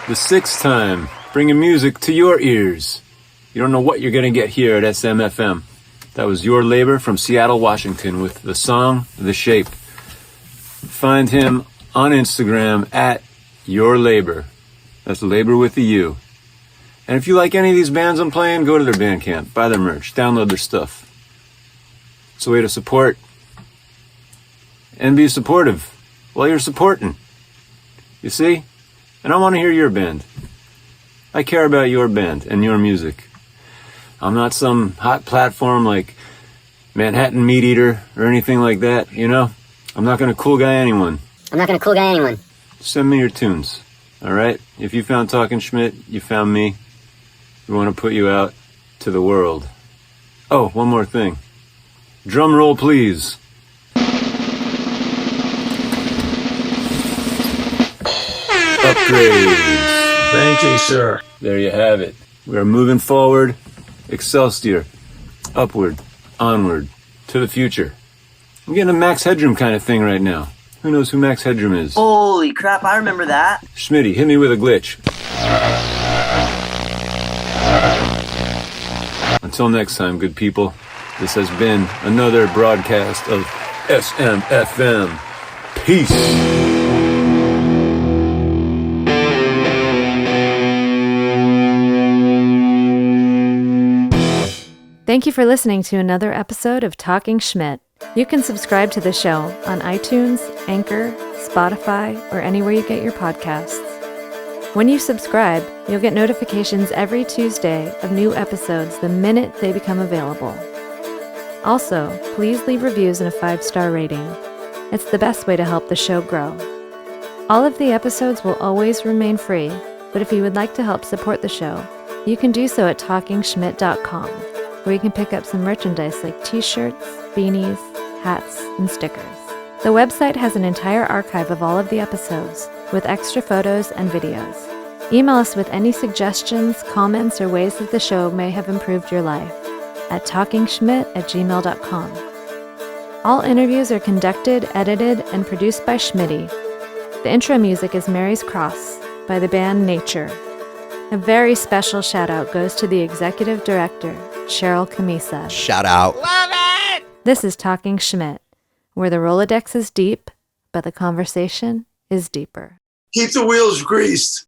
The 6th time, bringing music to your ears. You don't know what you're going to get here at SMFM. That was Your Labor from Seattle, Washington, with the song, The Shape. Find him on Instagram at Your Labor. That's labor with the U. And if you like any of these bands I'm playing, go to their Bandcamp, buy their merch, download their stuff. It's a way to support and be supportive while you're supporting. You see? And I want to hear your band. I care about your band and your music. I'm not some hot platform like Manhattan Meat Eater or anything like that, you know? I'm not going to cool guy anyone. Send me your tunes, all right? If you found Talkin Schmit, you found me. We want to put you out to the world. Oh, one more thing. Drum roll, please. Upgrades. Thank you, sir. There you have it. We are moving forward. Excelsior. Upward, onward, to the future. I'm getting a Max Headroom kind of thing right now. Who knows who Max Headroom is? Holy crap, I remember that. Schmitty, hit me with a glitch. Until next time, good people, this has been another broadcast of SMFM. Peace. Thank you for listening to another episode of Talkin Schmit. You can subscribe to the show on iTunes, Anchor, Spotify, or anywhere you get your podcasts. When you subscribe, you'll get notifications every Tuesday of new episodes the minute they become available. Also, please leave reviews and a 5-star rating. It's the best way to help the show grow. All of the episodes will always remain free, but if you would like to help support the show, you can do so at TalkinSchmit.com, where you can pick up some merchandise like t-shirts, beanies, hats, and stickers. The website has an entire archive of all of the episodes, with extra photos and videos. Email us with any suggestions, comments, or ways that the show may have improved your life at talkinschmit@gmail.com. All interviews are conducted, edited, and produced by Schmitty. The intro music is Mary's Cross by the band Nature. A very special shout out goes to the executive director, Sharal Camisa. Shout out. Love it! This is Talkin Schmit, where the Rolodex is deep, but the conversation is deeper. Keep the wheels greased.